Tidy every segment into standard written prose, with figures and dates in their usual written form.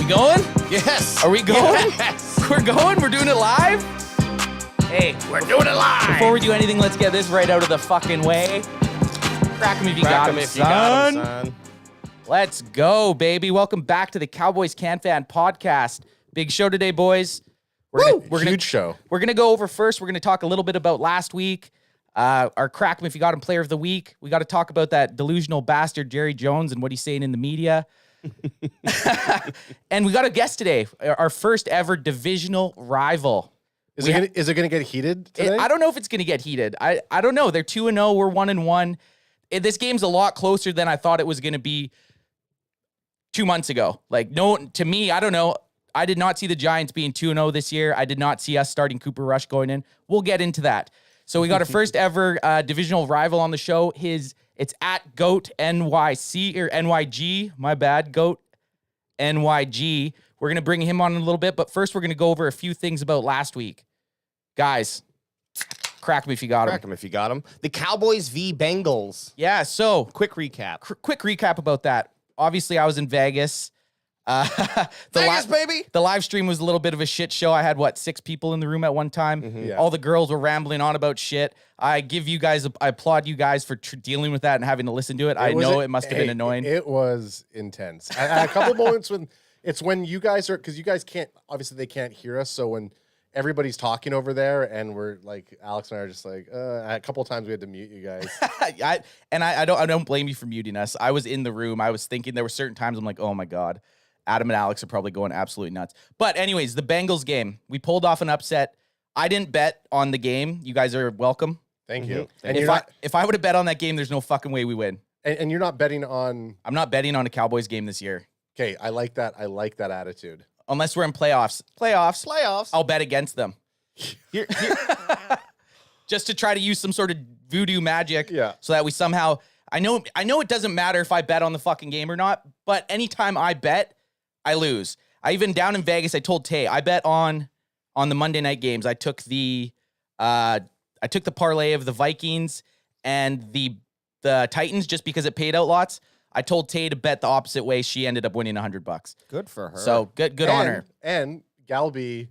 going? Yes. Are we going? Yes. We're going? We're doing it live? Hey, We're doing it live. before we do anything, let's get this right out of the fucking way. Crack 'em if you got 'em, son. Let's go, baby. Welcome back to the Cowboys CanFan podcast. Big show today, boys. Huge show. We're going to go over first. We're going to talk a little bit about last week. Our Crack 'em if you got him player of the week. We got to talk about that delusional bastard Jerry Jones and what he's saying in the media. And we got a guest today, our first ever divisional rival. Is it going to get heated today? I don't know if it's going to get heated. I don't know. They're 2-0. We're 1-1. This game's a lot closer than I thought it was going to be 2 months ago. To me, I don't know. I did not see the Giants being 2-0 this year. I did not see us starting Cooper Rush going in. We'll get into that. So we got a first ever divisional rival on the show. It's at GOAT NYC or NYG. My bad. GOAT NYG. We're going to bring him on in a little bit, but first we're going to go over a few things about last week. Guys, crack him if you got him. Crack 'em if you got him. The Cowboys v. Bengals. Yeah, so Quick recap. quick recap about that. Obviously, I was in Vegas. Vegas, baby. The live stream was a little bit of a shit show. I had, 6 people in the room at one time. Mm-hmm. Yeah. All the girls were rambling on about shit. I applaud you guys for dealing with that and having to listen to it. I know it must have been annoying. It was intense. A couple moments when you guys are, because you guys can't, obviously they can't hear us. So when everybody's talking over there and we're like, Alex and I are just like, a couple of times we had to mute you guys. I don't blame you for muting us. I was in the room. I was thinking there were certain times I'm like, oh my God, Adam and Alex are probably going absolutely nuts. But anyways, the Bengals game, we pulled off an upset. I didn't bet on the game. You guys are welcome. Thank you. And if I would have bet on that game, there's no fucking way we win. And you're not betting on. I'm not betting on a Cowboys game this year. Okay, I like that. I like that attitude. Unless we're in playoffs. I'll bet against them. Just to try to use some sort of voodoo magic. Yeah. So that we somehow, I know it doesn't matter if I bet on the fucking game or not, but anytime I bet, I lose. I even down in Vegas, I told Tay, I bet on the Monday night games. I took the parlay of the Vikings and the Titans just because it paid out lots. I told Tay to bet the opposite way. She ended up winning $100. Good for her. So good on her. And Galby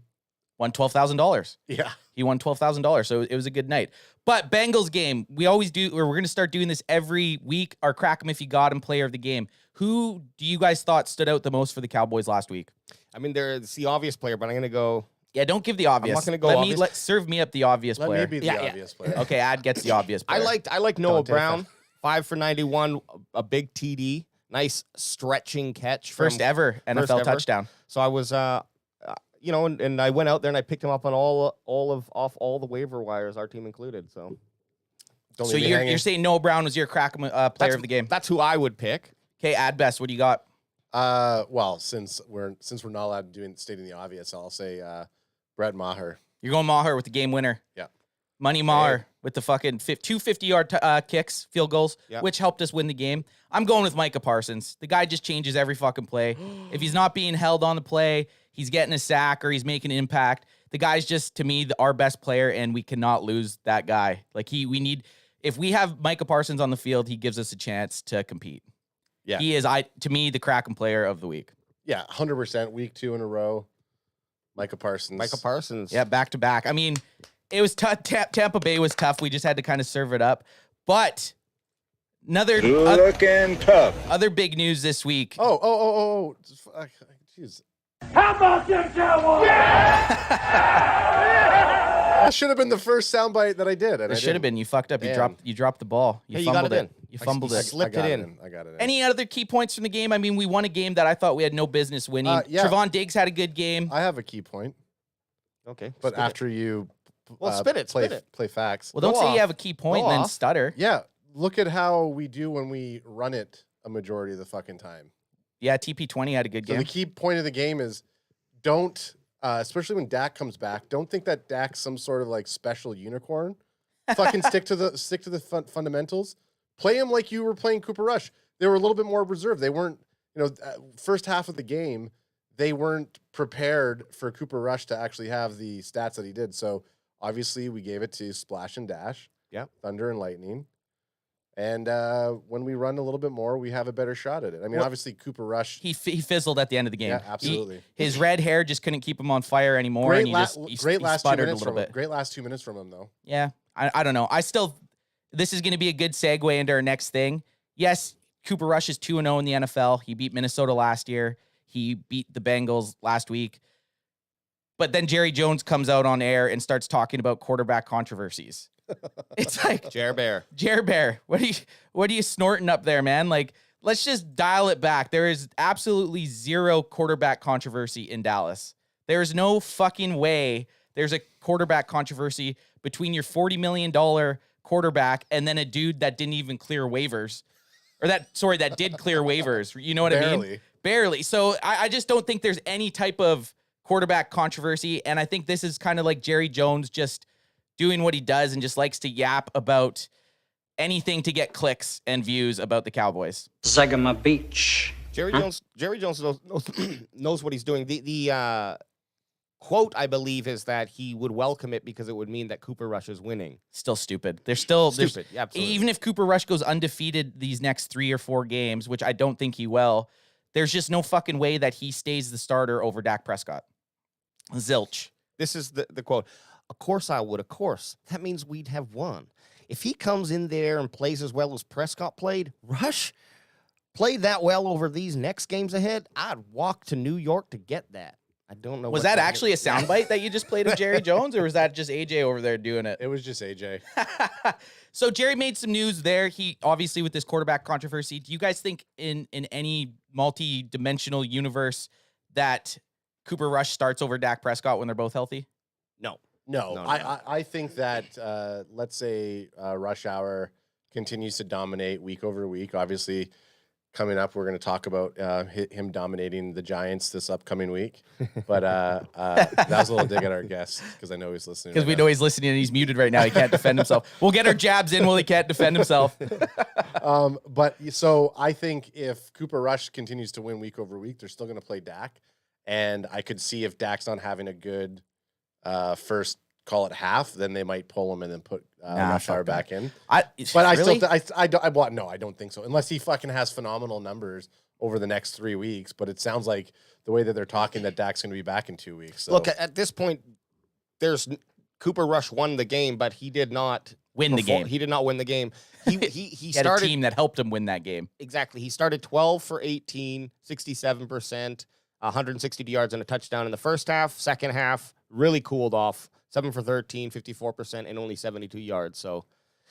Won $12,000. Yeah. He won $12,000. So it was a good night. But Bengals game, we always do, or we're going to start doing this every week. Our Crack 'em if you got him player of the game. Who do you guys thought stood out the most for the Cowboys last week? I mean, it's the obvious player, but I'm going to go. Yeah, don't give the obvious. I'm not going to go obvious. Serve me up the obvious player. Let me be the obvious player. Okay, Ad gets the obvious player. I like Noah Dante Brown. 5 for 91, a big TD. Nice stretching catch. First ever NFL touchdown. So I was, and I went out there and I picked him up on off all the waiver wires, our team included. So you're saying Noah Brown was your Crack 'em player of the game? That's who I would pick. Okay, Ad best. What do you got? Well, since we're not allowed to stating the obvious, I'll say Brett Maher. You're going Maher with the game winner. Yeah. Money Maher with the fucking 2 50-yard kicks, field goals, Yep. which helped us win the game. I'm going with Micah Parsons. The guy just changes every fucking play. If he's not being held on the play, he's getting a sack or he's making an impact. The guy's just, to me, our best player, and we cannot lose that guy. If we have Micah Parsons on the field, he gives us a chance to compete. Yeah. He is, to me, the Crack 'em player of the week. Yeah, 100%. Week 2 in a row. Micah Parsons. Yeah, back to back. I mean, it was tough. Tampa Bay was tough. We just had to kind of serve it up. But looking tough. Other big news this week. Oh. Jeez. How about them Cowboys? That should have been the first soundbite that I did. It should have been. You fucked up. You dropped the ball. You got it in. You fumbled it. Slipped it in. I got it in. Any other key points from the game? I mean, we won a game that I thought we had no business winning. Yeah. Trevon Diggs had a good game. I have a key point. Okay. But spit after you spit it. play facts. Well, don't Go say off. you have a key point Go and then off. stutter. Yeah, look at how we do when we run it a majority of the fucking time. Yeah, TP20 had a good So game. the key point of the game is don't, especially when Dak comes back, don't think that Dak's some sort of like special unicorn. Fucking stick to the fundamentals. Play him like you were playing Cooper Rush. They were a little bit more reserved. They weren't, first half of the game, they weren't prepared for Cooper Rush to actually have the stats that he did. So obviously we gave it to Splash and Dash. Yeah. Thunder and Lightning. And when we run a little bit more, we have a better shot at it. I mean, obviously, Cooper Rush. He fizzled at the end of the game. Yeah, absolutely. His red hair just couldn't keep him on fire anymore. Great, and he last 2 sputtered minutes a little from him. bit. Great last 2 minutes from him, though. Yeah, I don't know. This is going to be a good segue into our next thing. Yes, Cooper Rush is 2-0 in the NFL. He beat Minnesota last year. He beat the Bengals last week. But then Jerry Jones comes out on air and starts talking about quarterback controversies. It's like Jer Bear. What are you snorting up there, man? Like, let's just dial it back. There is absolutely zero quarterback controversy in Dallas. There is no fucking way there's a quarterback controversy between your $40 million quarterback and then a dude that didn't even clear waivers. That did clear waivers. You know what I mean? Barely. So I just don't think there's any type of quarterback controversy. And I think this is kind of like Jerry Jones just doing what he does and just likes to yap about anything to get clicks and views about the Cowboys. Zagama Beach. Jerry Jones knows what he's doing. The quote, I believe, is that he would welcome it because it would mean that Cooper Rush is winning. Still stupid. They're still stupid. Yeah, absolutely. Even if Cooper Rush goes undefeated these next 3 or 4 games, which I don't think he will, there's just no fucking way that he stays the starter over Dak Prescott. Zilch. This is the quote. Of course I would. Of course. That means we'd have won. If he comes in there and plays as well as Prescott played, Rush played that well over these next games ahead, I'd walk to New York to get that. I don't know. Was that actually a soundbite that you just played of Jerry Jones, or was that just AJ over there doing it? It was just AJ. So Jerry made some news there. He obviously with this quarterback controversy. Do you guys think in any multi-dimensional universe that Cooper Rush starts over Dak Prescott when they're both healthy? No. I think that, let's say Rush Hour continues to dominate week over week. Obviously, coming up, we're going to talk about him dominating the Giants this upcoming week. But that was a little dig at our guest because I know he's listening. Because we know he's listening and he's muted right now. He can't defend himself. We'll get our jabs in while he can't defend himself. But so I think if Cooper Rush continues to win week over week, they're still going to play Dak. And I could see if Dak's not having a good first, call it half, then they might pull him and then put Rush Hour back in. I don't think so. Unless he fucking has phenomenal numbers over the next 3 weeks. But it sounds like the way that they're talking that Dak's going to be back in 2 weeks. So. Look, at this point, Cooper Rush won the game, but he did not win the game. He did not win the game. He had started a team that helped him win that game. Exactly. He started 12 for 18, 67%, 160 yards and a touchdown in the first half. Second half, really cooled off. 7 for 13, 54%, and only 72 yards. So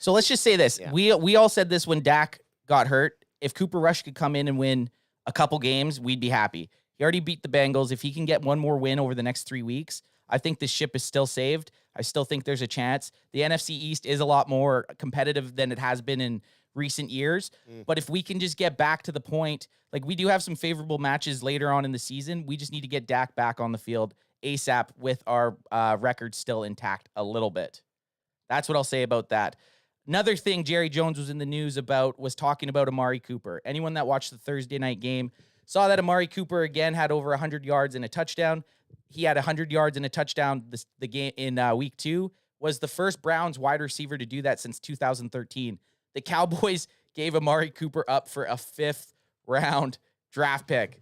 let's just say this. Yeah. We all said this when Dak got hurt. If Cooper Rush could come in and win a couple games, we'd be happy. He already beat the Bengals. If he can get one more win over the next 3 weeks, I think this ship is still saved. I still think there's a chance. The NFC East is a lot more competitive than it has been in recent years. But if we can just get back to the point, like we do have some favorable matches later on in the season, we just need to get Dak back on the field ASAP with our record still intact a little bit. That's what I'll say about that. Another thing Jerry Jones was in the news about was talking about Amari Cooper. Anyone that watched the Thursday night game saw that Amari Cooper again had over 100 yards and a touchdown. He had 100 yards and a touchdown the game in week 2. Was the first Browns wide receiver to do that since 2013. The Cowboys gave Amari Cooper up for a 5th round draft pick.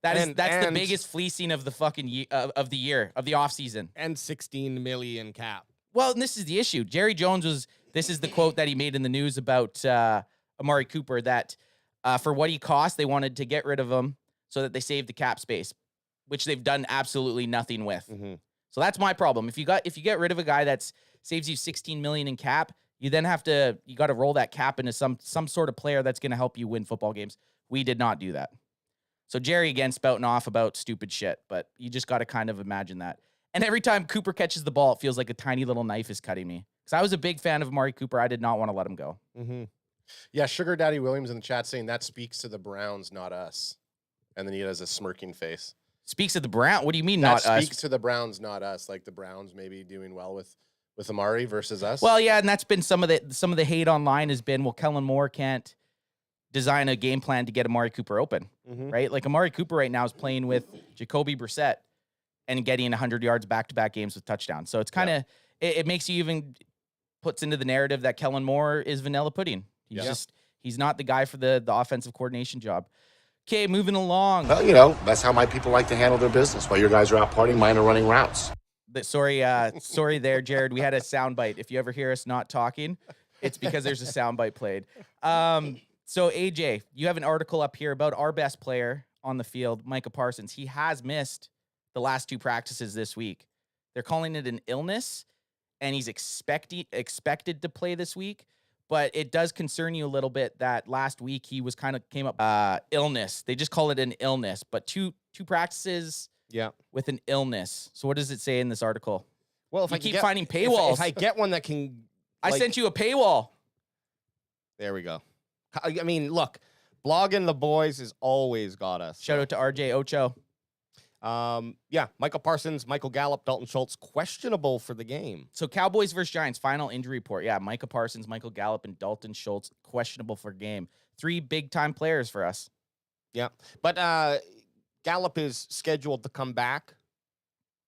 That's the biggest fleecing of the fucking of the year, of the offseason. And $16 million cap. Well, and this is the issue. Jerry Jones this is the quote that he made in the news about Amari Cooper, that for what he cost, they wanted to get rid of him so that they saved the cap space, which they've done absolutely nothing with. Mm-hmm. So that's my problem. If you get rid of a guy that saves you $16 million in cap, you then you got to roll that cap into some sort of player that's going to help you win football games. We did not do that. So Jerry again spouting off about stupid shit, but you just got to kind of imagine that. And every time Cooper catches the ball, it feels like a tiny little knife is cutting me. Because I was a big fan of Amari Cooper. I did not want to let him go. Mm-hmm. Yeah, Sugar Daddy Williams in the chat saying that speaks to the Browns, not us. And then he has a smirking face. Speaks to the Browns? What do you mean, that not us? Speaks to the Browns, not us. Like the Browns maybe doing well with Amari versus us. Well, yeah, and that's been some of the hate online has been, well, Kellen Moore can't design a game plan to get Amari Cooper open, right? Like Amari Cooper right now is playing with Jacoby Brissett and getting 100 yards back-to-back games with touchdowns. So it's kind of, it makes you even puts into the narrative that Kellen Moore is vanilla pudding. He's not the guy for the offensive coordination job. Okay, moving along. Well, that's how my people like to handle their business. While your guys are out partying, mine are running routes. Sorry there, Jared. We had a soundbite. If you ever hear us not talking, it's because there's a soundbite played. So AJ, you have an article up here about our best player on the field, Micah Parsons. He has missed the last 2 practices this week. They're calling it an illness, and he's expected to play this week. But it does concern you a little bit that last week he was came up illness. They just call it an illness, but two practices with an illness. So what does it say in this article? Well, if you I keep finding paywalls. If I get one that can, I sent you a paywall. There we go. I mean, look, blogging the boys has always got us. Shout out to RJ Ocho. Michael Parsons, Michael Gallup, Dalton Schultz, questionable for the game. So Cowboys versus Giants, final injury report. Yeah, Micah Parsons, Michael Gallup, and Dalton Schultz, questionable for game. 3 big-time players for us. Yeah, but Gallup is scheduled to come back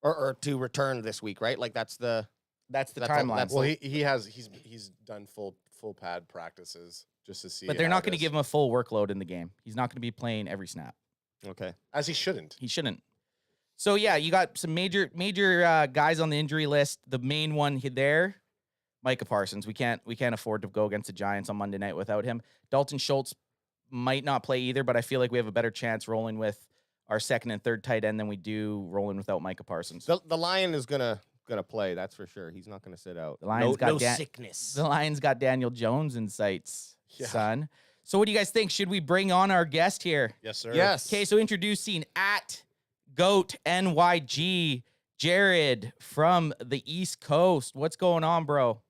or to return this week, right? Like that's the timeline. Well, he's done full pad practices just to see. But they're not going to give him a full workload in the game. He's not going to be playing every snap. Okay, as he shouldn't. He shouldn't. So yeah, you got some major guys on the injury list. The main one there, Micah Parsons. We can't afford to go against the Giants on Monday night without him. Dalton Schultz might not play either, but I feel like we have a better chance rolling with our second and third tight end than we do rolling without Micah Parsons. The Lion is gonna play. That's for sure. He's not gonna sit out. The Lions got sickness. The Lions got Daniel Jones in sights, son. So what do you guys think? Should we bring on our guest here? Yes, sir. Yes. Okay, so introducing at GOAT NYG, Jared from the East Coast. What's going on, bro?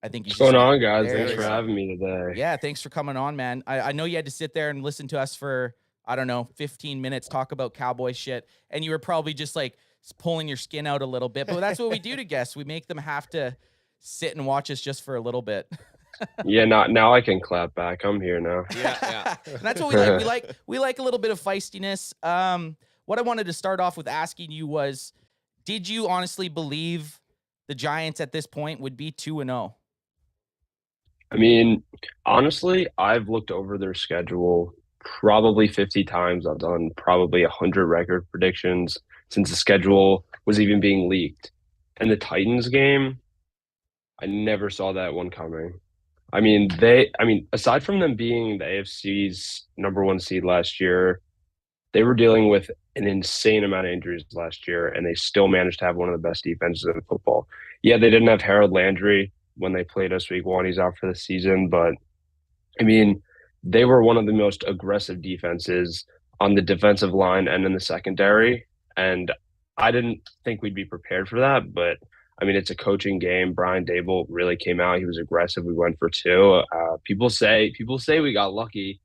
I think What's going on, guys? Thanks for having me today. Yeah, thanks for coming on, man. I know you had to sit there and listen to us for, 15 minutes, talk about Cowboy shit, and you were probably just like pulling your skin out a little bit, but that's what we do to guests. We make them have to sit and watch us just for a little bit. Yeah, now I can clap back. I'm here now. Yeah. And that's what we like. We like a little bit of feistiness. What I wanted to start off with asking you was, did you honestly believe the Giants at this point would be 2-0? I mean, honestly, I've looked over their schedule probably 50 times. I've done probably 100 record predictions since the schedule was even being leaked. And the Titans game, I never saw that one coming. I mean, aside from them being the AFC's #1 seed last year, they were dealing with an insane amount of injuries last year, and they still managed to have one of the best defenses in football. Yeah, they didn't have Harold Landry when they played us week 1. He's out for the season, but I mean, they were one of the most aggressive defenses on the defensive line and in the secondary, and I didn't think we'd be prepared for that, but I mean, it's a coaching game. Brian Dable really came out. He was aggressive. We went for 2. People say we got lucky,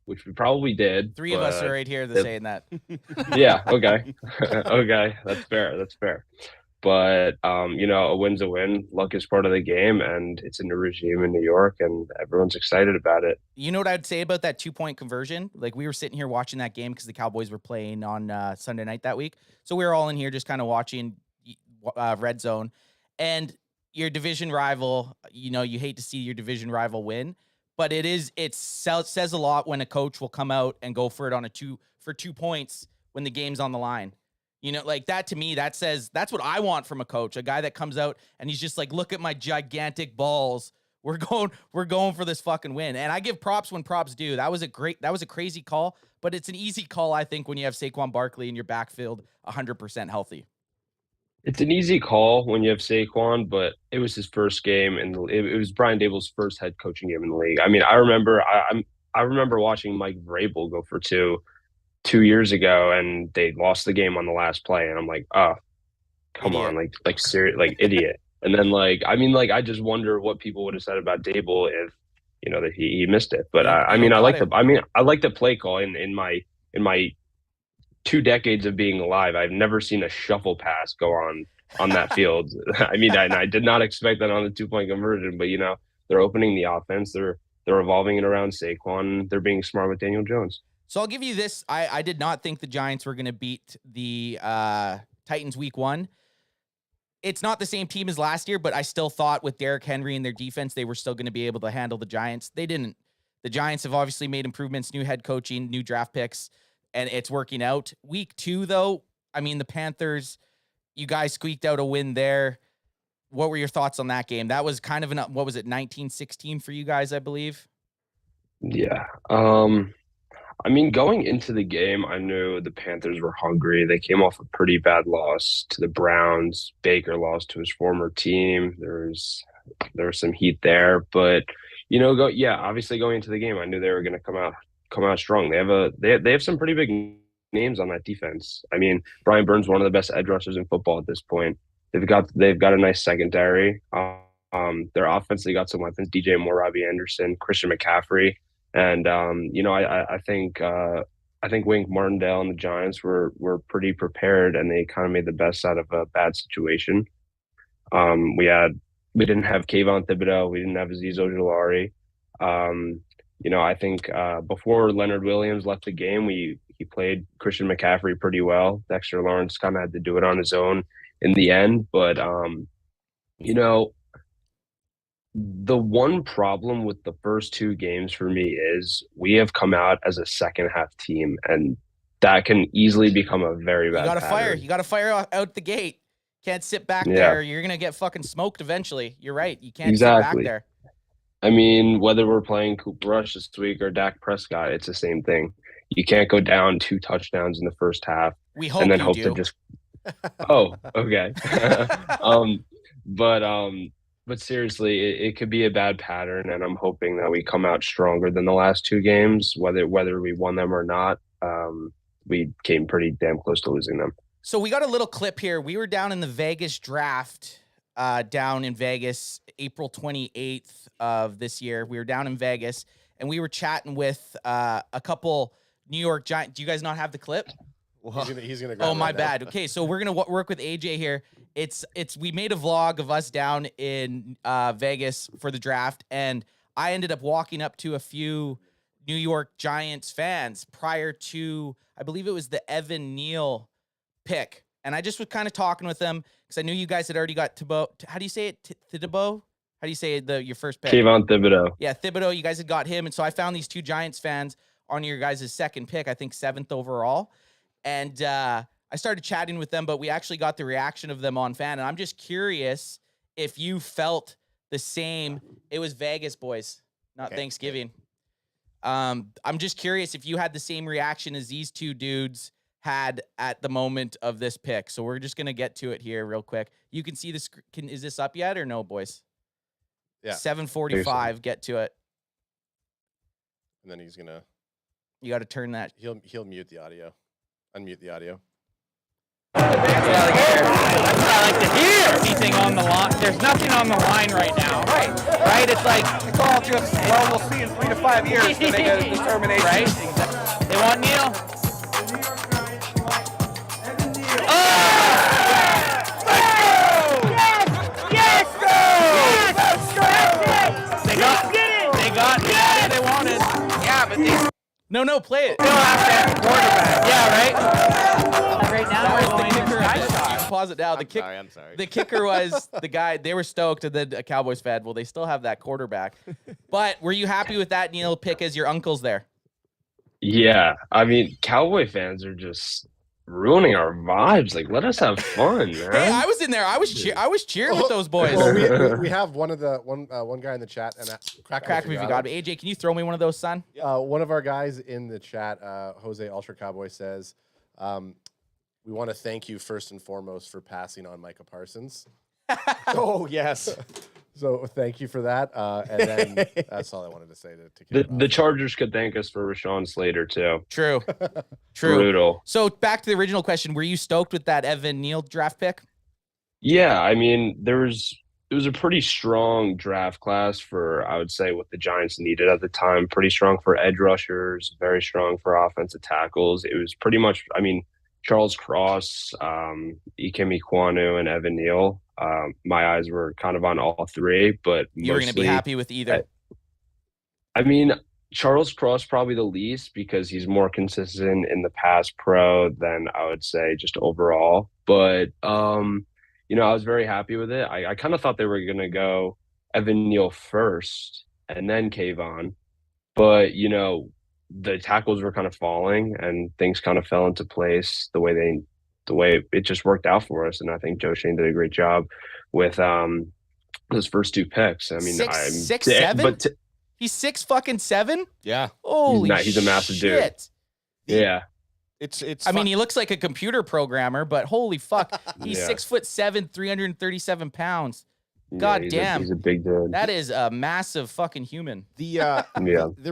which we probably did. 3 of us are right here saying that. Yeah. Okay. Okay. That's fair. But, a win's a win. Luck is part of the game, and it's a new regime in New York, and everyone's excited about it. You know what I'd say about that 2-point conversion? Like, we were sitting here watching that game because the Cowboys were playing on Sunday night that week. So we were all in here just kind of watching Red Zone, and your division rival, you hate to see your division rival win, but it says a lot when a coach will come out and go for it on 2 points when the game's on the line. Like that, to me, that's what I want from a coach, a guy that comes out and he's just like, look at my gigantic balls. We're going for this fucking win. And I give props when props due. That was a crazy call, but it's an easy call, I think, when you have Saquon Barkley in your backfield 100% healthy. It's an easy call when you have Saquon, but it was his first game, and it was Brian Dable's first head coaching game in the league. I mean, I remember watching Mike Vrabel go for 2 years ago, and they lost the game on the last play, and I'm like, oh, come on, like serious, like idiot. And then I just wonder what people would have said about Dable if that he missed it. But I like the play call in my 2 decades of being alive. I've never seen a shuffle pass go on that field. I mean, I did not expect that on the 2-point conversion, but they're opening the offense. They're revolving it around Saquon. They're being smart with Daniel Jones. So I'll give you this. I did not think the Giants were going to beat the Titans week 1. it's not the same team as last year, but I still thought with Derrick Henry and their defense, they were still going to be able to handle the Giants. They didn't. The Giants have obviously made improvements, new head coaching, new draft picks, and it's working out. Week 2, though, I mean, the Panthers, you guys squeaked out a win there. What were your thoughts on that game? That was kind of what was it, 19-16 for you guys, I believe? Yeah. I mean, going into the game, I knew the Panthers were hungry. They came off a pretty bad loss to the Browns. Baker lost to his former team. There was some heat there, but obviously going into the game, I knew they were going to come out strong. They have some pretty big names on that defense. I mean, Brian Burns, one of the best edge rushers in football at this point. They've got a nice secondary. Their offense, they got some weapons: DJ Moore, Robbie Anderson, Christian McCaffrey. And I think Wink Martindale and the Giants were pretty prepared, and they kind of made the best out of a bad situation. We didn't have Kayvon Thibodeau, we didn't have Azeez Ojulari. I think before Leonard Williams left the game, he played Christian McCaffrey pretty well. Dexter Lawrence kind of had to do it on his own in the end, but the one problem with the first 2 games for me is we have come out as a second half team, and that can easily become a very bad pattern. You got to fire out the gate. Can't sit back there. You're going to get fucking smoked eventually. You're right. You can't sit back there. I mean, whether we're playing Cooper Rush this week or Dak Prescott, it's the same thing. You can't go down 2 touchdowns in the first half We hope and then you hope do. to just Oh, okay. But seriously, it could be a bad pattern, and I'm hoping that we come out stronger than the last 2 games, whether we won them or not. We came pretty damn close to losing them. So we got a little clip here. We were down in the Vegas draft, down in Vegas, April 28th of this year. We were down in Vegas, and we were chatting with a couple New York Giants. Do you guys not have the clip? He's gonna grab Oh, my that bad. now. Okay, so we're gonna work with AJ here. We made a vlog of us down in Vegas for the draft, and I ended up walking up to a few New York Giants fans prior to, I believe it was the Evan Neal pick, and I just was kind of talking with them because I knew you guys had already got Thibodeau. How do you say it? Thibodeau? How do you say your first pick? Kayvon Thibodeau. Yeah, Thibodeau. You guys had got him, and so I found these 2 Giants fans on your guys' second pick, I think 7th overall. And I started chatting with them, but we actually got the reaction of them on Fan. And I'm just curious if you felt the same. It was Vegas, boys, not Thanksgiving. I'm just curious if you had the same reaction as these 2 dudes had at the moment of this pick. So we're just going to get to it here real quick. You can see the screen. Is this up yet or no, boys? Yeah. 7:45. Get to it. And then he's gonna. You got to turn that. He'll mute the audio. Unmute the audio. That's what I like to hear. Anything on the line? There's nothing on the line right now. Right? It's like It's all just, well, we'll see in 3 to 5 years to make a determination. right. They want Neil. They got what they wanted. Yeah, but these No, play it. Still have to have a quarterback. Yeah, right. Right now That we're was the going kicker. to You can pause it now. I'm sorry. The kicker was the guy. They were stoked, and then a Cowboys fan. Well, they still have that quarterback. But were you happy with that Neil pick as your uncle's there? Yeah, I mean, Cowboy fans are just ruining our vibes. Like, let us have fun, man. Hey, I was in there. I was cheering with those boys. Well, we have one guy in the chat, and Crack me if you got me. AJ, can you throw me one of those, son? one of our guys in the chat, Jose Ultra Cowboy, says, "We want to thank you first and foremost for passing on Micah Parsons." Oh, yes. So thank you for that. And then that's all I wanted to say to kick it The off. Chargers could thank us for Rashawn Slater too. True. Brutal. So back to the original question: were you stoked with that Evan Neal draft pick? Yeah, I mean, it was a pretty strong draft class for, I would say, what the Giants needed at the time. Pretty strong for edge rushers, very strong for offensive tackles. It was pretty much, I mean, Charles Cross, Ikem Ekwonu, and Evan Neal. My eyes were kind of on all 3, but You were going to be happy with either. I mean, Charles Cross probably the least because he's more consistent in the pass pro than I would say just overall. But I was very happy with it. I kind of thought they were going to go Evan Neal first and then Kayvon. But, the tackles were kind of falling and things kind of fell into place the way it just worked out for us. And I think Joe Shane did a great job with those first 2 picks. I mean, six, seven? He's 6'7"? Yeah. Holy he's a massive shit. dude. Yeah. It's I mean, he looks like a computer programmer, but holy fuck. He's Yeah. 6'7", 337 pounds. God damn. He's a big dude. That is a massive fucking human. The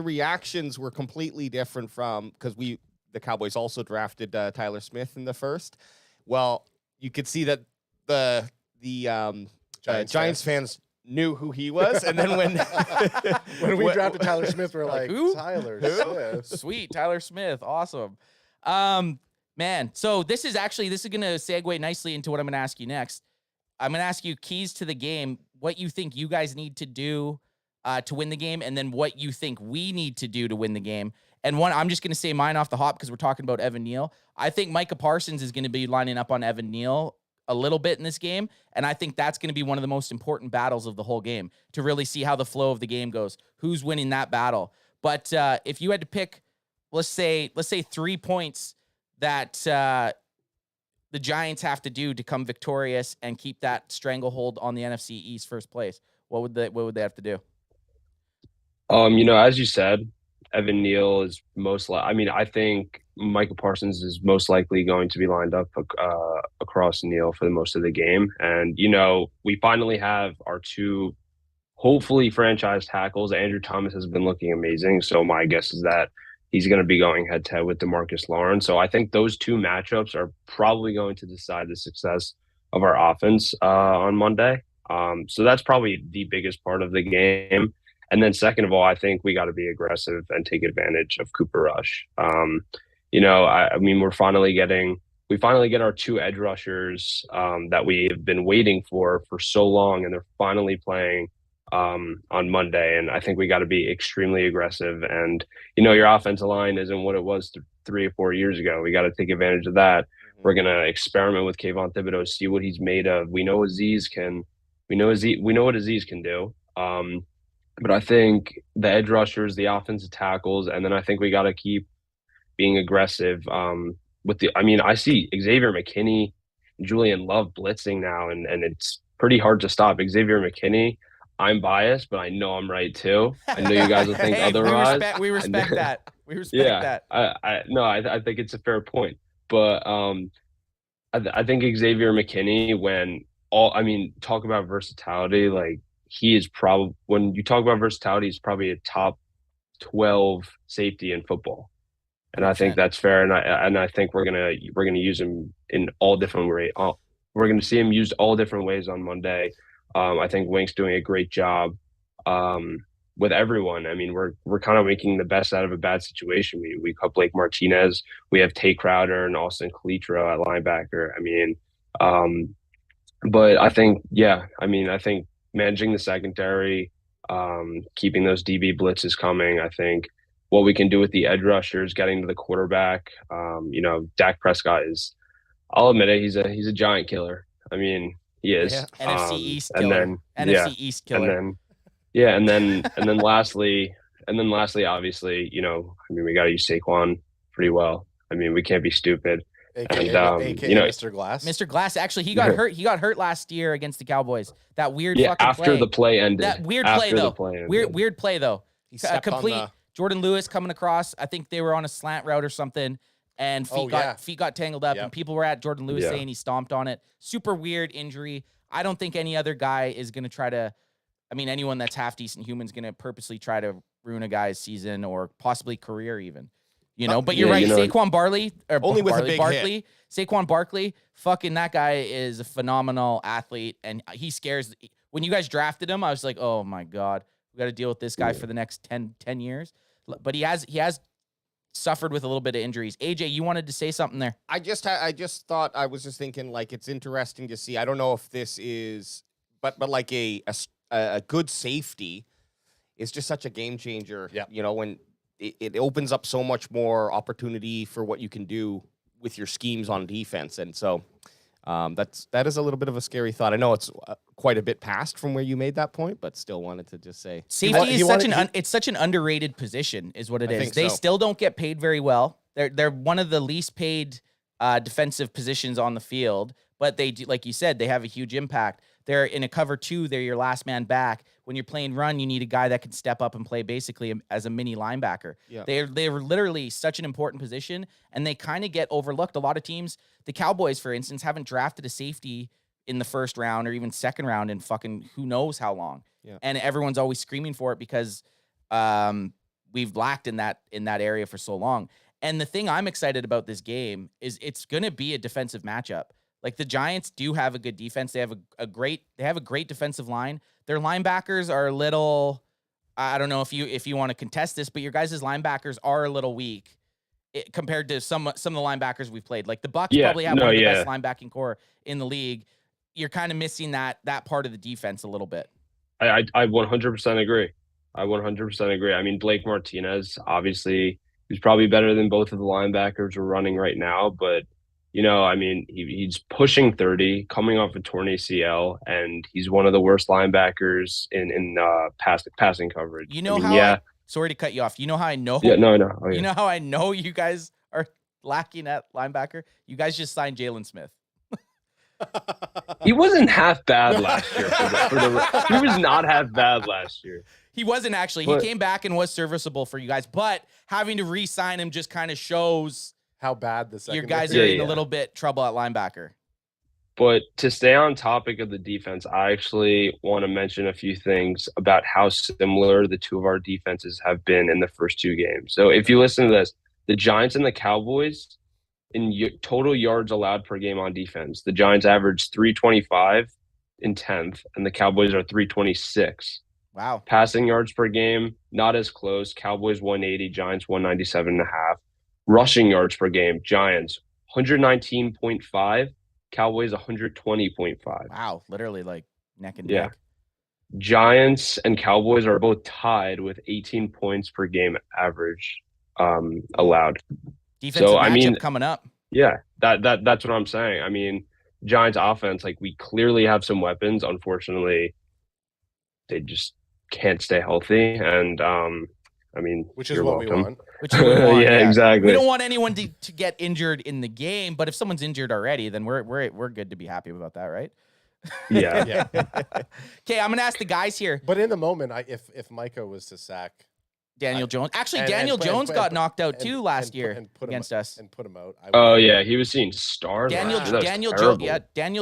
reactions were completely different from because the Cowboys also drafted Tyler Smith in the first. Well, you could see that the Giants fans knew who he was, and then when we drafted Tyler Smith, we're like, who? Tyler Smith. Sweet, Tyler Smith, awesome. Man, so this is going to segue nicely into what I'm going to ask you next. I'm going to ask you keys to the game, what you think you guys need to do to win the game, and then what you think we need to do to win the game. And I'm just going to say mine off the hop because we're talking about Evan Neal. I think Micah Parsons is going to be lining up on Evan Neal a little bit in this game, and I think that's going to be one of the most important battles of the whole game to really see how the flow of the game goes, who's winning that battle. But if you had to pick, let's say 3 points that the Giants have to do to come victorious and keep that stranglehold on the NFC East first place, what would they have to do? As you said, Evan Neal is I think Micah Parsons is most likely going to be lined up across Neal for the most of the game. And, we finally have our 2 hopefully franchise tackles. Andrew Thomas has been looking amazing. So my guess is that he's going to be going head-to-head with DeMarcus Lawrence. So I think those 2 matchups are probably going to decide the success of our offense on Monday. So that's probably the biggest part of the game. And then second of all, I think we got to be aggressive and take advantage of Cooper Rush. We finally get our 2 edge rushers that we have been waiting for so long, and they're finally playing on Monday. And I think we got to be extremely aggressive. And, your offensive line isn't what it was 3 or 4 years ago. We got to take advantage of that. We're going to experiment with Kayvon Thibodeau, see what he's made of. We know what Aziz can do. But I think the edge rushers, the offensive tackles, and then I think we got to keep being aggressive I see Xavier McKinney, Julian Love blitzing now, and it's pretty hard to stop. Xavier McKinney, I'm biased, but I know I'm right too. I know you guys will think otherwise. We respect that. We respect that. I think it's a fair point. But I think Xavier McKinney, talk about versatility, like he is when you talk about versatility, he's probably a top 12 safety in football. And 100%. I think that's fair. And I think we're gonna use him in all different ways. We're gonna see him used all different ways on Monday. I think Wink's doing a great job with everyone. I mean, we're kind of making the best out of a bad situation. We cut Blake Martinez. We have Tate Crowder and Austin Calitro at linebacker. But I think, I think managing the secondary, keeping those DB blitzes coming. I think what we can do with the edge rushers, getting to the quarterback. Dak Prescott I'll admit it, he's a giant killer. He is. Yeah. NFC East killer. NFC East killer. And then lastly, obviously, we got to use Saquon pretty well. We can't be stupid. AKA Mr. Glass. Mr. Glass, actually, he got hurt. He got hurt last year against the Cowboys. That weird fucking after play. The play ended. That weird play though. Weird play though. Complete Jordan Lewis coming across. I think they were on a slant route or something, and feet got tangled up, and people were at Jordan Lewis saying he stomped on it. Super weird injury. I don't think any other guy is going to try to. Anyone that's half decent human is going to purposely try to ruin a guy's season or possibly career even. But you're right. Saquon Barkley, only with a big hit. Saquon Barkley, fucking that guy is a phenomenal athlete, and he scares. When you guys drafted him, I was like, oh my god, we got to deal with this guy for the next 10 years. But he has suffered with a little bit of injuries. AJ, you wanted to say something there? I just thought I was just thinking like it's interesting to see. I don't know if this is, but like a good safety is just such a game changer. Yeah. When it opens up so much more opportunity for what you can do with your schemes on defense. And so That is a little bit of a scary thought. I know it's quite a bit past from where you made that point, but still wanted to just say safety is it's such an underrated position, is what it is. They still don't get paid very well. They're one of the least paid defensive positions on the field, but they do, like you said, they have a huge impact. They're in a cover 2. They're your last man back. When you're playing run, you need a guy that can step up and play basically as a mini linebacker. Yeah. They're literally such an important position, and they kind of get overlooked. A lot of teams, the Cowboys, for instance, haven't drafted a safety in the first round or even second round in fucking who knows how long. Yeah. And everyone's always screaming for it because we've lacked in that area for so long. And the thing I'm excited about this game is it's going to be a defensive matchup. Like, the Giants do have a good defense. They have a great defensive line. Their linebackers are a little, I don't know if you want to contest this, but your guys' linebackers are a little weak compared to some of the linebackers we've played. Like, the Bucs probably have one of the best linebacking core in the league. You're kind of missing that part of the defense a little bit. I 100% agree. I 100% agree. I mean, Blake Martinez, obviously, he's probably better than both of the linebackers we're running right now, but I mean, he's pushing 30, coming off a torn ACL, and he's one of the worst linebackers in passing coverage. Sorry to cut you off. You know how I know? Yeah, no. Oh, yeah. You know how I know you guys are lacking at linebacker? You guys just signed Jalen Smith. He wasn't half bad last year. He was not half bad last year. He wasn't actually. He came back and was serviceable for you guys, but having to re-sign him just kind of shows how bad the secondary. Your guys are in a little bit trouble at linebacker. But to stay on topic of the defense, I actually want to mention a few things about how similar the two of our defenses have been in the first 2 games. So if you listen to this, the Giants and the Cowboys, in total yards allowed per game on defense, the Giants averaged 325 in 10th, and the Cowboys are 326. Wow. Passing yards per game, not as close. Cowboys 180, Giants 197.5. Rushing yards per game, Giants 119.5, Cowboys 120.5. Wow, literally like neck and neck. Giants and Cowboys are both tied with 18 points per game average allowed. Defensive matchup coming up. Yeah, that's what I'm saying. I mean, Giants offense, like, we clearly have some weapons. Unfortunately, they just can't stay healthy, and I mean, which is what we want. Which is what we want. Yeah, exactly. We don't want anyone to get injured in the game, but if someone's injured already, then we're good to be happy about that, right? Yeah. Okay, I'm gonna ask the guys here. But in the moment, if Micah was to sack Daniel Jones, actually, Daniel Jones got knocked out too last year against us and put him out. Yeah, he was seeing stars. Daniel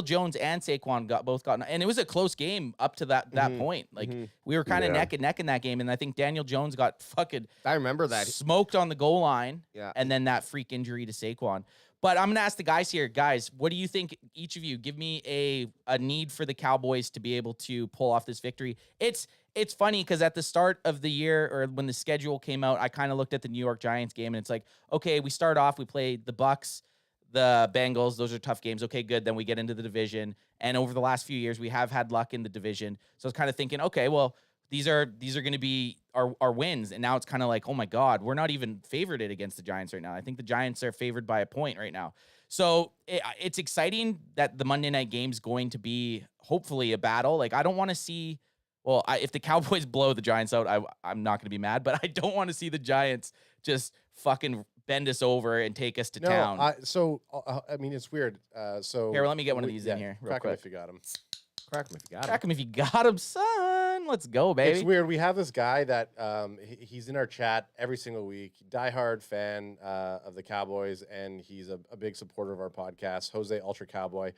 Jones and Saquon both got, and it was a close game up to that point. Like we were kind of neck and neck in that game, and I think Daniel Jones got fucking. I remember that smoked on the goal line. Yeah, and then that freak injury to Saquon. But I'm gonna ask the guys here, guys. What do you think? Each of you, give me a need for the Cowboys to be able to pull off this victory. It's funny because at the start of the year, or when the schedule came out, I kind of looked at the New York Giants game, and it's like, okay, we start off, we play the Bucs, the Bengals. Those are tough games. Okay, good. Then we get into the division, and over the last few years, we have had luck in the division. So I was kind of thinking, okay, well, these are going to be our wins, and now it's kind of like, oh my God, we're not even favored against the Giants right now. I think the Giants are favored by a point right now. So it's exciting that the Monday night game's going to be hopefully a battle. Like, I don't want to see. Well, if the Cowboys blow the Giants out, I'm not going to be mad, but I don't want to see the Giants just fucking bend us over and take us to town. I mean, it's weird. Here, let me get one of these in here real crack quick. Him if you got him. Crack him if you got him. Crack him if you got him, son. Let's go, baby. It's weird. We have this guy that he's in our chat every single week. Diehard fan of the Cowboys, and he's a big supporter of our podcast. Jose Ultra Cowboy.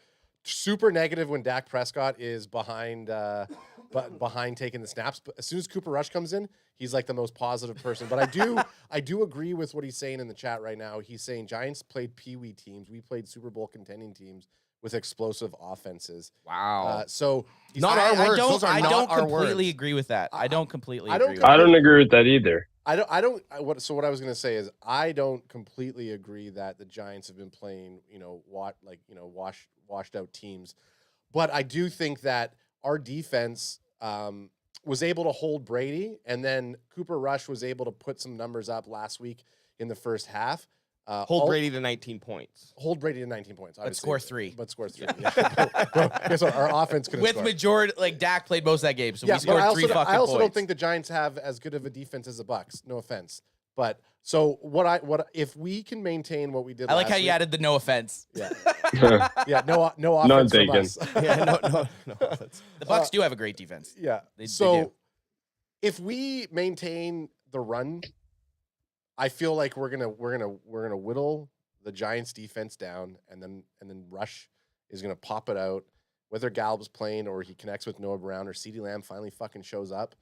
Super negative when Dak Prescott is behind taking the snaps. But as soon as Cooper Rush comes in, he's like the most positive person. But I do agree with what he's saying in the chat right now. He's saying Giants played Pee-wee teams. We played Super Bowl contending teams with explosive offenses. Wow. So not our words. Those are I not don't our completely words. agree with that. I don't completely I don't agree with that either. What I was going to say is I don't completely agree that the Giants have been playing, washed out teams. But I do think that our defense was able to hold Brady, and then Cooper Rush was able to put some numbers up last week in the first half. Hold Brady to 19 points. Hold Brady to 19 points. But score 3. But score 3. Yeah. Guess what? Our offense could have With scored. majority, like Dak played most of that game, so we But scored I 3 fucking points. I also don't think the Giants have as good of a defense as the Bucks. No offense, but so what if we can maintain what we did? I like last how you week, added the no offense. Yeah, yeah. No offense from us. Yeah, no. The Bucks do have a great defense. Yeah. They So do. if we maintain the run, I feel like we're gonna whittle the Giants defense down, and then Rush is gonna pop it out. Whether Gallups playing or he connects with Noah Brown or CeeDee Lamb finally fucking shows up,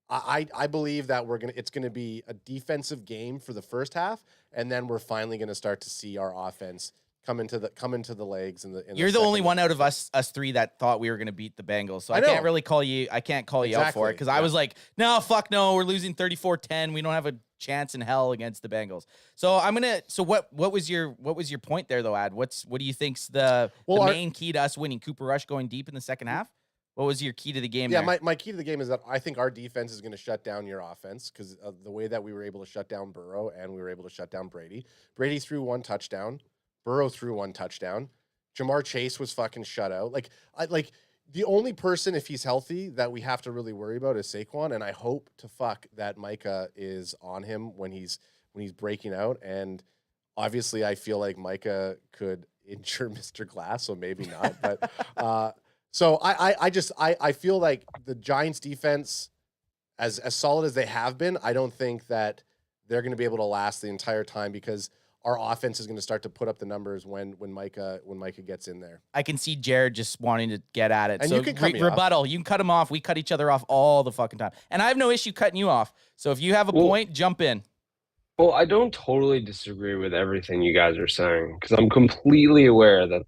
I believe that it's gonna be a defensive game for the first half, and then we're finally gonna start to see our offense come into the legs. You're the only one out of us 3 that thought we were going to beat the Bengals. So I can't really call you. I can't call you out for it because I was like, no, fuck no, we're losing 34-10. We don't have a chance in hell against the Bengals. So I'm gonna. So what was your point there though, Ad? What do you think's the main key to us winning? Cooper Rush going deep in the second half. What was your key to the game? Yeah, there? my key to the game is that I think our defense is going to shut down your offense because of the way that we were able to shut down Burrow and we were able to shut down Brady. Brady threw 1 touchdown. Burrow threw 1 touchdown. Jamar Chase was fucking shut out. Like the only person, if he's healthy, that we have to really worry about is Saquon. And I hope to fuck that Micah is on him when he's breaking out. And obviously, I feel like Micah could injure Mr. Glass, so maybe not. But so I feel like the Giants defense, as solid as they have been, I don't think that they're going to be able to last the entire time because our offense is going to start to put up the numbers when Micah gets in there. I can see Jared just wanting to get at it. And so you can cut me rebuttal. You can cut him off. We cut each other off all the fucking time. And I have no issue cutting you off. So if you have a point, jump in. Well, I don't totally disagree with everything you guys are saying because I'm completely aware that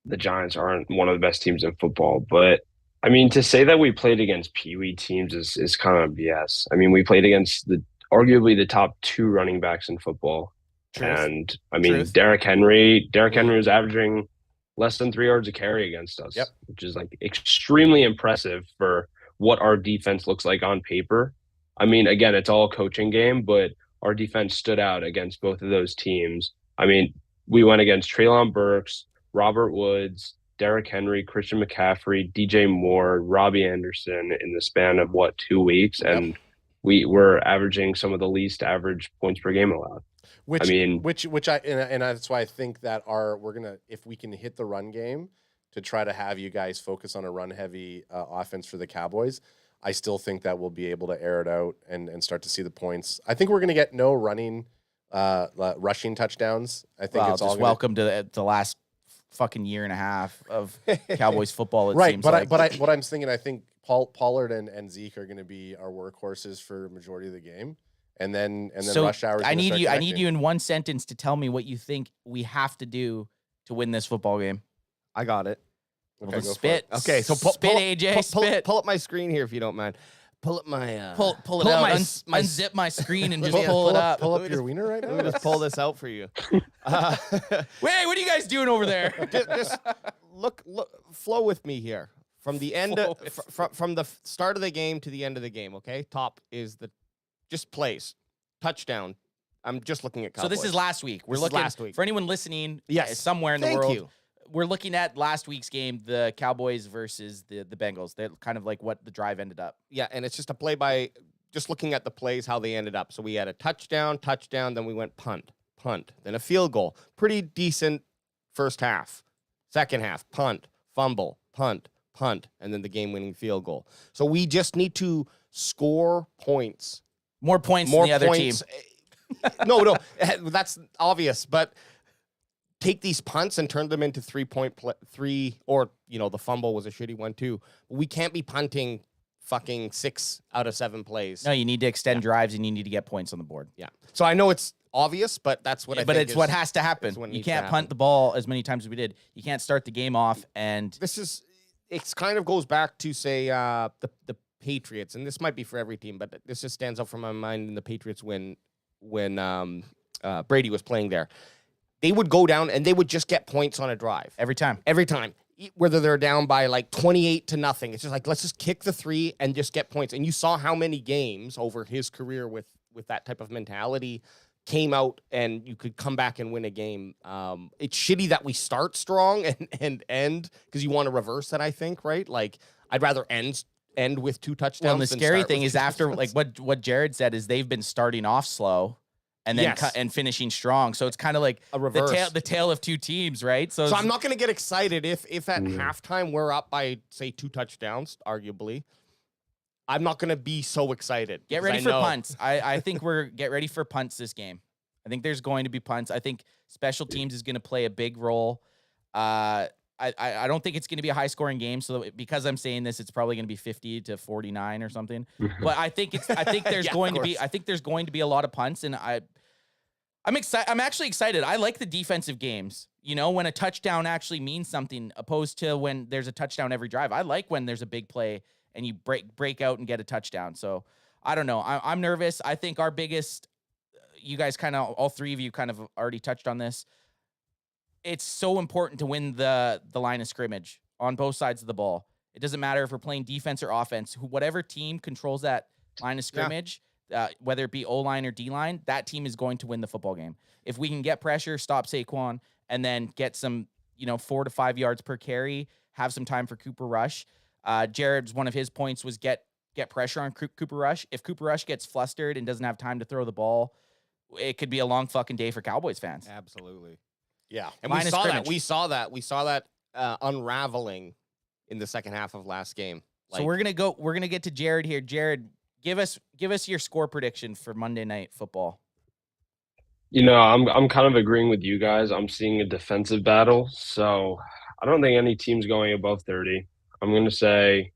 the Giants aren't one of the best teams in football. But I mean, to say that we played against Pee-wee teams is kind of BS. I mean, we played against arguably the top 2 running backs in football. Truth. And I mean, Derrick Henry was averaging less than 3 yards a carry against us, which is like extremely impressive for what our defense looks like on paper. I mean, again, it's all a coaching game, but our defense stood out against both of those teams. I mean, we went against Treylon Burks, Robert Woods, Derrick Henry, Christian McCaffrey, DJ Moore, Robbie Anderson in the span of 2 weeks, and we were averaging some of the least average points per game allowed. Which that's why I think that we're gonna, if we can hit the run game to try to have you guys focus on a run heavy offense for the Cowboys, I still think that we'll be able to air it out and start to see the points. I think we're gonna get no rushing touchdowns. I think it's all welcome to the last fucking year and a half of Cowboys football. It seems what I'm thinking, I think Pollard and Zeke are gonna be our workhorses for majority of the game. And then so rush hours. I need you in one sentence to tell me what you think we have to do to win this football game. I got it. Okay, go spit. Okay, so spit, AJ. Spit. Pull up my screen here if you don't mind. Pull up my pull it out. Unzip my screen and just pull it up. Pull up your wiener right now. Let me just pull this out for you. Wait, what are you guys doing over there? just look, flow with me here from the end from the start of the game to the end of the game. Okay, top is just plays, touchdown. I'm just looking at Cowboys. So this is last week. We're looking last week. For anyone listening somewhere in the world. We're looking at last week's game, the Cowboys versus the Bengals. They're kind of like what the drive ended up. Yeah, and it's just a play by just looking at the plays, how they ended up. So we had a touchdown, then we went punt, then a field goal. Pretty decent first half. Second half, punt, fumble, punt, and then the game-winning field goal. So we just need to score points. More points than the other team. No, that's obvious. But take these punts and turn them into 3-point or the fumble was a shitty one too. We can't be punting fucking 6 out of 7 plays. No, you need to extend drives and you need to get points on the board. Yeah. So I know it's obvious, but that's what I think. But it's what has to happen. You can't punt the ball as many times as we did. You can't start the game off and it kind of goes back to say the Patriots, and this might be for every team, but this just stands out from my mind in the Patriots when Brady was playing there. They would go down and they would just get points on a drive. Every time. Whether they're down by like 28-0. It's just like, let's just kick the 3 and just get points. And you saw how many games over his career with that type of mentality came out and you could come back and win a game. It's shitty that we start strong and end because you want to reverse that, I think, right? Like, I'd rather end with 2 touchdowns. Well, and the than scary start thing with is 2 after, like touchdowns. what Jared said is they've been starting off slow and then Yes. and finishing strong. So it's kind of like A reverse. the tale of 2 teams, right? So I'm not going to get excited if at Mm. halftime we're up by, say, 2 touchdowns, arguably. I'm not going to be so excited. Get because ready I for know- punts. I think get ready for punts this game. I think there's going to be punts. I think special teams is going to play a big role. I don't think it's going to be a high scoring game. So because I'm saying this, it's probably going to be 50-49 or something. But I think there's Yeah, going of to be course. I think there's going to be a lot of punts, and I'm excited. I'm actually excited. I like the defensive games. You know, when a touchdown actually means something, opposed to when there's a touchdown every drive. I like when there's a big play and you break out and get a touchdown. So I don't know. I'm nervous. I think our biggest, you guys kind of, all 3 of you kind of already touched on this. It's so important to win the line of scrimmage on both sides of the ball. It doesn't matter if we're playing defense or offense. Whatever team controls that line of scrimmage, whether it be O-line or D-line, that team is going to win the football game. If we can get pressure, stop Saquon, and then get some, 4 to 5 yards per carry, have some time for Cooper Rush. Jared's one of his points was get pressure on Cooper Rush. If Cooper Rush gets flustered and doesn't have time to throw the ball, it could be a long fucking day for Cowboys fans. Absolutely. Yeah. And Line we of saw scrimmage. that. We saw that unraveling in the second half of last game. So we're gonna get to Jared here. Jared, give us your score prediction for Monday Night Football. I'm kind of agreeing with you guys. I'm seeing a defensive battle, so I don't think any team's going above 30. I'm gonna say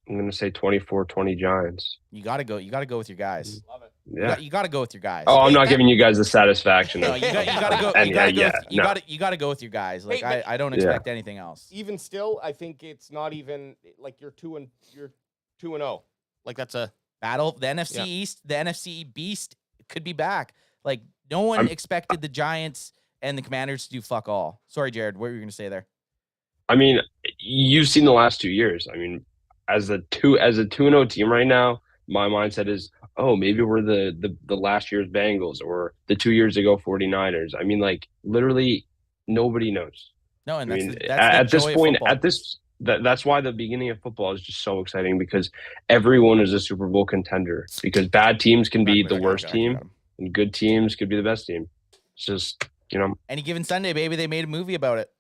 24-20 Giants. You gotta go with your guys. Love it. Yeah. You gotta go with your guys. Oh, I'm not giving you guys the satisfaction. No, of- you gotta go. And You gotta yeah, go. no. You gotta go with your guys. Like Hey, but- I don't Yeah. expect anything else. even still, I think it's not even like you're 2-0. Like that's a Battle the NFC Yeah. East, the NFC Beast could be back. Like no one expected the Giants and the Commanders to do fuck all. Sorry, Jared. What were you gonna say there? I mean, you've seen the last 2 years. I mean, as a 2-0 team right now, my mindset is, oh, maybe we're the last year's Bengals or the 2 years ago 49ers. I mean, like literally nobody knows. No, and I that's mean, that's at the this joy of point, football. that's why the beginning of football is just so exciting, because everyone is a Super Bowl contender, because bad teams can be the worst team and good teams could be the best team. It's just, Any given Sunday, baby, they made a movie about it.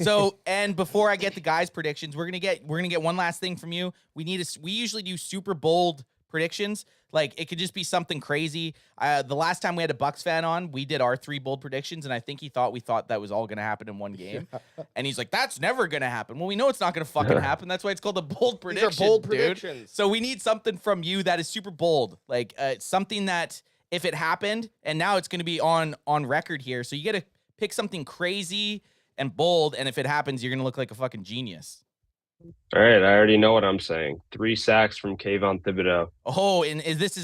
So, and before I get the guys' predictions, we're gonna get one last thing from you. We usually do super bold predictions. Like it could just be something crazy. The last time we had a Bucks fan on, we did our 3 bold predictions, and I think we thought that was all gonna happen in one game. And he's like, "That's never gonna happen." Well, we know it's not gonna fucking happen. That's why it's called a bold prediction. These are bold dude. predictions. So we need something from you that is super bold, like something that if it happened, and now it's gonna be on record here. So you got to pick something crazy and bold, and if it happens, you're gonna look like a fucking genius. all right, I already know what I'm saying. 3 sacks from Kayvon Thibodeau. Oh, and is this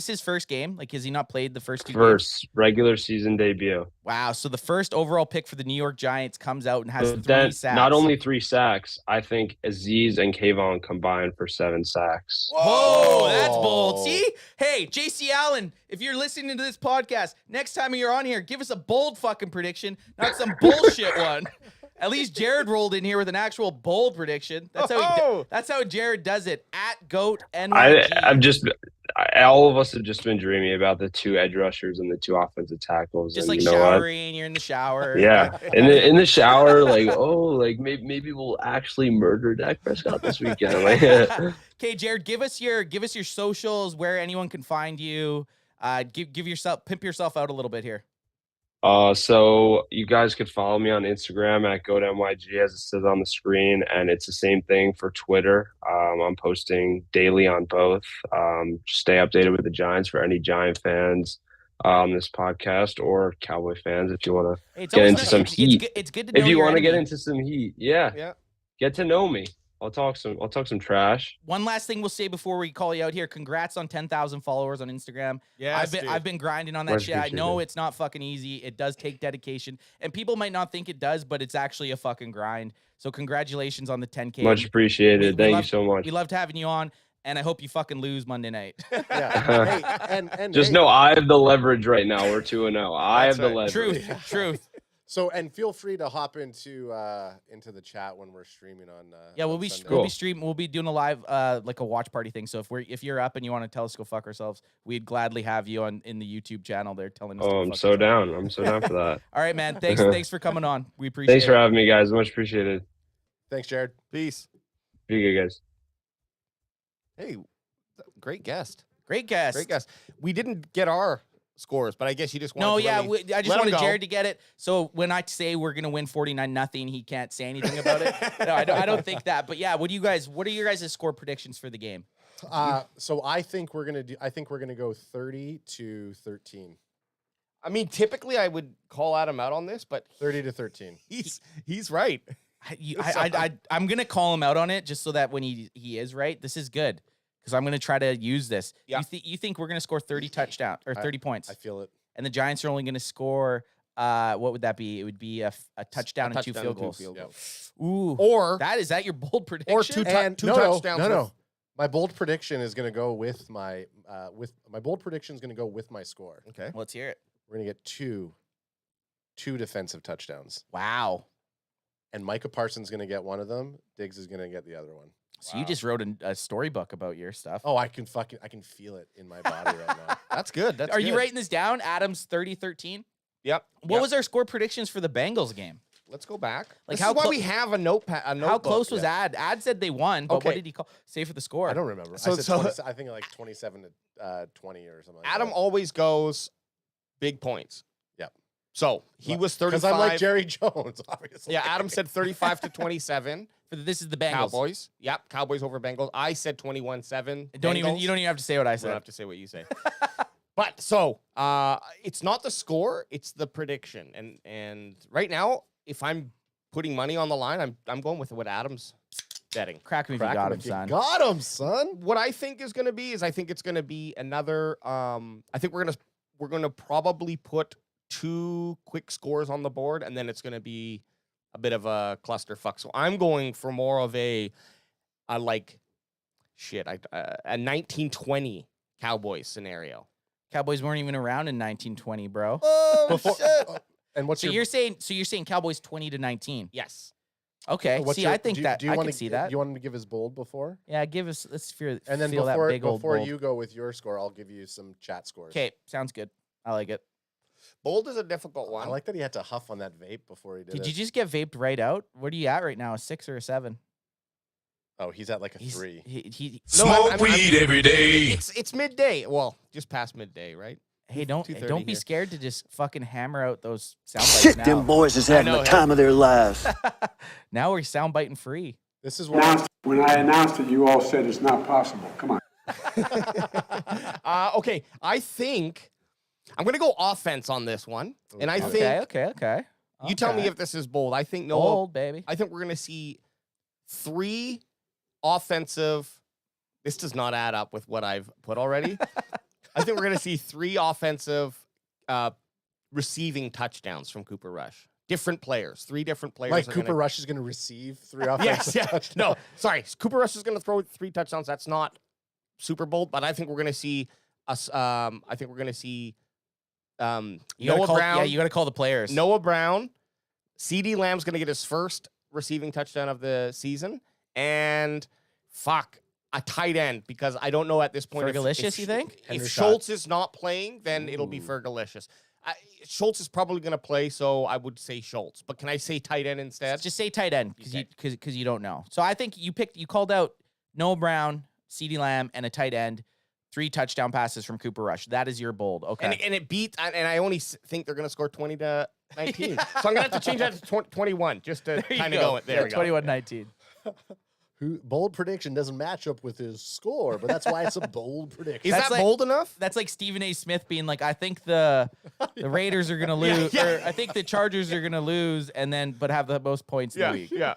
his first game? Like, has he not played the first 2 games? First regular season debut. Wow. So the first overall pick for the New York Giants comes out and has But 3 then, sacks. not only 3 sacks, I think Aziz and Kayvon combined for 7 sacks. Whoa, that's bold. See? Hey, JC Allen, if you're listening to this podcast, next time you're on here, give us a bold fucking prediction, not some bullshit one. At least Jared rolled in here with an actual bold prediction. That's how Jared does it. At GOAT NYG. All of us have just been dreaming about the 2 edge rushers and the 2 offensive tackles. Just and like you know what? showering, you're in the shower. Yeah, in the shower, like maybe we'll actually murder Dak Prescott this weekend. Like, Okay, Jared, give us your socials, where anyone can find you. Pimp yourself out a little bit here. So you guys could follow me on Instagram at GoToNYG, as it says on the screen, and it's the same thing for Twitter. I'm posting daily on both. Stay updated with the Giants for any Giant fans on this podcast, or Cowboy fans if you want to get into some heat. It's good to know If you want to get into some heat, Yeah. get to know me. I'll talk some trash. One last thing we'll say before we call you out here. Congrats on 10,000 followers on Instagram. Yeah, I've been grinding on that Much shit. I know appreciated. it's not fucking easy. It does take dedication, and people might not think it does, but it's actually a fucking grind. So congratulations on the 10K. Much appreciated. we Thank love- you so much. We loved having you on. and I hope you fucking lose Monday night. Yeah. and Just know I have the leverage right now. We're 2-0. I have That's the right. leverage. Truth. So, and feel free to hop into the chat when we're streaming on. Yeah, we'll on be Sunday. we'll be streaming. We'll be doing a live like a watch party thing. So if you're up and you want to tell us to go fuck ourselves, we'd gladly have you in the YouTube channel. They're telling us. Oh, to I'm fuck so ourselves. down. I'm so down for that. All right, man. Thanks for coming on. We appreciate Thanks it. for having me, guys. Much appreciated. Thanks, Jared. Peace. Be good, guys. Hey, great guest. Great guest. Great guest. We didn't get our scores, but I guess you just wanted No, to yeah, really I just let 'em wanted go. Jared to get it. So when I say we're gonna win 49-0, he can't say anything about it. No, I don't think that. But yeah, what are your guys' score predictions for the game? So I think we're gonna go 30-13. I mean, typically I would call Adam out on this, but 30-13. he's right. I'm gonna call him out on it just so that when he is right, this is good because I'm gonna try to use this. Yeah. You think we're gonna score 30 touchdowns or 30 points? I feel it. And the Giants are only gonna score. What would that be? It would be a touchdown and two field goals. Yep. Ooh, Or is that your bold prediction? or two And touchdowns. No. My bold prediction is going to go with my bold prediction is going to go with my score. Okay. Let's hear it. We're going to get two defensive touchdowns, Wow. and Micah Parsons is going to get one of them. Diggs is going to get the other one. So you just wrote a storybook about your stuff. Oh, I can feel it in my body right now. That's good. That's Are you good. writing this down? Adams 30-13. Yep. What was our score predictions for the Bengals game? Let's go back. Like This how is why clo- we have a notepad. How close was Ad? Ad said they won, but what Okay. did he say for the score? I don't remember. So- I said so- 20, I think like 27-20 or something. Like Adam that. always goes big points. Yep. So he was 35. Because I'm like Jerry Jones, obviously. Yeah, Adam said 35-27. This is the Bengals. Cowboys. Yep, Cowboys over Bengals. I said 21-7. You don't even have to say what I You don't said. have to say what you say. But so it's not the score, it's the prediction. And right now, if I'm putting money on the line, I'm going with what Adam's betting. Crack me if you Crack got him him, if you son. Got him, son. What I think is going to be I think it's going to be another. I think we're gonna probably put 2 quick scores on the board, and then it's going to be a bit of a clusterfuck. So I'm going for more of a 1920 Cowboys scenario. Cowboys weren't even around in 1920, bro. Oh And what's So you're saying Cowboys 20-19. Yes. Okay. what's See, your- I think do you- that do you I wanna can see g- that. Do you want him to give his bold before? Yeah, let's feel And then that big old before bold. you go with your score, I'll give you some chat scores. Okay, sounds good. I like it. Bold is a difficult one. I like that he had to huff on that vape before he did it. Did you just get vaped right out? What are you at right now? A 6 or a 7? Oh, he's at like a He's 3. Smoke weed every day. It's midday. Well, just past midday, right? Hey, don't 2:30 be here. scared to just fucking hammer out those sound bites Shit, now. them boys is having know, the hey. time of their lives. Now we're sound biting free. This is what When I announced it, you all said it's not possible. Come on. Okay, I think I'm going to go offense on this one, and I think Okay. you tell me Okay. if this is bold. I think Noah. Bold, baby. I think we're going to see 3 offensive. This does not add up with what I've put already. I think we're going to see 3 offensive receiving touchdowns from Cooper Rush. Different players, 3 different players. like are Cooper gonna- Rush is going to receive 3 Yes, offensive yeah. touchdowns. No, sorry. Cooper Rush is going to throw 3 touchdowns. That's not super bold, but I think we're going to see us. I think we're going to see You gotta Noah call, Brown. Yeah, you got to call the players. Noah Brown, CD Lamb's going to get his first receiving touchdown of the season, and a tight end, because I don't know at this point. Fergalicious, you think? If Henry Schultz is not playing, then it'll be Fergalicious. Schultz is probably going to play, so I would say Schultz. But can I say tight end instead? Just say tight end Okay. because you don't know. So I think you called out Noah Brown, CeeDee Lamb, and a tight end. 3 touchdown passes from Cooper Rush. That is your bold. Okay. And it beat, and I only think they're going to score 20-19. So I'm going to have to change that to 21 just to There you kind of go. There we go. 21-19. Bold prediction doesn't match up with his score, but that's why it's a bold prediction. Is That's that like- bold enough? That's like Stephen A. Smith being like, I think the Raiders are gonna lose, or I think the Chargers are gonna lose, but have the most points in the week. Yeah.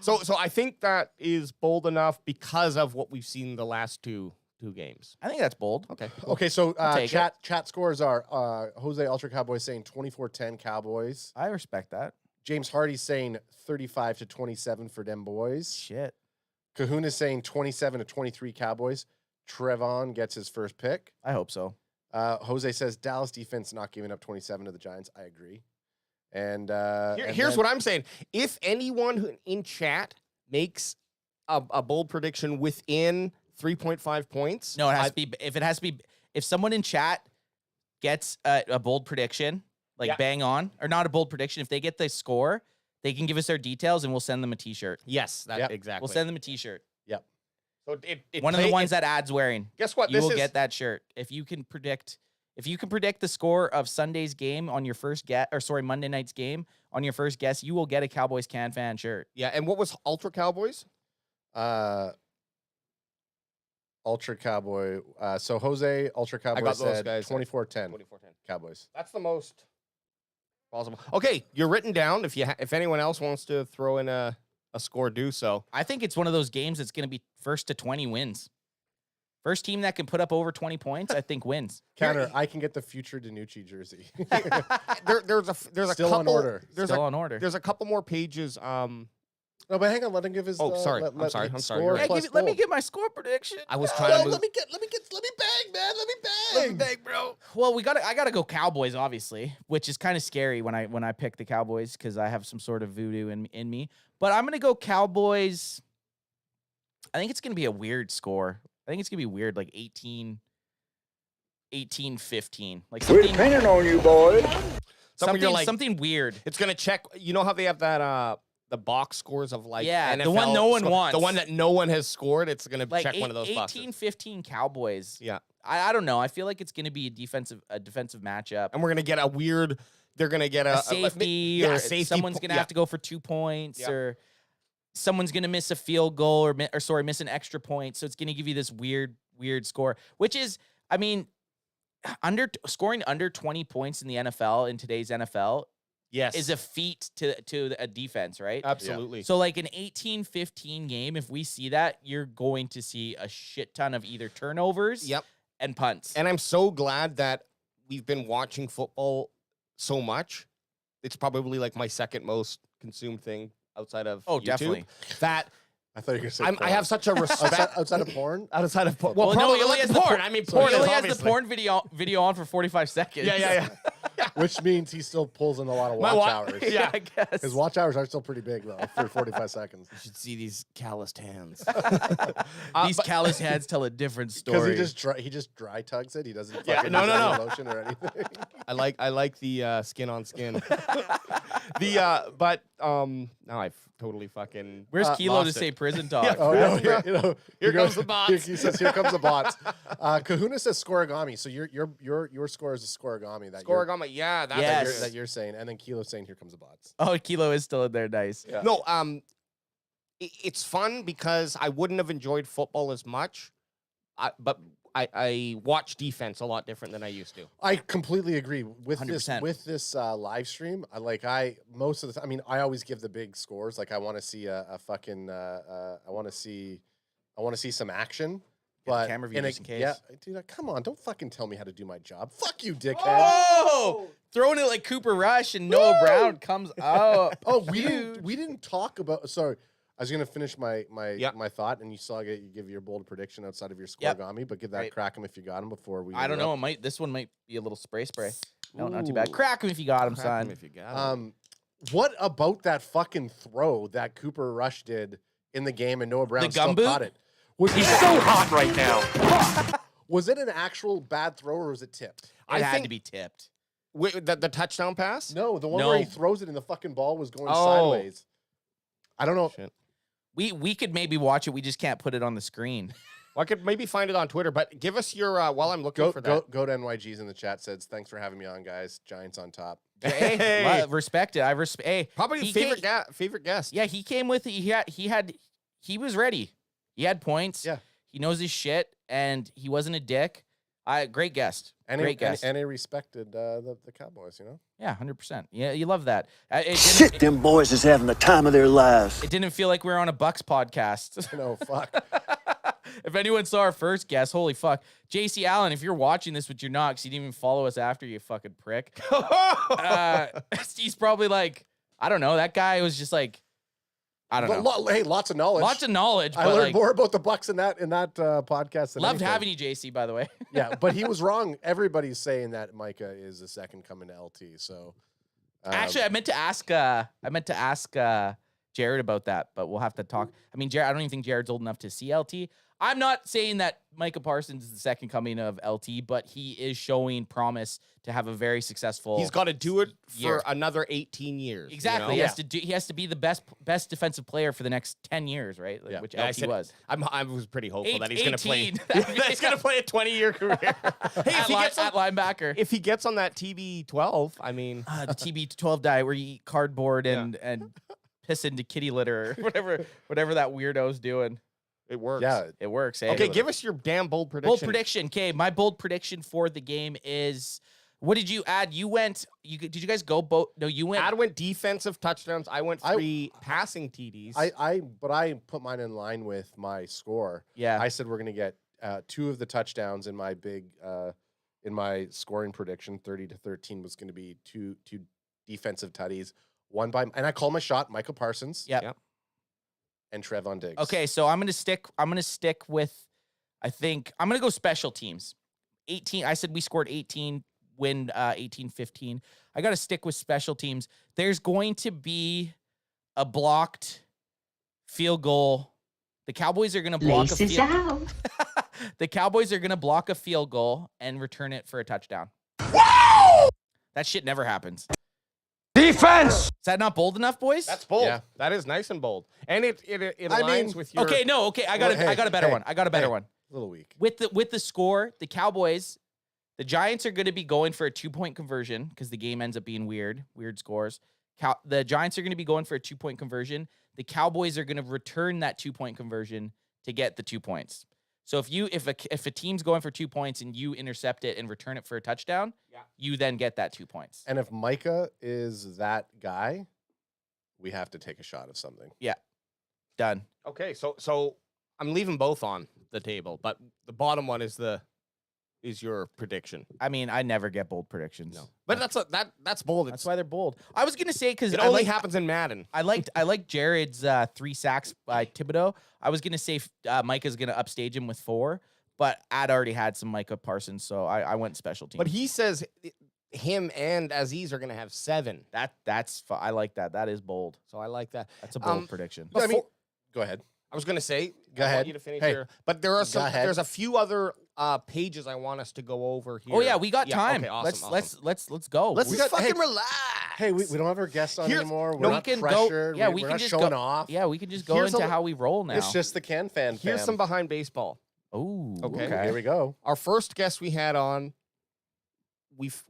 So I think that is bold enough because of what we've seen the last two games. I think that's bold. Okay. Okay, so take chat scores are Jose Ultra Cowboys saying 24-10 Cowboys. I respect that. James Hardy's saying 35-27 for them boys. Shit. Kahuna's saying 27-23 Cowboys. Trevon gets his first pick. I hope so. Jose says Dallas defense not giving up 27 to the Giants. I agree. And here's what I'm saying. If anyone in chat makes a bold prediction within 3.5 points. No, it has to be. If someone in chat gets a bold prediction, like bang on, or not a bold prediction, if they get the score, they can give us their details and we'll send them a T-shirt. Yes, exactly. We'll send them a T-shirt. Yep. So one of the ones that Ad's wearing. Guess what? You will get that shirt if you can predict. If you can predict the score of Sunday's game on your first Monday night's game on your first guess, you will get a Cowboys CanFan shirt. Yeah, and what was Ultra Cowboys? Ultra Cowboy. So Jose, Ultra Cowboy said 24-10. Cowboys. That's the most possible. Okay, you're written down. If anyone else wants to throw in a score, do so. I think it's one of those games that's going to be first to 20 wins. First team that can put up over 20 points, I think wins. Counter, I can get the future DiNucci jersey. there's a Still couple, on order. Still on order. There's a couple more pages. No, but hang on. Let him give his. Sorry. I'm sorry. You're right. Let me get my score prediction. I was trying to move. Let me bang, man. Let me bang, bro. Well, I gotta go Cowboys, obviously, which is kind of scary when I pick the Cowboys because I have some sort of voodoo in me. But I'm gonna go Cowboys. I think it's gonna be a weird score. I think it's gonna be weird, like 18-15. Like We're depending on you, boys. Something weird. It's gonna check. You know how they have that the box scores of like NFL, the one no one wants, the one that no one has scored. It's gonna check one of those boxes. 18-15 Cowboys. Yeah, I don't know. I feel like it's gonna be a defensive matchup, and we're gonna get a weird. They're gonna get a safety, or someone's gonna have to go for 2 points, or someone's gonna miss a field goal, or miss an extra point. So it's gonna give you this weird score, which is, I mean, scoring under 20 points in the NFL in today's NFL. Yes, is a feat to a defense, right? Absolutely. Yeah. So like an 18-15 game, if we see that, you're going to see a shit ton of either turnovers and punts. And I'm so glad that we've been watching football so much. It's probably like my second most consumed thing outside of YouTube. Definitely. That I thought you were going to say porn. I have such a respect outside of porn. Outside of porn. Well, no, he only has porn. I mean, porn. He only has the porn video on for 45 seconds. Yeah. Which means he still pulls in a lot of watch hours. Yeah, I guess. His watch hours are still pretty big, though, for 45 seconds. You should see these calloused hands. These calloused hands tell a different story. Because he just dry tugs it. He doesn't no. lotion or anything. I like the skin on skin. But now I've totally fucking. Where's Kilo to lost say it. prison talk? Here comes the bots. He says, "Here comes the bots." Kahuna says scoregami. So your score is a scoregami. Scoregami, yeah, that's that you're saying, and then Kilo saying, "Here comes the bots." Oh, Kilo is still in there. Nice. Yeah. No, it's fun because I wouldn't have enjoyed football as much, but I watch defense a lot different than I used to. I completely agree with 100%. this live stream. Most of the time, I mean, I always give the big scores. Like I want to see a fucking I want to see some action. But camera view just in case. Yeah, dude, come on, don't fucking tell me how to do my job. Fuck you, dickhead. Oh, throwing it like Cooper Rush and Noah Brown comes out. Oh, we didn't talk about. Sorry, I was gonna finish my thought, and you saw you give your bold prediction outside of your scoregami, but give that crack him if you got him before we. I don't know. This one might be a little spray. No, not too bad. Crack him if you got him, son. If you got him. What about that fucking throw that Cooper Rush did in the game, and Noah Brown still caught it? He's so hot right now. Was it an actual bad throw or was it tipped? It had to be tipped. The touchdown pass? No, the one where he throws it and the fucking ball was going sideways. I don't know. Shit. We could maybe watch it. We just can't put it on the screen. Well, I could maybe find it on Twitter, but give us your while I'm looking for that. Go to NYG's in the chat. Says thanks for having me on, guys. Giants on top. Hey, respect it. Hey, probably favorite guest. Yeah, he came with he was ready. He had points. Yeah. He knows his shit, and he wasn't a dick. Great guest. Great guest. And he respected the Cowboys, you know? Yeah, 100%. Yeah, you love that. Shit, them boys is having the time of their lives. It didn't feel like we were on a Bucks podcast. No, fuck. If anyone saw our first guest, holy fuck. JC Allen, if you're watching this, which you're not, because you didn't even follow us after, you fucking prick. He's probably like, I don't know, that guy was just like, I don't know. Hey, lots of knowledge. Lots of knowledge. I but, learned like, more about the Bucks in that podcast. Than Loved anything. having you, JC. By the way. Yeah, but he was wrong. Everybody's saying that Micah is the second coming to LT. So Actually, I meant to ask Jared about that, but we'll have to talk. I mean, Jared, I don't even think Jared's old enough to see LT. I'm not saying that Micah Parsons is the second coming of LT, but he is showing promise to have a very successful. He's got to do it year. for another 18 years. Exactly. You know? He has to be the best defensive player for the next 10 years, right? Like, which LT was. I was pretty hopeful that he's going to play. 18. He's going to play a 20-year career. Hey, if he gets at linebacker. If he gets on that TB12, I mean, the TB12 diet where you eat cardboard and piss into kitty litter or whatever that weirdo's doing. it works. yeah, It works. Eh? Okay, give us your damn bold prediction. Bold prediction. Okay, my bold prediction for the game is. What did you add? You went. Did you guys go both? No, you went. Ad went defensive touchdowns. I went 3 passing TDs. but I put mine in line with my score. Yeah. I said we're gonna get 2 of the touchdowns in my in my scoring prediction. 30-13 was gonna be two defensive tutties. One by, and I call my shot, Michael Parsons. Yep. And Trevon Diggs. Okay, so I'm gonna stick with. I think I'm gonna go special teams. 18. I said we scored 18. Win 18-15. I got to stick with special teams. There's going to be a blocked field goal. The Cowboys are going to block a field. The Cowboys are going to block a field goal and return it for a touchdown. Wow! That shit never happens. Defense! Is that not bold enough, boys? That's bold. Yeah. That is nice and bold. And it aligns with your. Okay, no, okay. I got a better one. I got a better one. A little weak. With the score, the Cowboys, the Giants are going to be going for a 2-point conversion because the game ends up being weird scores. The Giants are going to be going for a 2-point conversion. The Cowboys are going to return that 2-point conversion to get the 2 points. So if a team's going for 2 points and you intercept it and return it for a touchdown, you then get that 2 points. And if Micah is that guy, we have to take a shot of something. Yeah, done. Okay, so I'm leaving both on the table, but the bottom one is your prediction. I mean, I never get bold predictions. No, but that's bold. That's why they're bold. I was gonna say because it only happens in Madden. I liked Jared's 3 sacks by Thibodeau. I was gonna say Micah's gonna upstage him with 4, but I'd already had some Micah Parsons, so I went special teams. But he says him and Aziz are gonna have 7. I like that. That is bold. So I like that. That's a bold prediction. I mean, go ahead. I was gonna say, Go I ahead. want you to finish Hey, here, but there's a few other pages I want us to go over here. Oh yeah, we got time. Okay, awesome, Let's go. Let's just fucking relax. Hey, we don't have our guests on anymore. We're No, we not can go- pressured. yeah, we're we can not just showing go- off. Yeah, we can just go Here's into a- how we roll now. It's just the CanFan. Here's some behind baseball. Oh, Okay. Here we go. Our first guest we had on,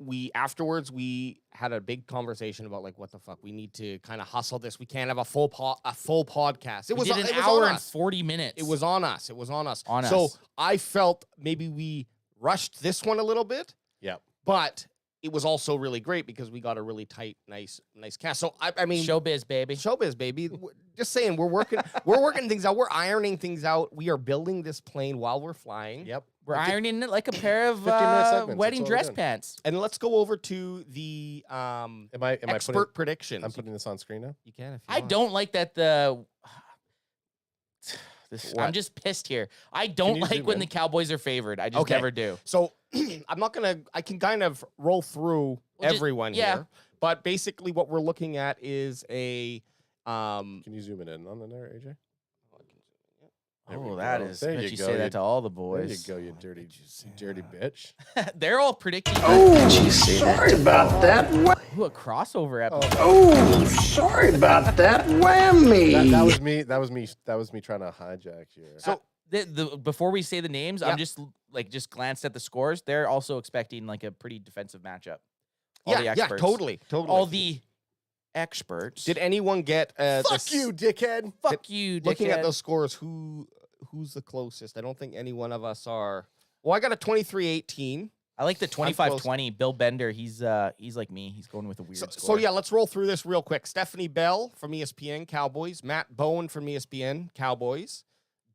we afterwards we had a big conversation about like what the fuck, we need to kind of hustle this. We can't have a full podcast. It We was did it an was hour on and us. 40 minutes. It was on us. It was on us. On So us. I felt maybe we rushed this one a little bit, Yep. but it was also really great because we got a really tight, nice cast. So I mean, showbiz, baby. showbiz, baby. Just saying, we're working things out. We're ironing things out. We are building this plane while we're flying. Yep. We're ironing it like a pair of 15-minute segments, wedding that's what we're dress doing. pants. And let's go over to the Am I expert predictions. I'm putting this on screen now. You can if you I want. don't like that What? I'm just pissed here. I don't you like zoom when in? the Cowboys are favored. I just Okay. never do. So I can kind of roll through Well, just- everyone yeah. here. But basically what we're looking at is a Can you zoom it in on there, AJ? There we Oh, that go. is. There Bet you you go, say you- that to all the There boys. you go, you dirty bitch. They're all predicting. Sorry about that. Ooh, a crossover episode. Oh, sorry about that. Whammy. That was me. That was me trying to hijack you. So before we say the names, Yeah. I'm just glanced at the scores. They're also expecting like a pretty defensive matchup. All the yeah, experts. totally. All the experts. Did anyone get Fuck you, dickhead. Fuck you, looking at dickhead. those scores, who's the closest? I don't think any one of us are. Well, I got a 23-18. I like the I'm 25-20. Bill Bender, he's like me. He's going with a weird So score. yeah, let's roll through this real quick. Stephanie Bell from ESPN, Cowboys. Matt Bowen from ESPN, Cowboys.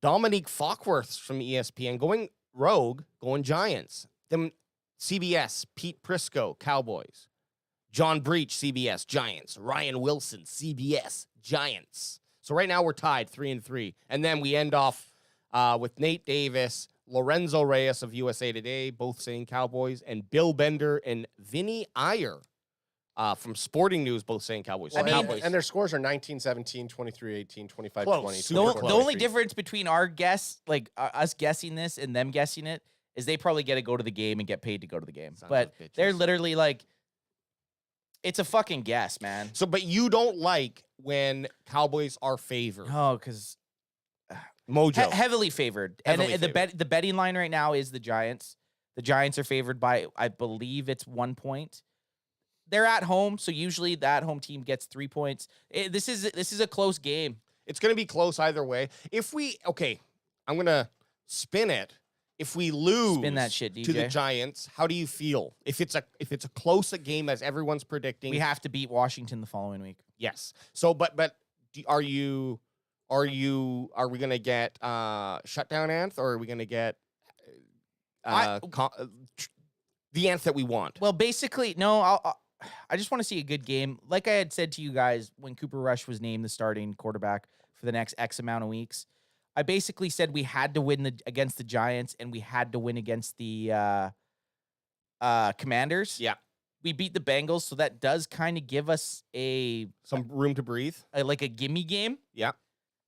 Dominique Fockworth from ESPN, going rogue, going Giants. Then CBS, Pete Prisco, Cowboys. John Breach, CBS, Giants. Ryan Wilson, CBS, Giants. So right now we're tied 3-3. And then we end off with Nate Davis, Lorenzo Reyes of USA Today, both saying Cowboys, and Bill Bender and Vinny Iyer from Sporting News, both saying Cowboys. Well, Cowboys. and their scores are 19-17, 23-18, 25-20. Close. The only difference between our guess, like us guessing this and them guessing it, is they probably get to go to the game and get paid to go to the game. Sons But of bitches. they're literally like, it's a fucking guess, man. So, but you don't like when Cowboys are favored. Oh, because Mojo. heavily favored. Heavily And the betting line right now is the Giants. The Giants are favored by, I believe it's 1 point. They're at home, so usually the at-home team gets 3 points. This is a close game. It's going to be close either way. I'm going to spin it. If we lose Spin that shit, to the DJ. Giants, how do you feel? If it's a close a game as everyone's predicting, We have to beat Washington the following week. yes. So, but are we going to get shutdown Anth, or are we going to get the Anth that we want? Well, basically, no. I just want to see a good game. Like I had said to you guys when Cooper Rush was named the starting quarterback for the next X amount of weeks, I basically said we had to win against the Giants and we had to win against the Commanders. Yeah. We beat the Bengals, so that does kind of give us Some room to breathe. like a gimme game. Yeah.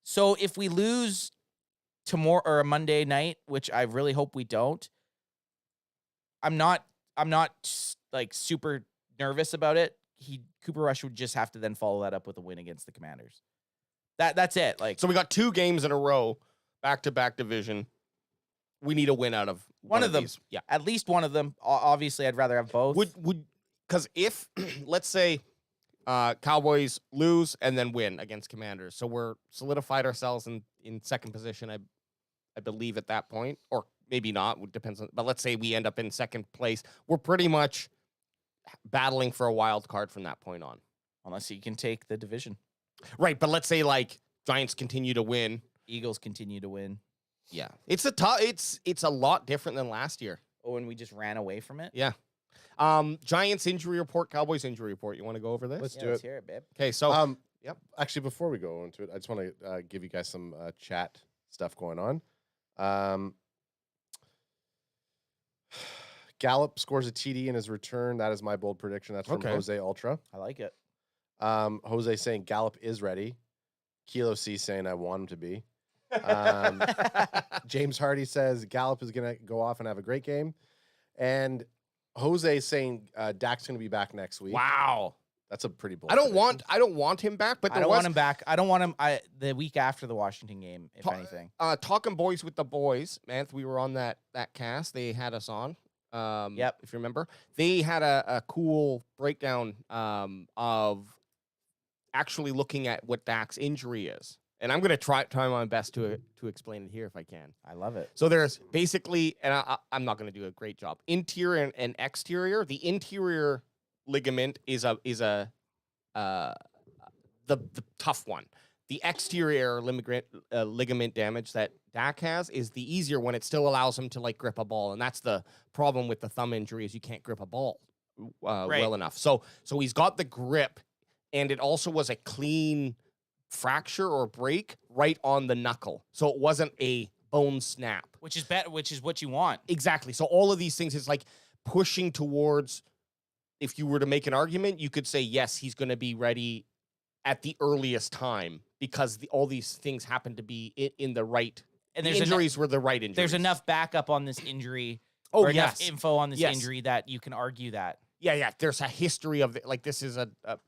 So if we lose tomorrow or a Monday night, which I really hope we don't, I'm not like super nervous about it. Cooper Rush would just have to then follow that up with a win against the Commanders. That's it. Like, So we got 2 games in a row, back-to-back division. We need a win out of one of them. these. Yeah. At least one of them. Obviously, I'd rather have both. Because if let's say Cowboys lose and then win against Commanders, so we're solidified ourselves in second position. I believe at that point, or maybe not. It depends on. But let's say we end up in second place. We're pretty much battling for a wild card from that point on. Unless you can take the division. Right, but let's say like Giants continue to win. Eagles continue to win. Yeah, it's a lot different than last year. Oh, and we just ran away from it? Yeah. Giants injury report, Cowboys injury report. You want to go over this? Let's do Let's it. hear it, babe. Okay, so Yep. Actually, before we go into it, I just want to give you guys some chat stuff going on. Gallup scores a TD in his return. That is my bold prediction. That's from Okay. Jose Ultra. I like it. Jose saying Gallup is ready. Kilo C saying I want him to be. James Hardy says Gallup is going to go off and have a great game. And Jose saying Dak's going to be back next week. wow. That's a pretty bold I don't prediction. want him back, but I don't want him back. I don't want him the week after the Washington game, if Ta- anything. Talking boys with the boys, man. We were on that cast. They had us on. Yep. If you remember, they had a cool breakdown of actually looking at what Dak's injury is, and I'm gonna try my best to explain it here if I can. I love it. So there's basically, and I'm not gonna do a great job. Interior and exterior. The interior ligament is the tough one. The exterior ligament damage that Dak has is the easier one. It still allows him to like grip a ball, and that's the problem with the thumb injury is you can't grip a ball well enough. So he's got the grip, and it also was a clean fracture or break right on the knuckle, so it wasn't a bone snap. Which is what you want. Exactly. So all of these things is like pushing towards. If you were to make an argument, you could say yes, he's going to be ready at the earliest time because all these things happen to be in the right. And the injuries were the right injuries. There's enough backup on this injury. Oh, or yes. enough info on this Yes. injury that you can argue that. Yeah. There's a history of it. Like this is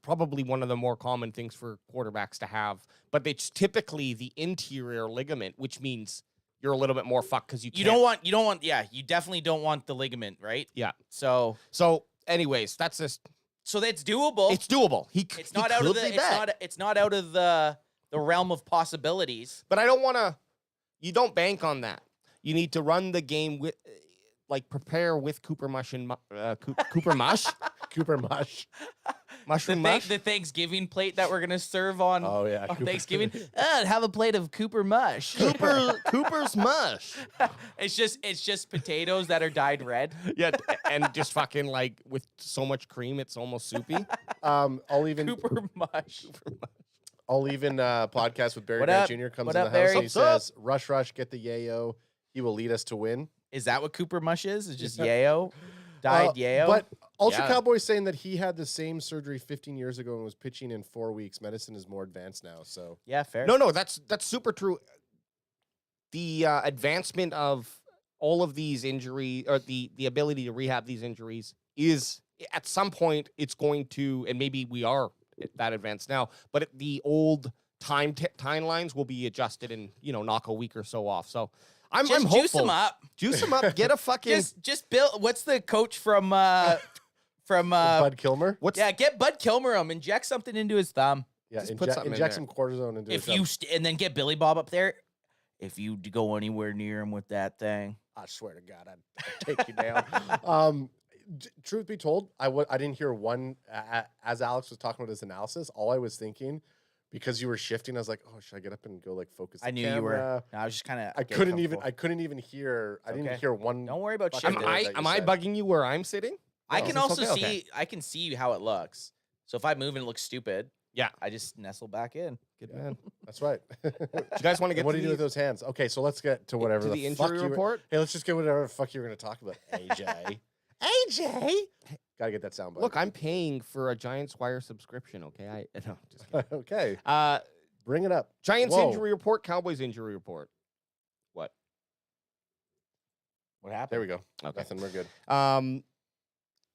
probably one of the more common things for quarterbacks to have, but it's typically the interior ligament, which means you're a little bit more fucked because you don't want. Yeah, you definitely don't want the ligament, right? Yeah. So anyways, that's just. So that's doable. It's doable. It's not out of the. It's not out of the realm of possibilities. But I don't want to. You don't bank on that. You need to run the game with, prepare with Cooper Mush and Cooper Mush, Cooper Mush. Mushroom Mush. The Thanksgiving plate that we're gonna serve on. Oh yeah, on Thanksgiving. Have a plate of Cooper Mush. Cooper's Mush. It's just potatoes that are dyed red. Yeah, and just fucking with so much cream, it's almost soupy. I'll even Cooper Mush. I'll even podcast with Barry What Grant up? Jr. comes What in up, the house Barry? and he What's up? says, "Rush, get the yayo. He will lead us to win." Is that what Cooper Mush is? Is just yayo? Died yayo? But Ultra Yeah. Cowboys saying that he had the same surgery 15 years ago and was pitching in 4 weeks. Medicine is more advanced now, so yeah, fair. No, that's super true. The advancement of all of these injuries, or the ability to rehab these injuries, is at some point it's going to, and maybe we are that advanced now, but the old timelines will be adjusted and knock a week or so off. So I'm Just hopeful. juice him up. Juice him up. Get a fucking Just Bill. What's the coach from Bud Kilmer. what's Yeah, get Bud Kilmer him. Inject something into his thumb. Yeah, Just put something in inject there. some cortisone into If his you thumb. and then get Billy Bob up there. If you go anywhere near him with that thing, I swear to God, I'd take you down. Truth be told, I didn't hear one as Alex was talking about his analysis. All I was thinking, because you were shifting, I was like, "Oh, should I get up and go like focus?" I the knew you were. camera? No, I was just kind of. I couldn't even hear. I okay. didn't hear one. Don't worry about fucking shifting. word that you am I said. bugging you where I'm sitting? I No, can it's also okay, see. okay. I can see how it looks. So if I move and it looks stupid, Yeah. I just nestle back in. Good man. That's right. Do you guys want to get What to do you do with those hands? Okay, so let's get to whatever to the the fuck injury you were- report? Hey, let's just get whatever the fuck you were going to talk about. AJ. AJ. Gotta get that sound bite. Look, I'm paying for a Giants Wire subscription. Okay, no, just kidding. Okay, Uh, bring it up. Giants Whoa. injury report, Cowboys injury report. What? What happened? There we go. Okay. Nothing. We're good.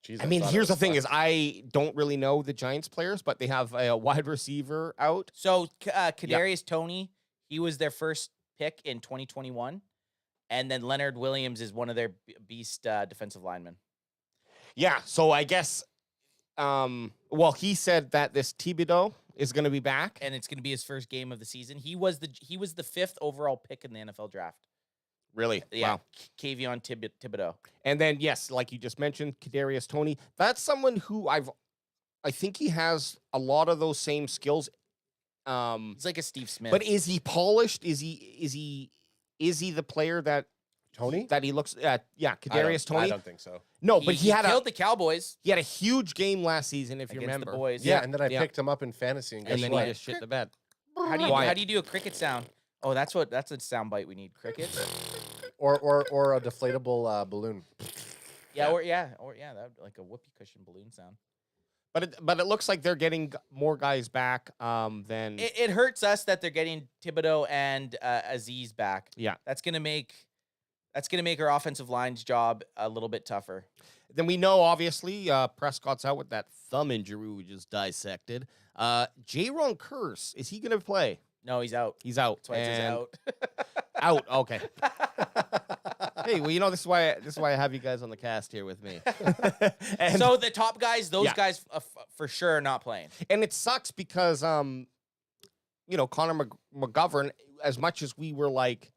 Jeez, I mean, thought it here's the was thing: fun. is I don't really know the Giants players, but they have a wide receiver out. So Kadarius Toney, he was their first pick in 2021, and then Leonard Williams is one of their beast defensive linemen. Yeah, so I guess. Well, he said that this Thibodeau is going to be back. And it's going to be his first game of the season. He was the fifth overall pick in the NFL draft. Really? Yeah, Wow. Kayvon Thibodeau. And then yes, like you just mentioned, Kadarius Toney. That's someone who I think he has a lot of those same skills. He's like a Steve Smith. But is he polished? Is he the player that Tony. he looks at? Yeah, Kadarius I Toney. don't think so. No, but he had killed the Cowboys he had a huge game last season, if you against remember. the boys. Yeah, and then I yeah. picked him up in fantasy, and guess And then what? he just shit the bed. How do Quiet. you do a cricket sound? Oh, that's a sound bite we need. Crickets. or a deflatable balloon. Yeah, or that would like a whoopee cushion balloon sound. But it looks like they're getting more guys back than It hurts us that they're getting Thibodeau and Aziz back. Yeah. That's gonna make our offensive line's job a little bit tougher. Then we know, obviously, Prescott's out with that thumb injury we just dissected. Jaron Curse, is he going to play? No, he's out. He's out. That's why it says And- out. Out. Okay. Hey, well, this is why I have you guys on the cast here with me. and, So the top guys, those Yeah. guys for sure are not playing. and it sucks because, Connor McGovern, as much as we were like,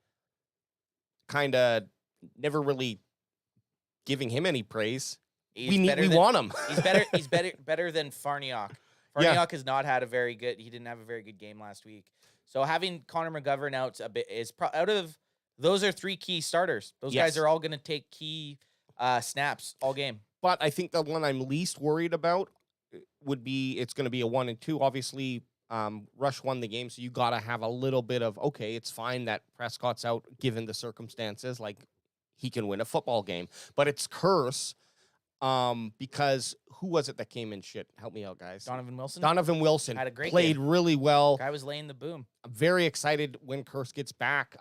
kind of never really giving him any praise, we want him. He's better. He's better than Farniok. Yeah. Farniok has not had a very good. He didn't have a very good game last week. So having Connor McGovern out a bit is out of those are three key starters. Those Yes. guys are all going to take key snaps all game. But I think the one I'm least worried about would be it's going to be a 1 and 2. Obviously, Rush won the game, so you got to have a little bit of, okay, it's fine that Prescott's out given the circumstances. Like, he can win a football game. But it's Curse because who was it that came in shit? Help me out, guys. Donovan Wilson Donovan Wilson had a great played game. really well. Guy was laying the boom. I'm very excited when Curse gets back.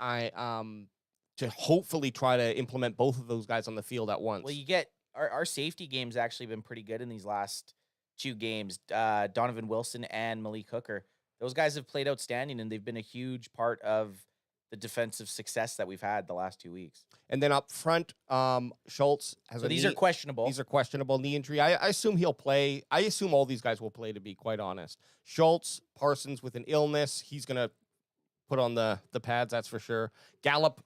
To hopefully try to implement both of those guys on the field at once. Well, you get our safety game's actually been pretty good in these last two games. Donovan Wilson and Malik Hooker. Those guys have played outstanding, and they've been a huge part of the defensive success that we've had the last 2 weeks. And then up front, Schultz has So a these knee- are questionable. These are questionable knee injury. I assume he'll play. I assume all these guys will play, to be quite honest. Schultz, Parsons with an illness. He's going to put on the pads, that's for sure. Gallup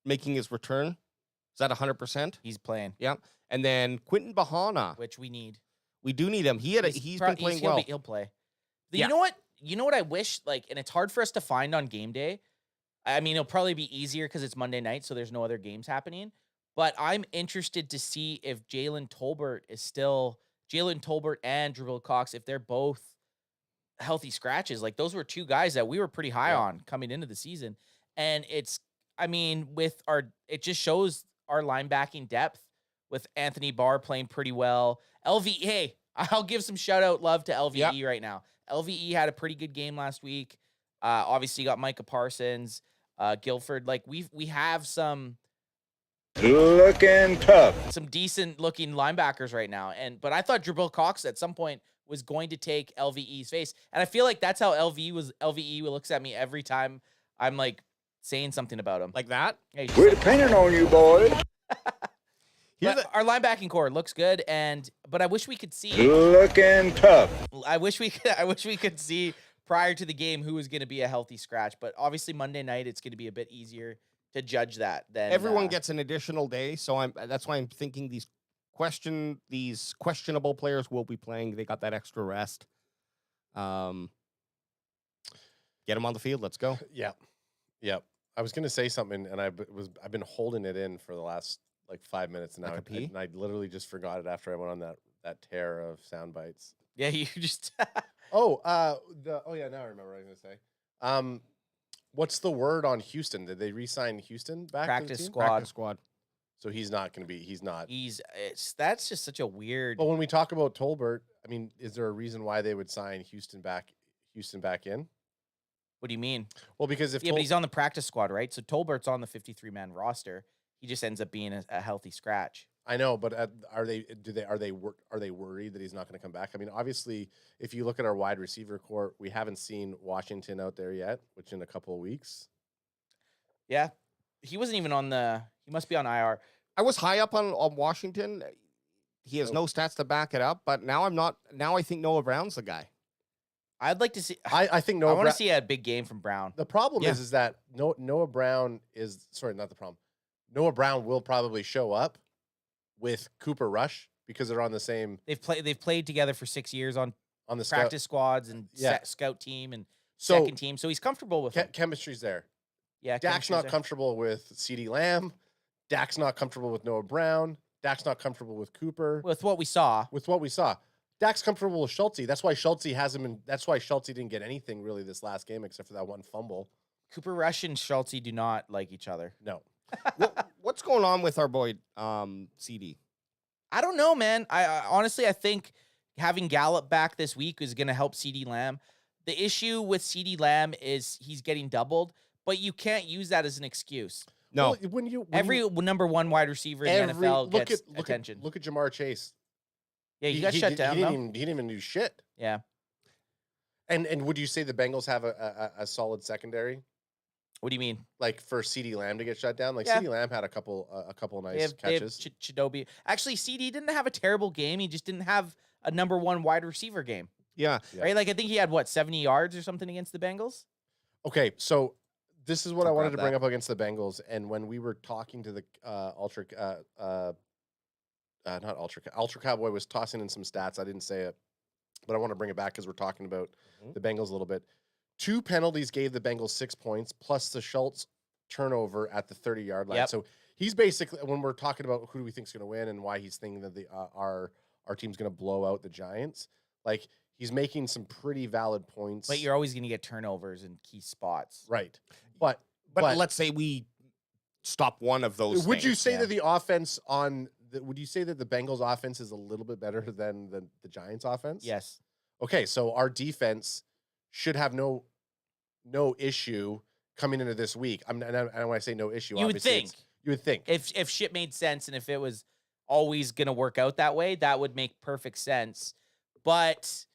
making his return. Is that 100%? He's playing, Yeah. And then Quentin Bahana. which we need. We do need him. He's been playing well. He'll play. Yeah. You know what? You know what I wish, like, and it's hard for us to find on game day. I mean, it'll probably be easier because it's Monday night, so there's no other games happening. But I'm interested to see if Jalen Tolbert and Jabril Cox, if they're both healthy scratches. Like those were two guys that we were pretty high on coming into the season. And it just shows our linebacking depth with Anthony Barr playing pretty well. Hey, I'll give some shout out love to LVE right now. LVE had a pretty good game last week. Obviously you got Micah Parsons, Guilford. Like we have some looking tough, some decent looking linebackers right now. But I thought Jabril Cox at some point was going to take LVE's face. And I feel like that's how LVE looks at me every time I'm like saying something about him. Like that? Hey, we're depending on you, boys. Our linebacking core looks good, but I wish we could see looking tough. I wish we could see prior to the game who was going to be a healthy scratch. But obviously Monday night it's going to be a bit easier to judge that. Then everyone gets an additional day, so that's why I'm thinking these questionable players will be playing. They got that extra rest. Get them on the field. Let's go. Yeah. I was gonna say something, and I've been holding it in for the last like 5 minutes now, and I literally just forgot it after I went on that tear of sound bites. Yeah, you just. Now I remember what I was gonna say. What's the word on Houston? Did they re-sign Houston back? Practice to the team? Practice squad. So he's not going to be. He's not. That's just such a weird. But when we talk about Tolbert, I mean, is there a reason why they would sign Houston back in? What do you mean? Well, because but he's on the practice squad, right? So Tolbert's on the 53-man roster. He just ends up being a healthy scratch. I know, but are they worried that he's not going to come back? I mean, obviously, if you look at our wide receiver core, we haven't seen Washington out there yet, which in a couple of weeks. Yeah, he wasn't even on he must be on IR. I was high up on Washington. He has no stats to back it up, but now I'm not. Now I think Noah Brown's the guy. I'd like to see. I think Noah. I want to see a big game from Brown. The problem is that Noah Brown is not the problem. Noah Brown will probably show up with Cooper Rush because they're on the same. They've played together for 6 years on the practice squads and scout team and second team, so he's comfortable with chemistry's there. Yeah, Dak's not comfortable with CeeDee Lamb. Dak's not comfortable with Noah Brown. Dak's not comfortable with Cooper. With what we saw. Dak's comfortable with Schultze. That's why Schultze didn't get anything really this last game except for that one fumble. Cooper Rush and Schultze do not like each other. No. What's going on with our boy CD? I don't know, man. I honestly, I think having Gallup back this week is going to help CeeDee Lamb. The issue with CeeDee Lamb is he's getting doubled, but you can't use that as an excuse. No. Well, every number one wide receiver in the NFL gets attention. Look at Jamar Chase. Yeah, he got shut down. He didn't even do shit. Yeah. And would you say the Bengals have a solid secondary? What do you mean? Like for CeeDee Lamb to get shut down? Like CeeDee Lamb had a couple nice catches. Chidobe. Actually, CD didn't have a terrible game. He just didn't have a number one wide receiver game. Yeah. Right? Like I think he had 70 yards or something against the Bengals? Okay, so this is what I wanted to bring up against the Bengals. And when we were talking to the Ultra Cowboy was tossing in some stats. I didn't say it, but I want to bring it back because we're talking about the Bengals a little bit. 2 penalties gave the Bengals 6 points, plus the Schultz turnover at the 30-yard line. Yep. So he's basically, when we're talking about who do we think is going to win and why he's thinking that our team's going to blow out the Giants, like he's making some pretty valid points. But you're always going to get turnovers in key spots. Right. But let's say we stop one of those. Would you say that the offense would you say that the Bengals offense is a little bit better than the Giants offense? Yes. Okay, so our defense should have no issue coming into this week. And when I say no issue, you would think if shit made sense and if it was always going to work out that way, that would make perfect sense. But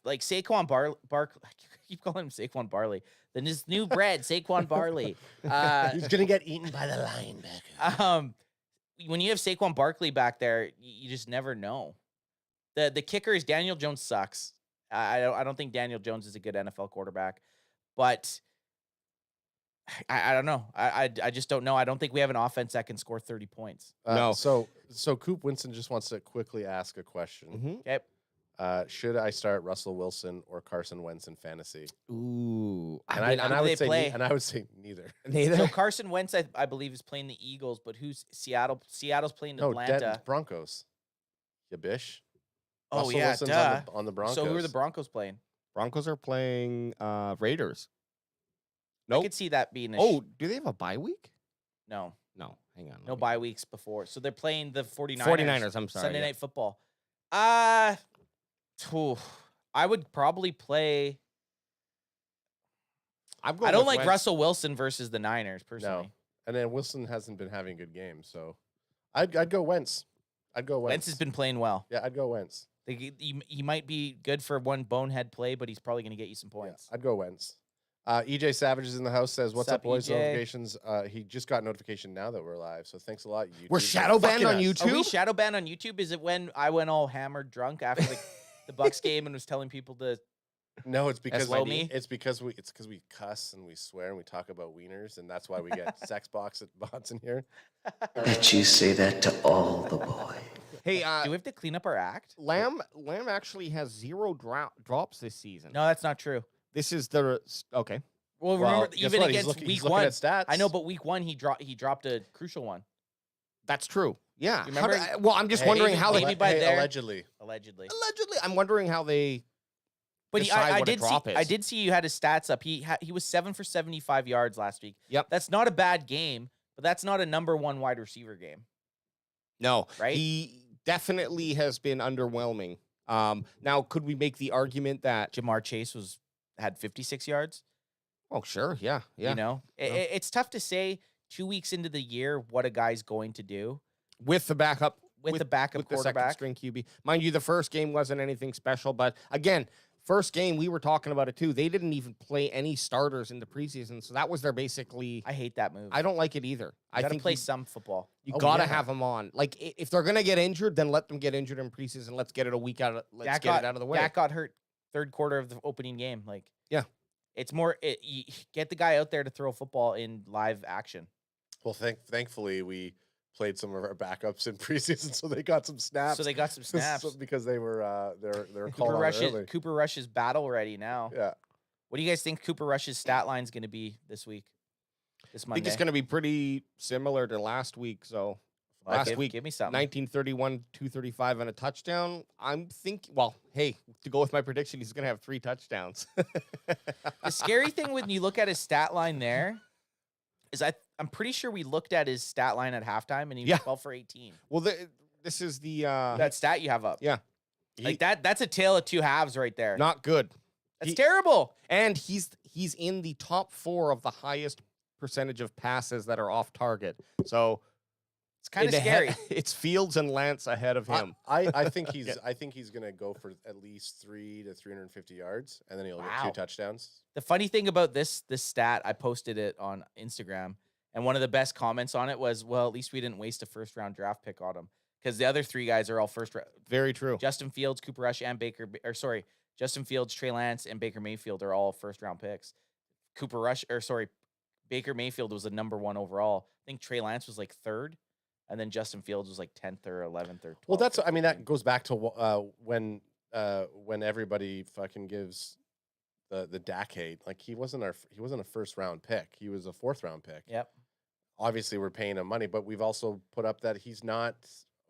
like Saquon Barkley, I keep calling him Saquon Barley. Then his new bread, Saquon Barley. He's gonna get eaten by the linebacker. When you have Saquon Barkley back there, you just never know. The kicker is Daniel Jones sucks. I don't think Daniel Jones is a good NFL quarterback, but I don't know. I just don't know. I don't think we have an offense that can score 30 points. No. So Coop Winston just wants to quickly ask a question. Okay. Should I start Russell Wilson or Carson Wentz in fantasy? Ooh. I would say neither. So Carson Wentz, I believe, is playing the Eagles, but who's Seattle? Seattle's playing Atlanta. Broncos. You bish. Oh, Russell yeah, Wilson's duh. on the Broncos. So who are the Broncos playing? Broncos are playing Raiders. I Nope. could see that being a Oh, do they have a bye week? no. No, hang on. No bye weeks before. So they're playing the 49ers. 49ers, I'm sorry. Sunday yeah. Night Football. I would probably play. I'm going I don't with like Wentz. Russell Wilson versus the Niners, personally. No. And then Wilson hasn't been having good games, so I'd go Wentz. I'd go Wentz. Wentz has been playing well. Yeah, I'd go Wentz. He might be good for one bonehead play, but he's probably going to get you some points. Yeah, I'd go Wentz. EJ Savage is in the house, says, "What's up, boys? EJ? Notifications." He just got notification now that we're live, so thanks a lot. YouTube. We're shadow banned on Are we YouTube? shadow banned on YouTube? Is it when I went all hammered drunk after the Bucks game and was telling people to? No, it's because Slow me? it's because we cuss and we swear and we talk about wieners, and that's why we get sex bots in here. Bet you say that to all the boys. Hey, Do we have to clean up our act? Lamb actually has 0 drops this season. No, that's not true. This is the okay. Well, Well, remember, guess even what? He's against looking- he's week looking one, at stats. I know, but week one he dropped a crucial one. That's true. Yeah. You remember- well, I'm just wondering how maybe they by there- allegedly. Allegedly. I'm wondering how they. But decide I what a did see. drop is. I did see you had his stats up. He was 7 for 75 yards last week. Yep. That's not a bad game, but that's not a number one wide receiver game. No, Right? He definitely has been underwhelming. Now, could we make the argument that? Jamar Chase had 56 yards. Oh, sure, yeah. You know, it's tough to say 2 weeks into the year what a guy's going to do with the backup, with the backup with the second quarterback. string QB. Mind you, the first game wasn't anything special, but again, first game we were talking about it too. They didn't even play any starters in the preseason, so that was their basically. I hate that move. I don't like it either. I I gotta think play some football. You Oh, gotta yeah. have them on. Like if they're gonna get injured, then let them get injured in preseason. Let's get it a week out. Let's get it out of the way. Dak got hurt third quarter of the opening game. Like, yeah, it's more you get the guy out there to throw football in live action. Well, thankfully we played some of our backups in preseason, so they got some snaps. So they got some snaps. because they were Cooper called on Rush early. Cooper Rush is battle ready now. Yeah. What do you guys think Cooper Rush's stat line is going to be this week? This I Monday. think it's gonna be pretty similar to last week. So last week, give me something. 1931, 235, and a touchdown. I'm thinking. Well, hey, to go with my prediction, he's gonna have 3 touchdowns. The scary thing when you look at his stat line there is I'm pretty sure we looked at his stat line at halftime and he was 12 for 18. Well, this is the That stat you have up. yeah, Like that's a tale of two halves right there. not good. That's terrible. And he's in the top 4 of the highest percentage of passes that are off target. So It's kind of in the scary. It's Fields and Lance ahead of him. I think he's gonna go for at least 300 to 350 yards, and then he'll get 2 touchdowns. The funny thing about this stat, I posted it on Instagram, and one of the best comments on it was, well, at least we didn't waste a first round draft pick on him. Because the other 3 guys are all first round. Very true. Justin Fields, Cooper Rush, and Justin Fields, Trey Lance, and Baker Mayfield are all first round picks. Baker Mayfield was the number 1 overall. I think Trey Lance was like 3rd, and then Justin Fields was like 10th or 11th or 12th. Well, that goes back to when everybody fucking gives the Dak hate. Like he wasn't a first round pick. He was a 4th round pick. Yep. Obviously, we're paying him money, but we've also put up that he's not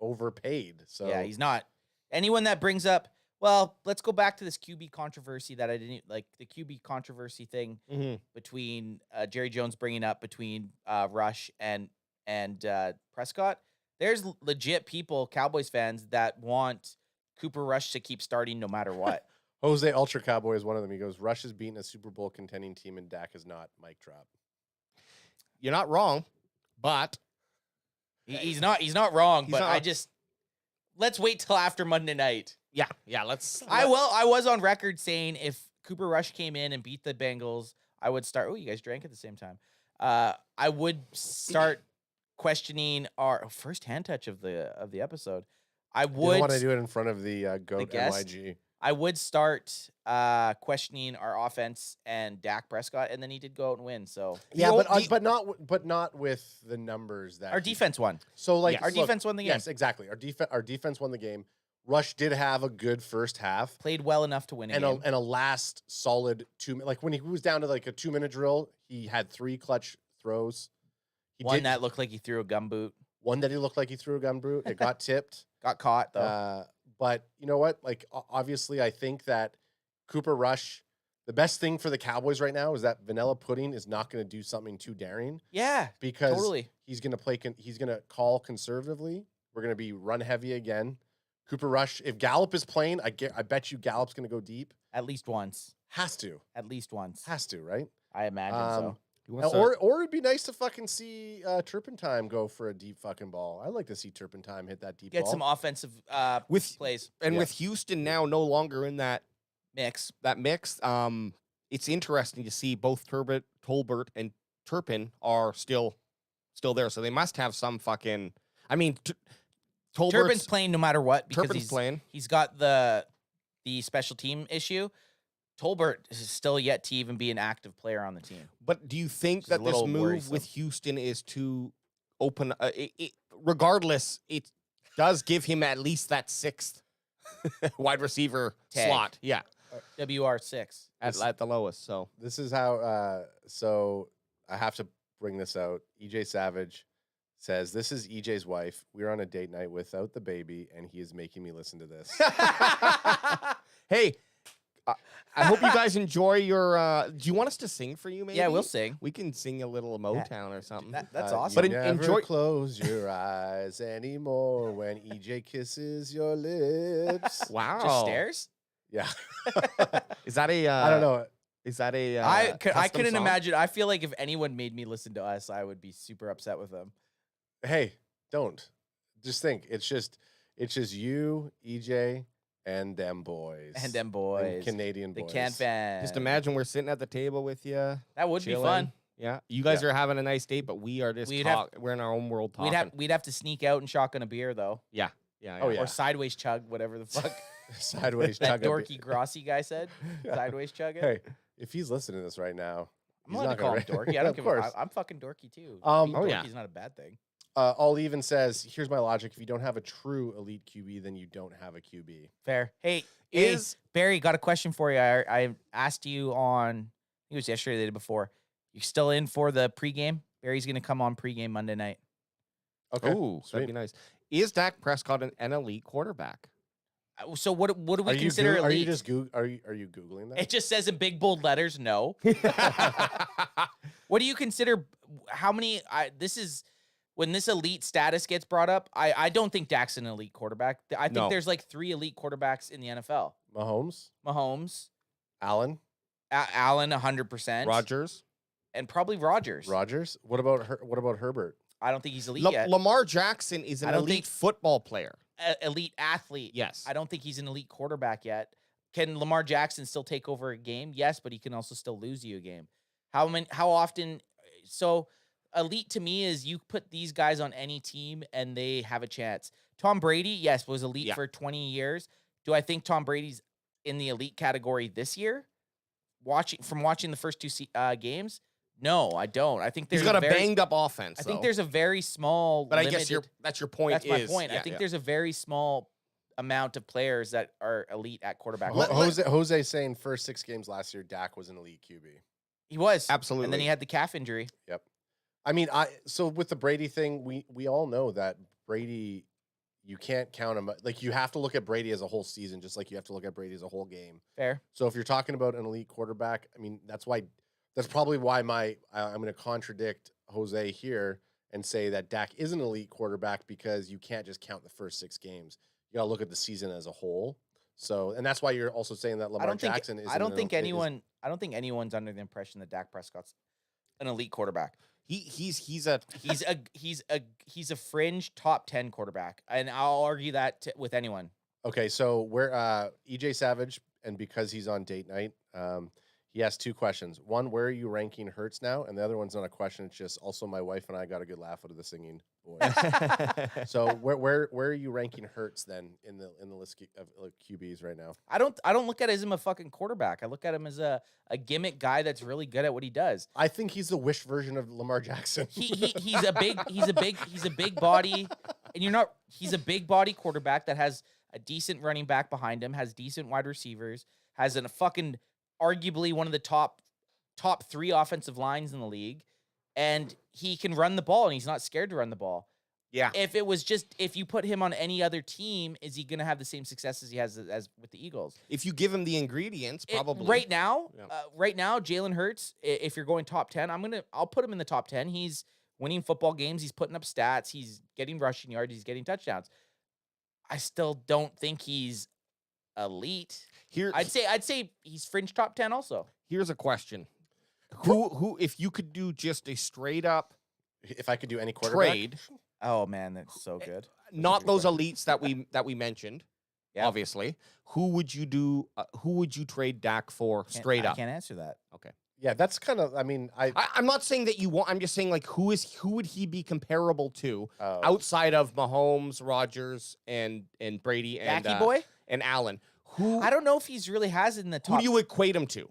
overpaid. So Yeah, he's not. Anyone that brings up, well, let's go back to this QB controversy that I didn't like, the QB controversy thing between Jerry Jones bringing up between Rush and Prescott. There's legit people, Cowboys fans, that want Cooper Rush to keep starting no matter what. Jose Ultra Cowboy is one of them. He goes, Rush has beaten a Super Bowl contending team, and Dak is not. Mic drop. You're not wrong, but He's not wrong, but not- let's wait till after Monday night. yeah. Let's. I was on record saying if Cooper Rush came in and beat the Bengals, I would start. Oh, you guys drank at the same time. I would start questioning our first hand touch of the episode. I You don't would want to do it in front of the GOAT guest? MYG. I would start questioning our offense and Dak Prescott, and then he did go out and win. So Yeah, but not with the numbers that our defense won. So like Our defense won the game. Yes, exactly. Our defense won the game. Rush did have a good first half Played well enough to win a game. and a last solid 2 minute. Like when he was down to like a 2-minute drill, he had 3 clutch throws. One that looked like he threw a gumboot. One that he looked like he threw a gumboot. It got tipped. Got caught though. But you know what? Like obviously, I think that Cooper Rush. The best thing for the Cowboys right now is that Vanilla Pudding is not going to do something too daring. Yeah, because totally. he's going to play. He's going to call conservatively. We're going to be run heavy again. Cooper Rush. If Gallup is playing, I bet you Gallup's going to go deep. At least once. Has to. At least once. Has to. Right. I imagine so. Or it'd be nice to fucking see Turpentine go for a deep fucking ball. I'd like to see Turpentine hit that deep ball. Get some offensive plays. And with Houston now no longer in that mix, it's interesting to see both Tolbert and Turpin are still there. So they must have some fucking. I mean, Turpin's playing no matter what because Turpin's playing. He's got the special team issue. Tolbert is still yet to even be an active player on the team. But do you think that this move worrisome. with Houston is to open? Regardless, it does give him at least that 6th wide receiver slot. Yeah, WR6 at the lowest. So this is how. So I have to bring this out. EJ Savage says, "This is EJ's wife. We're on a date night without the baby, and he is making me listen to this." Hey. I hope you guys enjoy your. Do you want us to sing for you? Maybe we'll sing. We can sing a little Motown or something. That's awesome. But enjoy. Close your eyes anymore when EJ kisses your lips. Wow. Just stares. Yeah. Is that a? I don't know. Is that a? I couldn't song? imagine. I feel like if anyone made me listen to us, I would be super upset with them. Hey, don't. Just think. It's just you, EJ. And them boys. And Canadian boys. The CanFan. Just imagine we're sitting at the table with you. That would chilling. be fun. Yeah. You guys are having a nice date, but we are just we're in our own world talking. We'd have to sneak out and shotgun a beer though. Yeah. Oh, yeah. Or sideways chug, whatever the fuck. Sideways that chug. dorky Grossi guy said. Sideways chug it. Hey, if he's listening to this right now, I'm not gonna call him dorky. I don't care. I'm fucking dorky too. Dorky's not a bad thing. All Even says, here's my logic. If you don't have a true elite QB, then you don't have a QB. Fair. Hey, Barry, got a question for you. I asked you on, I think it was yesterday or the day before. You still in for the pregame? Barry's going to come on pregame Monday night. Okay. Ooh, that'd be nice. Is Dak Prescott an elite quarterback? So what do we consider elite? Are you just are you Googling that? It just says in big bold letters, no. What do you consider, how many, when this elite status gets brought up, I don't think Dak's an elite quarterback. I think there's like 3 elite quarterbacks in the NFL. Mahomes. Allen. Allen, 100%. Rodgers. And probably Rodgers. What about Herbert? I don't think he's elite yet. Lamar Jackson is an elite football player. Elite athlete. Yes. I don't think he's an elite quarterback yet. Can Lamar Jackson still take over a game? Yes, but he can also still lose you a game. How often? So elite to me is you put these guys on any team and they have a chance. Tom Brady, yes, was elite for 20 years. Do I think Tom Brady's in the elite category this year? Watching the first 2 games, no, I don't. I think he's got a banged up offense. I think there's a very small. But I guess that's your point. That's my point. I think there's a very small amount of players that are elite at quarterback. Jose saying first 6 games last year, Dak was an elite QB. He was absolutely, and then he had the calf injury. Yep. I mean, so with the Brady thing, we all know that Brady, you can't count him. Like, you have to look at Brady as a whole season, just like you have to look at Brady as a whole game. Fair. So if you're talking about an elite quarterback, I mean, that's probably why I'm going to contradict Jose here and say that Dak is an elite quarterback, because you can't just count the first 6 games. You got to look at the season as a whole. So, and that's why you're also saying that Lamar Jackson is. I don't think anyone's under the impression that Dak Prescott's an elite quarterback. He's a fringe top 10 quarterback, and I'll argue that with anyone. Okay, so we're EJ Savage, and because he's on date night, he has 2 questions. One, where are you ranking Hurts now? And the other one's not a question; it's just also my wife and I got a good laugh out of the singing boy. So where are you ranking Hurts then in the list of QBs right now? I don't look at him as a fucking quarterback. I look at him as a gimmick guy that's really good at what he does. I think he's the wish version of Lamar Jackson. He's a big body, and he's a big body quarterback that has a decent running back behind him, has decent wide receivers, has a fucking arguably one of the top 3 offensive lines in the league, and he can run the ball, and he's not scared to run the ball. Yeah. If it was just if you put him on any other team, is he going to have the same success as he has as with the Eagles? If you give him the ingredients, probably. Right now, Yeah. Jalen Hurts. If you're going top 10, I'll put him in the top 10. He's winning football games. He's putting up stats. He's getting rushing yards. He's getting touchdowns. I still don't think he's elite. I'd say he's fringe top 10 also. Here's a question: Who if you could do just a straight up If I could do any quarterback. trade, Oh man, that's so good. not those elites that we mentioned, Yeah. obviously. Who would you do? Who would you trade Dak for straight I up? can't answer that. Okay. Yeah, that's kind of. I mean, I'm not saying that you want. I'm just saying, like, who would he be comparable to Oh. outside of Mahomes, Rodgers, and Brady and Jackie boy? and Allen? Who I don't know if he's really has it in the who top. do you equate him to?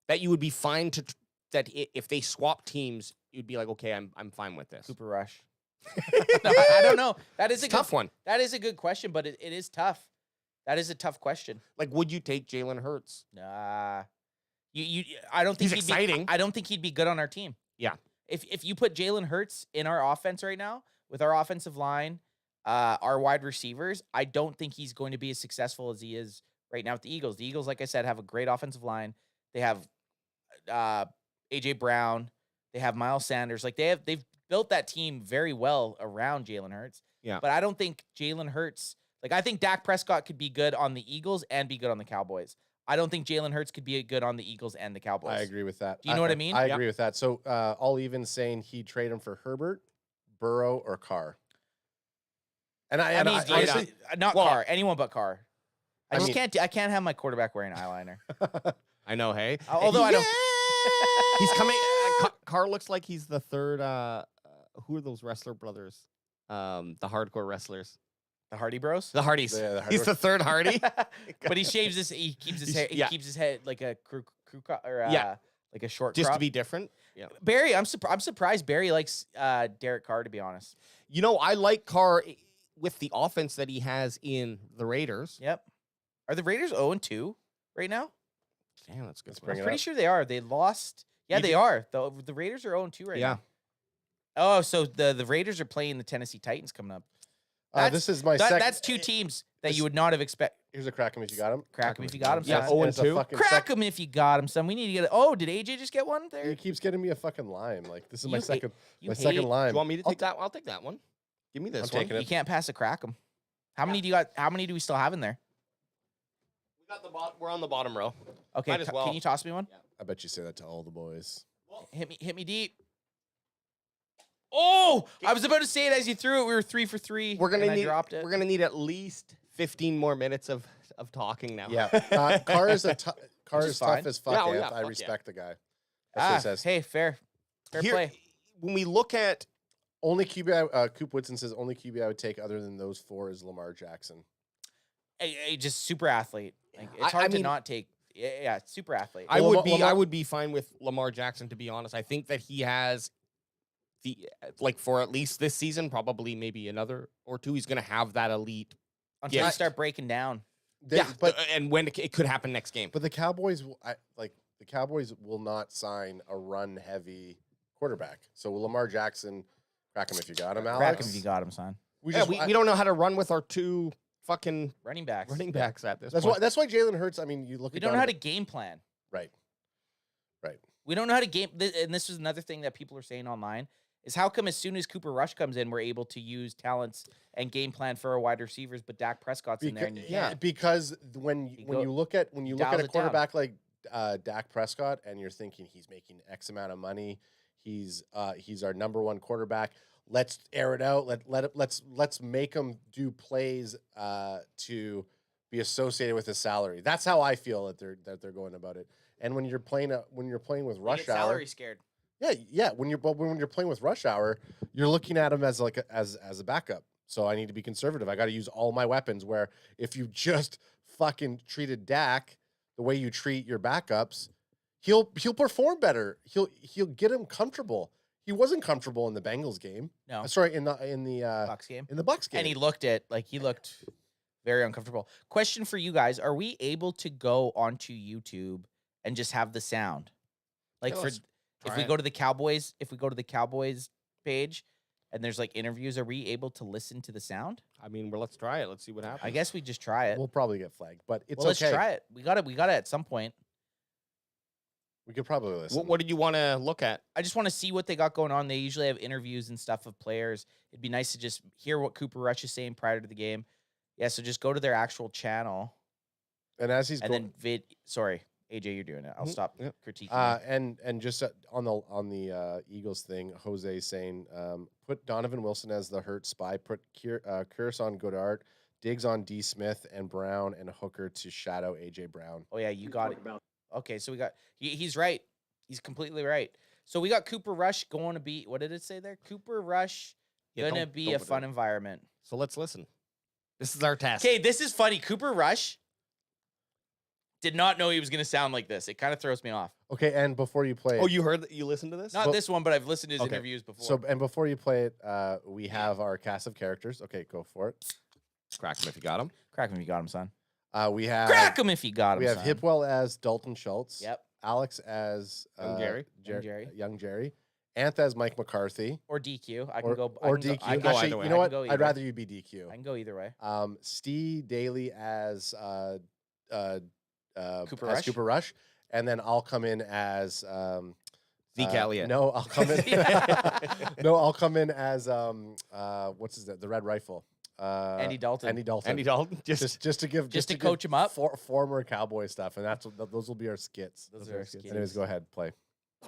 That you would be fine to that if they swap teams, you'd be like, okay, I'm fine with this. Cooper Rush. No, I don't know. That is a Tough good, one. That is a good question, but it is tough. That is a tough question. Like, would you take Jalen Hurts? Nah. I don't think He's exciting. I don't think he'd be good on our team. Yeah. If you put Jalen Hurts in our offense right now with our offensive line, our wide receivers, I don't think he's going to be as successful as he is right now with the Eagles. The Eagles, like I said, have a great offensive line. They have AJ Brown. They have Miles Sanders. Like they've built that team very well around Jalen Hurts. Yeah. But I don't think Jalen Hurts. Like I think Dak Prescott could be good on the Eagles and be good on the Cowboys. I don't think Jalen Hurts could be good on the Eagles and the Cowboys. I agree with that. Do you know what I mean? I agree with that. So all even saying he'd trade him for Herbert, Burrow, or Carr. And I mean, honestly, not Carr. Anyone but Carr. I mean- I can't have my quarterback wearing eyeliner. I know. Hey, Although I don't. he's coming. Carr looks like he's the third. Who are those wrestler brothers? The hardcore wrestlers. The Hardy Bros. The Hardys. Yeah, the He's Hardy- the third Hardy. But he shaves his. He keeps his hair. He Yeah. keeps his head like a crew cut or Yeah. like a short Just crop. to be different. Yeah. Barry, I'm surprised Barry likes Derek Carr, to be honest. You know, I like Carr with the offense that he has in the Raiders. Yep. Are the Raiders 0-2 right now? Damn, that's good. Let's bring I'm it pretty up. sure they are. They lost. Yeah, You they did- are. The Raiders are 0-2 right Yeah. now. Oh, so the Raiders are playing the Tennessee Titans coming up. This is my second. That's two teams that you would not have expected. Here's a crack him if you got him. Crack 'em if you got 'em, Yeah, son. And it's a 0-2. fucking Crack them if you got them, son. We need to get it. Oh, did AJ just get one He there? keeps getting me a fucking lime. Like this is my You hate- second. you My hate- second Do lime. you want me to take that? I'll take that one. Give me this I'm one. taking it. You can't pass a crack them. How many do you got? How many do we still have in there? We got the we're on the bottom row. Okay, Might as well. can you toss me one? I bet you say that to all the boys. Hit me deep. Oh, I was about to say it as you threw it. We were 3 for 3. We're gonna and I need. dropped it. We're gonna need at least 15 more minutes of talking now. Yeah, Carr is Carr Which is is tough fine. as fuck. Yeah, oh, Anth. yeah, I fuck yeah. respect the guy. That's what it says. Hey, fair Here, play. when we look at Only QB. Coop Woodson says only QB I would take other than those four is Lamar Jackson. Just super athlete. Like, it's I hard to mean- not take. Yeah, super athlete. I Well, would be Lamar- I would be fine with Lamar Jackson, to be honest. I think that he has the for at least this season, probably maybe another or two, he's gonna have that elite. Until yeah. you start breaking down. But and when it could happen next game. the Cowboys, the Cowboys will not sign a run heavy quarterback. So Lamar Jackson, crack him if you got him, Alex. Crack him if you got him, son. We Yeah, just we don't know how to run with our two fucking Running backs. running backs at this that's point. why Jalen Hurts. I mean, you look. We at don't know how to Donovan- game plan. Right. We don't know how to game. And this is another thing that people are saying online is how come as soon as Cooper Rush comes in, we're able to use talents and game plan for our wide receivers, but Dak Prescott's in there. And you can't. because when you look at dials a it down. quarterback like Dak Prescott and you're thinking he's making X amount of money, he's our number one quarterback. Let's air it out. Let's make him do plays to be associated with his salary. That's how I feel that they're going about it. And when you're playing with You rush get hour, salary scared. yeah. When you're playing with rush hour, you're looking at him as as a backup. So I need to be conservative. I got to use all my weapons. Where if you just fucking treated Dak the way you treat your backups, he'll perform better. He'll get him comfortable. He wasn't comfortable in the Bengals game. No. Sorry, in the Bucks game. in the Bucks game. And he looked very uncomfortable. Question for you guys: are we able to go onto YouTube and just have the sound? Like Yeah, for let's if try we it. go to the Cowboys, page and there's like interviews, are we able to listen to the sound? I mean, well, let's try it. Let's see what happens. I guess we just try it. We'll probably get flagged, but it's Well, let's okay. try it. We got it at some point. We could probably listen. What did you want to look at? I just want to see what they got going on. They usually have interviews and stuff of players. It'd be nice to just hear what Cooper Rush is saying prior to the game. Yeah, so just go to their actual channel. And as he's And going, then sorry, AJ, you're doing it. I'll stop critiquing. and just on the Eagles thing, Jose saying, put Donovan Wilson as the hurt spy, put Curse on Goddard, Diggs on D. Smith, and Brown and Hooker to shadow AJ Brown. Oh yeah, you got it. Okay, so we got he's right. He's completely right. So we got Cooper Rush going to be, what did it say there? Cooper Rush gonna be a fun environment. So let's listen. This is our task. Okay, this is funny. Cooper Rush did not know he was gonna sound like this. It kind of throws me off. Okay, and before you play, Oh, you heard that? You listened to this? Not this one, but I've listened to his Okay. interviews before. so and before you play it, we have our cast of characters. Okay, go for it. Crack him if you got him. Crack him if you got him, son. We have Crack him if you got him. we have son. Hipwell as Dalton Schultz. Yep. Alex as Young Jerry. Young Jerry. Anth as Mike McCarthy. Or DQ. I can Or, go. or I can DQ. Go, I can go Actually, either way. you know I what? can go either I'd way. rather you be DQ. I can go either way. Steve Daly as Cooper as Rush? Cooper Rush, and then I'll come in as Zeke Elliott. No, I'll come in. No, I'll come in as what's his name? The Red Rifle. Andy Dalton. Andy Dalton. Andy Dalton. Just to give Just to give coach him up? former Cowboy stuff, and those will be our skits. Those are our skits. Anyways, go ahead, play.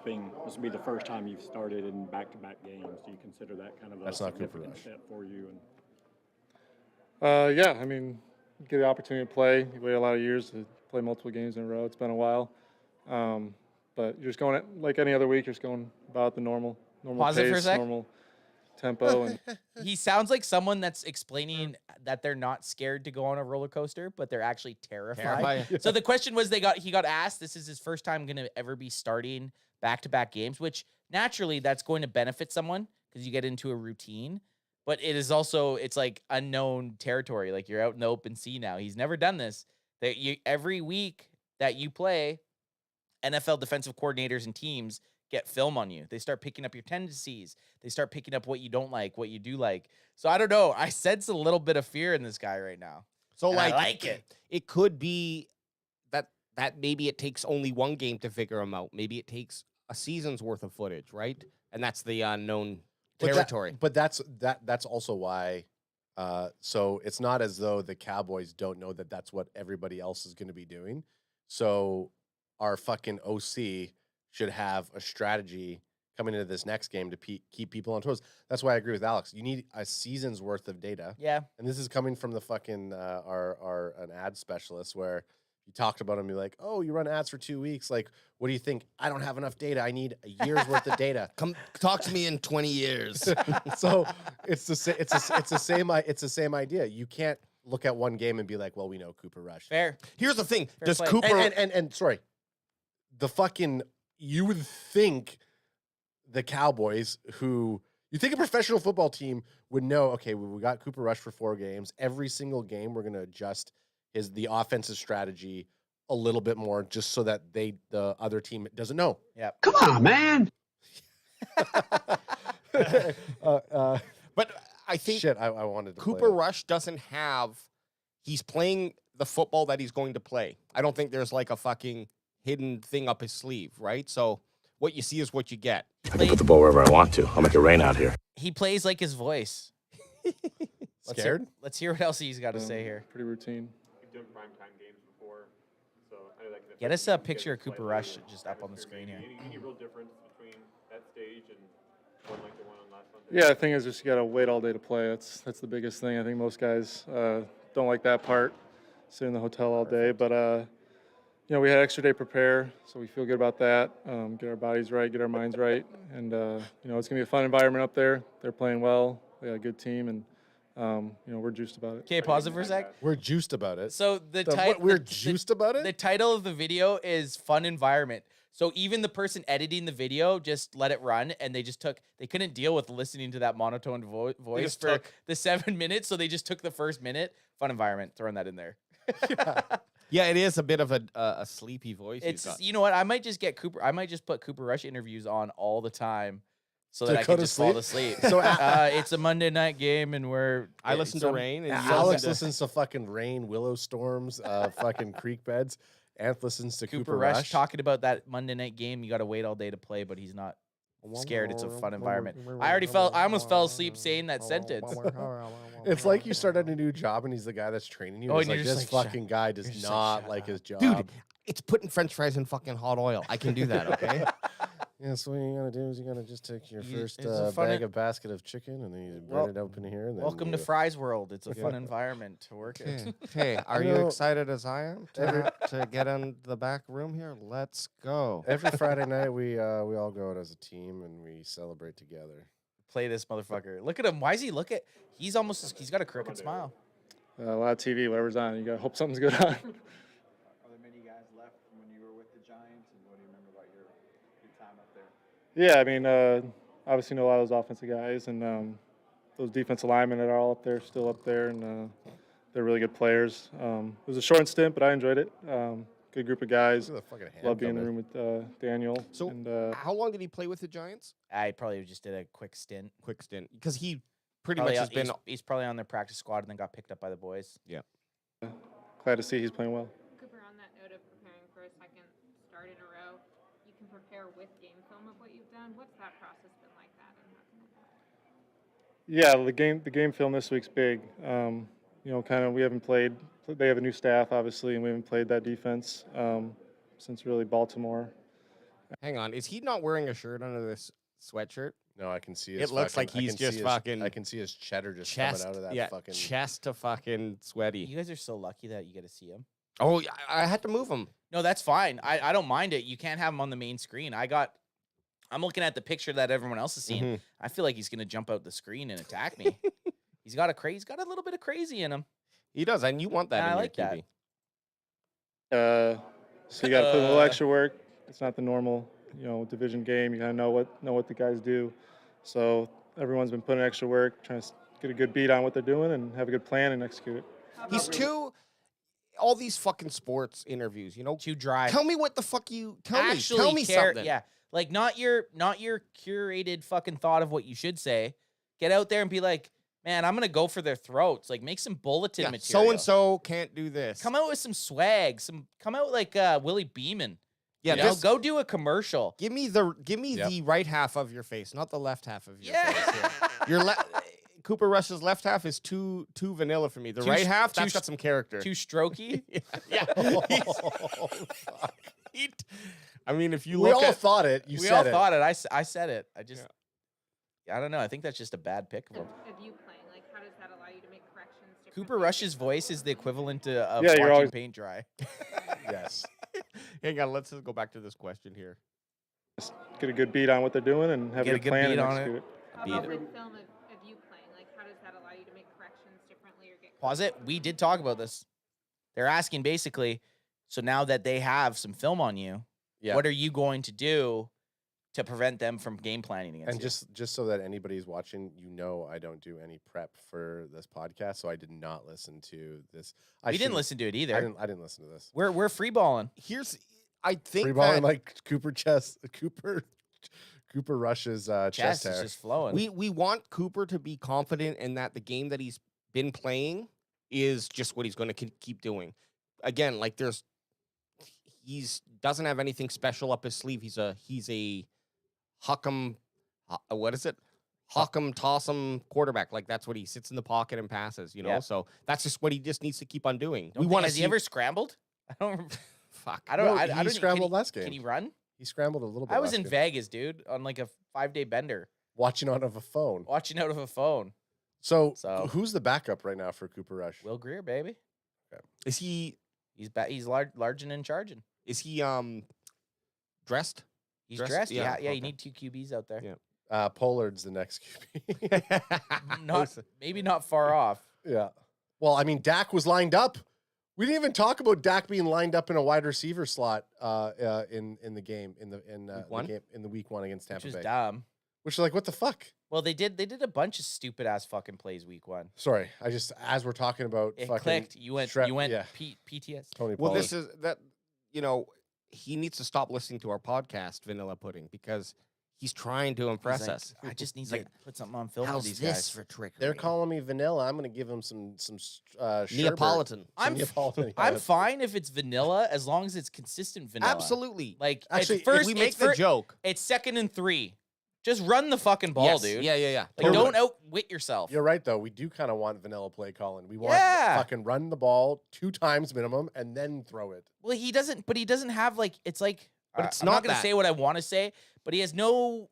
This will be the first time you've started in back-to-back games. Do you consider that kind of That's a not Cooper significant Rush. step for you? Yeah, I mean, you get the opportunity to play. You wait a lot of years to play multiple games in a row. It's been a while. But you're just going like any other week. You're just going about the normal Pause it pace, for a sec. normal tempo. And He sounds like someone that's explaining that they're not scared to go on a roller coaster, but they're actually terrified. So the question was, he got asked, this is his first time going to ever be starting back-to-back games, which naturally that's going to benefit someone because you get into a routine. But it is also, it's like unknown territory. Like you're out in the open sea now. He's never done this. Every week that you play, NFL defensive coordinators and teams get film on you. They start picking up your tendencies. They start picking up what you don't like, what you do like. So I don't know. I sense a little bit of fear in this guy right now. So And like, I like it. It could be that maybe it takes only one game to figure him out. Maybe it takes a season's worth of footage, right? And that's the unknown territory. But that's also why. So it's not as though the Cowboys don't know that that's what everybody else is going to be doing. So our fucking OC should have a strategy coming into this next game to keep people on toes. That's why I agree with Alex. You need a season's worth of data. Yeah. And this is coming from the fucking an ad specialist where you talked about him. You're like, oh, you run ads for 2 weeks. Like, what do you think? I don't have enough data. I need a year's worth of data. Come talk to me in 20 years. So it's the same idea. You can't look at one game and be like, well, we know Cooper Rush. Fair. Here's the thing. Fair Does play. Cooper And sorry, the fucking, you would think the Cowboys, who you think a professional football team would know, okay, we got Cooper Rush for 4 games. Every single game, we're going to adjust the offensive strategy a little bit more just so that the other team doesn't know. Yeah. Come on, man. But I think Shit, I wanted to Cooper play it. Rush doesn't have. He's playing the football that he's going to play. I don't think there's like a fucking hidden thing up his sleeve, right? So what you see is what you get. I can put the ball wherever I want to. I'll make it rain out here. He plays like his voice. Scared? Let's hear what else he's got to say here. pretty routine. You've done primetime games before, so I know that can Get us a picture of Cooper Rush just up on the screen here. Any real difference between that stage and one like the one on last Sunday? Yeah, the thing is just you got to wait all day to play. That's the biggest thing. I think most guys don't like that part, sit in the hotel all day. But we had extra day prepare, so we feel good about that. Get our bodies right, get our minds right, and it's gonna be a fun environment up there. They're playing well. They got a good team, and we're juiced about it. Okay, pause it for a sec. We're juiced about it. So We're juiced about it? The title of the video is Fun Environment. So even the person editing the video just let it run, and they couldn't deal with listening to that monotone voice just for took- the 7 minutes, so they just took the first minute. Fun Environment, throwing that in there. Yeah, it is a bit of a sleepy voice. he's It's got. you know what? I might just put Cooper Rush interviews on all the time, so that I go can to just fall to sleep. So It's a Monday night game, and I listen to Rain. And you Alex listen listens to fucking Rain, Willow Storms, fucking Creek Beds. Anth listens to Cooper Rush talking about that Monday night game. You got to wait all day to play, but he's not scared. It's a fun environment. I almost fell asleep saying that sentence. It's like you start at a new job and he's the guy that's training you. Oh, It's and like you're this just like, fucking guy does just like, not shut like up. his job. Dude, it's putting French fries in fucking hot oil. I can do that, okay? Yeah, so what you gotta do is you gotta just take your first it's a fun bag of basket of chicken and then you burn it open here. And then Welcome to you- Fries World. It's a fun environment to work in. Hey, are You you know, excited as I am to get in the back room here? Let's go. Every Friday night we all go out as a team and we celebrate together. Play this motherfucker. Look at him. Why is he he's got a crooked smile. A lot of TV, whatever's on. You got to hope something's good on. Are there many guys left from when you were with the Giants, and what do you remember about your time up there? Yeah, I mean, obviously know a lot of those offensive guys, and those defensive linemen that are all up there, still up there, and they're really good players. It was a short stint, but I enjoyed it. Good group of guys. Look at the fucking hand Love being in the coming. room with Daniel. So, and, how long did he play with the Giants? I probably just did a quick stint. Because he pretty Probably much has been. he's probably on their practice squad and then got picked up by the boys. Yeah. glad to see he's playing well. Cooper, on that note of preparing for a second start in a row, you can prepare with game film of what you've done. What's that process been like that? And how can it happen? Yeah, the game film this week's big. You know, kind of we haven't played. They have a new staff, obviously, and we haven't played that defense since really Baltimore. Hang on, is he not wearing a shirt under this sweatshirt? No, I can see his It looks fucking- like I he's can see just his- fucking I can see his cheddar just chest coming out of that fucking. chest to fucking sweaty. You guys are so lucky that you get to see him. Oh, I had to move him. No, that's fine. I don't mind it. You can't have him on the main screen. I'm looking at the picture that everyone else is seeing. Mhm. I feel like he's gonna jump out the screen and attack me. He's got a little bit of crazy in him. He does, and you want that I in like your that. QB. So you got to put in a little extra work. It's not the normal, division game. You gotta know what the guys do. So everyone's been putting extra work, trying to get a good beat on what they're doing and have a good plan and execute it. He's all these fucking sports interviews, Too dry. Tell me what the fuck you tell Actually me care, something. Yeah, like not your curated fucking thought of what you should say. Get out there and be like, man, I'm gonna go for their throats. Like, make some bulletin material. So and so can't do this. Come out with some swag. Come out like Willie Beeman. Yeah, go do a commercial. Give me the right half of your face, not the left half of your face. Yeah. Cooper Rush's left half is too vanilla for me. The right half, that's got some character. Too strokey. Yeah. I mean, if you we look all thought it. We all thought it. I said it. I don't know. I think that's just a bad pick of him. Of you playing, like, how does that allow you to make corrections? Cooper Rush's voice is the equivalent to of you're watching always- paint dry. Yes. Hang on, let's just go back to this question here. Just get a good beat on what they're doing and have Get a a good good plan beat and on execute it. it. How about with film of you playing? Like, how does that allow you to make corrections differently or get Pause it. We did talk about this. They're asking basically, so now that they have some film on you, what are you going to do to prevent them from game planning against And you? just so that anybody's watching, I don't do any prep for this podcast, so I did not listen to this. We didn't listen to it either. I didn't listen to this. We're free balling. I think Free balling like Cooper Rush's chest Chest hair. is just flowing. We want Cooper to be confident in that the game that he's been playing is just what he's going to keep doing. Again, like he's doesn't have anything special up his sleeve. He's a huck'em, what is it? Huck'em, toss'em quarterback. Like that's what he sits in the pocket and passes. Yeah. So that's just what he just needs to keep on doing. Has he ever scrambled? I don't. Fuck. I don't. No, I he don't. scrambled last game. Can he run? He scrambled a little bit. I was last in game. Vegas, dude, on like a 5-day bender, watching out of a phone. watching out of a phone. So So- who's the backup right now for Cooper Rush? Will Greer, baby. Is he He's larging and charging. is he dressed? He's Dressed? dressed. Yeah, Yeah, okay. You need 2 QBs out there. Yeah. Pollard's the next QB. Maybe not far off. Yeah. Well, I mean, Dak was lined up. We didn't even talk about Dak being lined up in a wide receiver slot in the game in the week 1 against Tampa Which is Bay. dumb. Which is like, what the fuck? Well, they did a bunch of stupid ass fucking plays week 1. Sorry, I just as we're talking about It fucking clicked. You went yeah. PTS. Tony Well, Pollard. this is that he needs to stop listening to our podcast, Vanilla Pudding, because He's trying to impress He's like, us. I just need like, to put something on film for How's these this guys. for trickery? They're calling me vanilla. I'm going to give them some sherbet. Neapolitan. Neapolitan. I'm fine if it's vanilla as long as it's consistent vanilla. Absolutely. Like, Actually, at first, if we make the joke. It's 2nd and 3. Just run the fucking ball, Yes. dude. Yeah. Like, don't outwit yourself. You're right, though. We do kind of want vanilla play calling. We want Yeah. fucking run the ball 2 times minimum and then throw it. Well, he doesn't have like, it's like, But it's I'm not not going to that. say what I want to say, but he has no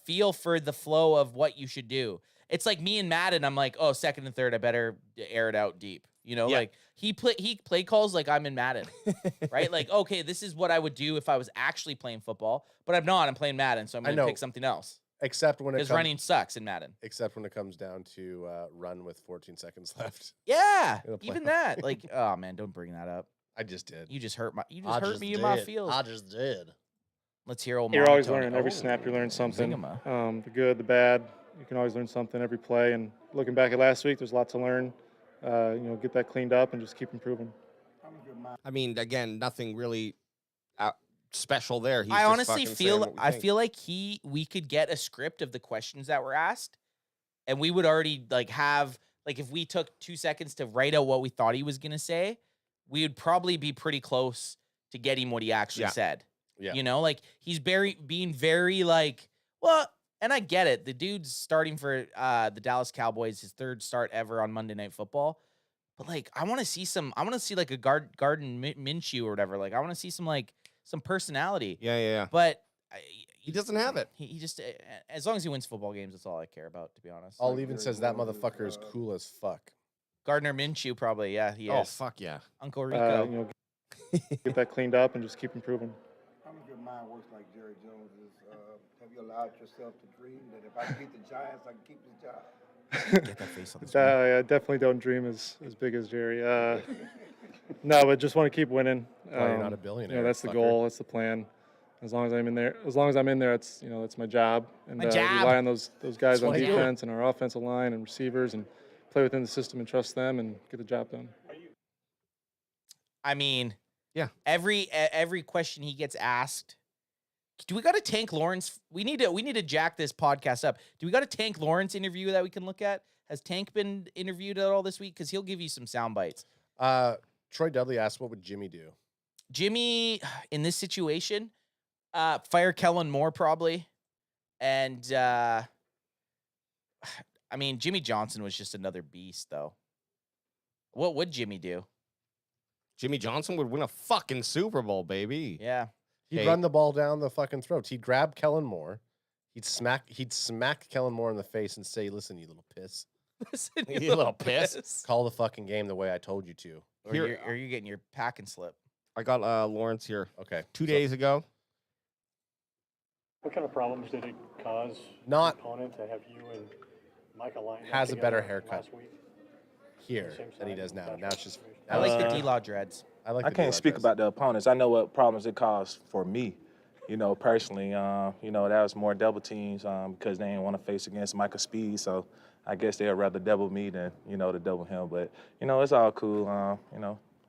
feel for the flow of what you should do. It's like me and Madden. I'm like, oh, 2nd and 3rd, I better air it out deep. You know, Yeah. like he play calls like I'm in Madden, right? Like, okay, this is what I would do if I was actually playing football, but I'm not. I'm playing Madden, so I'm going to pick something else. Except when Because running sucks in Madden. Except when it comes down to run with 14 seconds left. Yeah, In the even playoff. that. Like, oh man, don't bring that up. I just did. You just hurt me in my feels. I just did. Let's hear old. You're always Monotone. learning. Every Oh, snap, you learn something. Zingama. The good, the bad. You can always learn something every play. And looking back at last week, there's a lot to learn. Get that cleaned up and just keep improving. I mean, again, nothing really special there. He's I just honestly fucking saying what feel we I think. feel like we could get a script of the questions that were asked, and we would already have if we took 2 seconds to write out what we thought he was gonna say, we would probably be pretty close to getting what he actually said. Yeah. You know, like he's being very well, and I get it. The dude's starting for the Dallas Cowboys, his 3rd start ever on Monday Night Football. But I want to see like a Garden Minshew or whatever. Like I want to see some personality. Yeah. But He doesn't have it. he just as long as he wins football games, that's all I care about, to be honest. All even says that motherfucker is cool as fuck. Gardner Minshew probably, yeah, he Oh, is. fuck yeah. Uncle Rico. Get that cleaned up and just keep improving. How much of your mind works like Jerry Jones is, have you allowed yourself to dream that if I beat the Giants, I can keep this job? Get that face on the screen. I definitely don't dream as big as Jerry. No, but just want to keep winning. Oh, you're not a billionaire, That's the fucker. goal. That's the plan. As long as I'm in there, that's that's my job. And My job. rely on those guys That's on what I do. defense and our offensive line and receivers and play within the system and trust them and get the job done. I mean, yeah. Every question he gets asked. Do we got a Tank Lawrence? We need to jack this podcast up. Do we got a Tank Lawrence interview that we can look at? Has Tank been interviewed at all this week? Because he'll give you some sound bites. Troy Dudley asked, what would Jimmy do? Jimmy, in this situation, fire Kellen Moore probably. And, I mean, Jimmy Johnson was just another beast, though. What would Jimmy do? Jimmy Johnson would win a fucking Super Bowl, baby. Yeah. He'd run the ball down the fucking throats. He'd grab Kellen Moore. He'd smack Kellen Moore in the face and say, listen, you little piss. Listen, You little piss. Call the fucking game the way I told you to. Or you're getting your pack and slip. I got Lawrence here. Okay. 2 days ago. What kind of problems did it cause Not- the opponent to have you and Michael line up Has a better together haircut last week? here Same than he side, does now. gotcha. Now it's just. I like the D-Law dreads. I like. I the can't D-Law speak dress. about the opponents. I know what problems it caused for me. Personally, that was more double teams because they didn't want to face against Michael Speed. So I guess they'd rather double me than, to double him. But, it's all cool.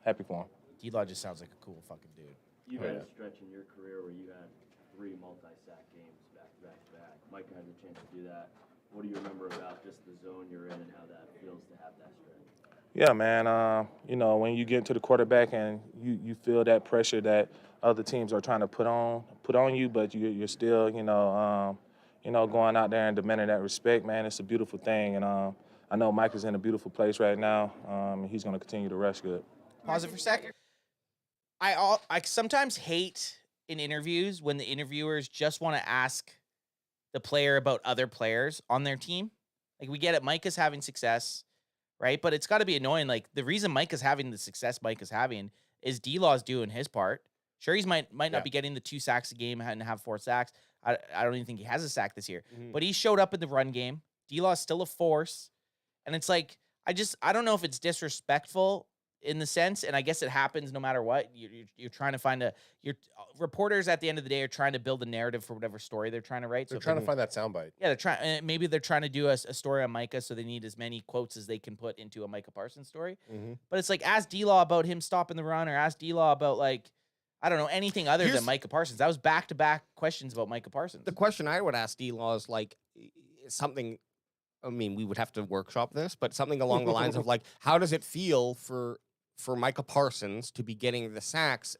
Happy for him. D-Law just sounds like a cool fucking dude. You had a stretch in your career where you had 3 multi-sack games back to back to back. Micah had the chance to do that. What do you remember about just the zone you're in and how that feels to have that stretch? Yeah, man. When you get into the quarterback and you feel that pressure that other teams are trying to put on you, but you're still, going out there and demanding that respect, man. It's a beautiful thing, and I know Mike is in a beautiful place right now, and he's going to continue to rush good. Pause it for a sec. I sometimes hate in interviews when the interviewers just want to ask the player about other players on their team. Like, we get it, Mike is having success, right? But it's got to be annoying. Like, the reason Mike is having the success Mike is having is D-Law's doing his part. Sure, he might not be getting the 2 sacks a game and have 4 sacks. I don't even think he has a sack this year. Mhm. But he showed up in the run game. D-Law's still a force. And it's like, I don't know if it's disrespectful in the sense, and I guess it happens no matter what. You're trying to find your reporters at the end of the day are trying to build a narrative for whatever story they're trying to write. They're trying to find that soundbite. Yeah, they're trying. Maybe they're trying to do a story on Micah, so they need as many quotes as they can put into a Micah Parsons story. Mhm. But it's like, ask D-Law about him stopping the run, or ask D-Law about I don't know anything other Here's- than Micah Parsons. That was back-to-back questions about Micah Parsons. The question I would ask D-Law is like something. I mean, we would have to workshop this, but something along the lines of like, how does it feel for Micah Parsons to be getting the sacks,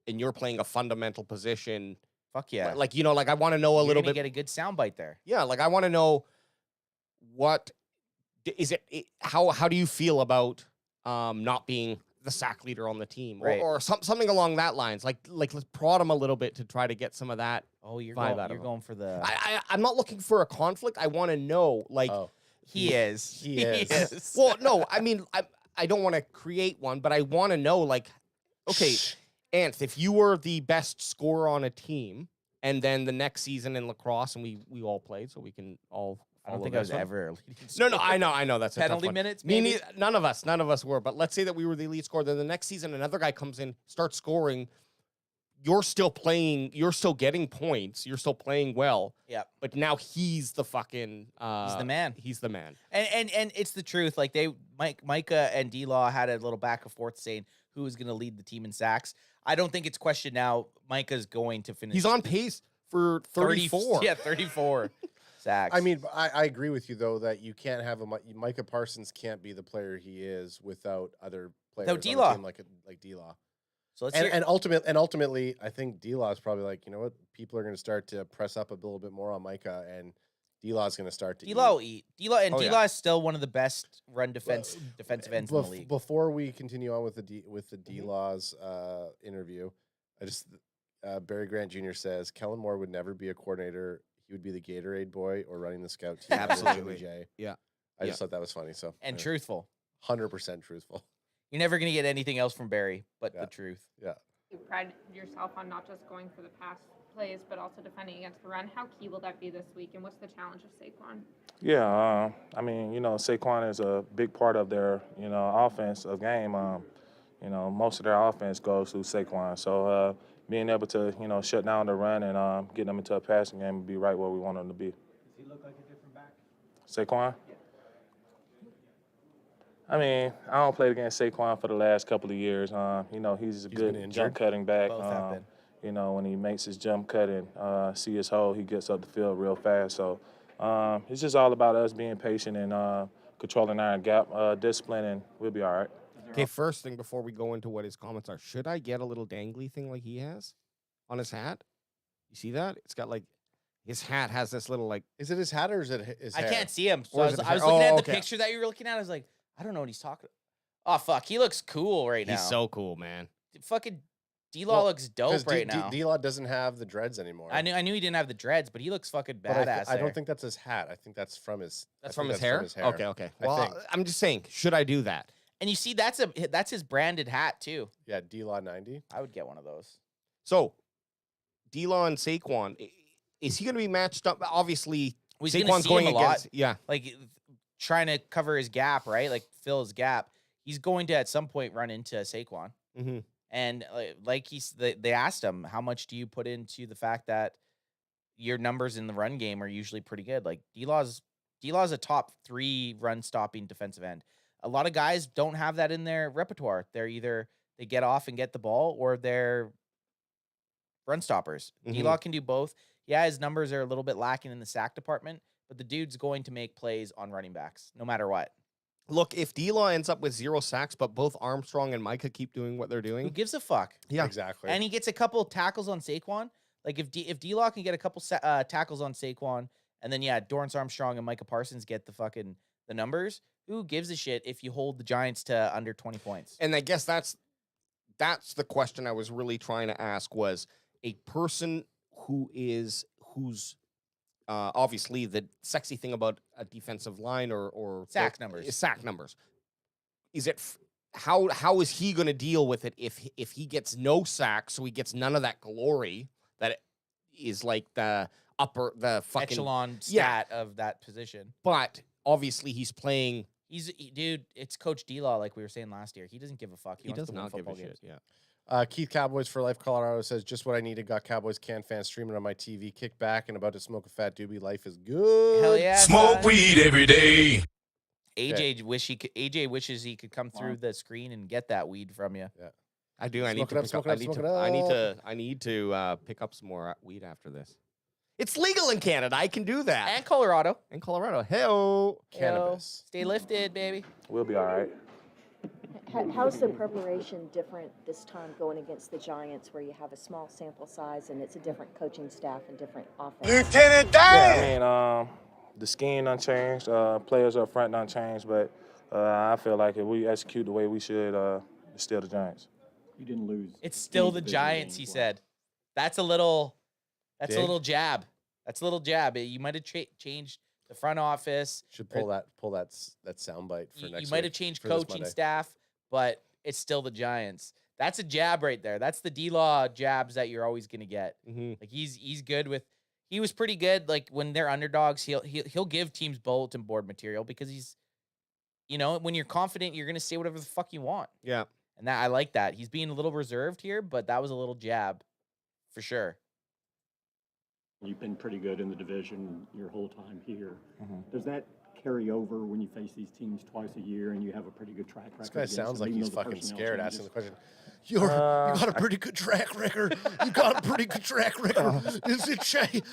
and you're playing a fundamental position? Fuck yeah. Like, you know, like I want to know a You're little gonna bit. get a good soundbite there. Yeah, like I want to know what is it? How do you feel about not being the sack leader on the team, Right. or something along that lines? Like let's prod him a little bit to try to get some of that. Oh, you're vibe going, out of you're him. going for the. I'm not looking for a conflict. I want to know, like, He is. He is. well, no, I mean, I don't want to create one, but I want to know, like, okay, Anth, if you were the best scorer on a team, and then the next season in lacrosse, and we all played, so we can all. I don't follow think I this was one. ever. a leading No, scorer. I know that's a tough Penalty one. minutes, Me maybe? neither, none of us were. But let's say that we were the lead scorer. Then the next season, another guy comes in, starts scoring. You're still playing. You're still getting points. You're still playing well. Yep. But now he's the fucking. He's the man. He's the man. And it's the truth. Like Micah and D-Law had a little back and forth saying who was going to lead the team in sacks. I don't think it's questioned now. Micah's going to finish. He's on pace for 34. Yeah, 34 sacks. I mean, I agree with you though that you can't have Micah Parsons can't be the player he is without other players on the D-Law. team like D-Law. So let's and ultimately, I think D-Law is probably like, you know what, people are going to start to press up a little bit more on Micah, and D-Law is going to start to D-Law will eat. D-Law Oh, D-Law is still one of the best run defensive ends in the league. Before we continue on with the D-Law's interview, I just Barry Grant Jr. says Kellen Moore would never be a coordinator. He would be the Gatorade boy or running the scout team. Absolutely. Jay. Yeah. I just thought that was funny. So And truthful. 100% truthful. You're never going to get anything else from Barry but the truth. Yeah. You pride yourself on not just going for the pass plays, but also defending against the run. How key will that be this week, and what's the challenge of Saquon? Yeah, I mean, you know, Saquon is a big part of their, you know, offensive game. You know, most of their offense goes through Saquon. So being able to, you know, shut down the run and get them into a passing game would be right where we want them to be. Does he look like a different back? Saquon? I mean, I don't play against Saquon for the last couple of years. You know, he's a good jump cutting back. Both have been. You know, when he makes his jump cut and see his hole, he gets up the field real fast. So it's just all about us being patient and controlling our gap discipline, and we'll be all right. Okay, first thing before we go into what his comments are, should I get a little dangly thing like he has on his hat? You see that? It's got like his hat has this little like. Is it his hat or is it his hair? I can't see him. So Or I is was, it I was hair? looking Oh, at the okay. picture that you were looking at. I was like, I don't know what he's talking about. Oh, fuck. He looks cool right now. He's so cool, man. Fucking D-Law looks dope right now. D-Law doesn't have the dreads anymore. I knew he didn't have the dreads, but he looks fucking But badass. I don't there. think that's his hat. I think that's from his. That's I from think his hair? Okay. I Well, think. I'm just saying, should I do that? And you see, that's his branded hat too. Yeah, D-Law 90. I would get one of those. So, D-Law and Saquon, is he going to be matched up? Obviously, He's gonna Saquon's see going him a lot. against. Yeah. Like trying to cover his gap, right? Like fill his gap. He's going to at some point run into Saquon. Mm-hmm. And like they asked him, how much do you put into the fact that your numbers in the run game are usually pretty good? Like D-Law's a top 3 run stopping defensive end. A lot of guys don't have that in their repertoire. They're either they get off and get the ball, or they're run stoppers. Mhm. D-Law can do both. Yeah, his numbers are a little bit lacking in the sack department, but the dude's going to make plays on running backs no matter what. Look, if D-Law ends up with 0 sacks, but both Armstrong and Micah keep doing what they're doing, Who gives a fuck? yeah, Exactly. And he gets a couple tackles on Saquon. Like if D-Law can get a couple tackles on Saquon, and then Dorrance Armstrong and Micah Parsons get the numbers. Who gives a shit if you hold the Giants to under 20 points? and I guess that's the question I was really trying to ask, was a person who's obviously the sexy thing about a defensive line or Sack numbers. is sack numbers. Is it how is he going to deal with it if he gets no sacks, so he gets none of that glory that is like the fucking Echelon stat of that position. But obviously he's playing. Dude, it's Coach D-Law, like we were saying last year. He doesn't give a fuck. He wants does to win not give a football shit. games. Yeah. Keith Cowboys for Life Colorado says, just what I needed. Got Cowboys CanFan streaming on my TV. Kick back and about to smoke a fat doobie. Life is good. Hell yeah. Smoke son. weed every day. AJ wishes he could come through the screen and get that weed from you. Yeah. I do. I need Smoke to it up, pick smoke it up. up, I need smoke it to. I need to pick up some more weed after this. It's legal in Canada. I can do that. And Colorado. In Colorado. Hey-o. Cannabis. Stay lifted, baby. We'll be all right. How's the preparation different this time going against the Giants, where you have a small sample size and it's a different coaching staff and different offense? Lieutenant Dan! Yeah, I mean, the scheme done changed. Players up front done changed, but I feel like if we execute the way we should, it's still the Giants. You didn't lose. It's still the Giants, he said. That's a little jab. That's a little jab. You might have changed the front office. Should pull that soundbite for next week. You might have changed for this coaching Monday. staff, but it's still the Giants. That's a jab right there. That's the D-Law jabs that you're always gonna get. Mm-hmm. Like he's good with. He was pretty good. Like when they're underdogs, he'll give teams bulletin board material because he's, when you're confident, you're gonna say whatever the fuck you want. Yeah. And that I like that. He's being a little reserved here, but that was a little jab, for sure. You've been pretty good in the division your whole time here. Does that carry over when you face these teams twice a year and you have a pretty good track record? This guy against sounds them, like even he's though the fucking personnel scared changes? asking the question. You got a pretty good track record. You got a pretty good track record. Is it change?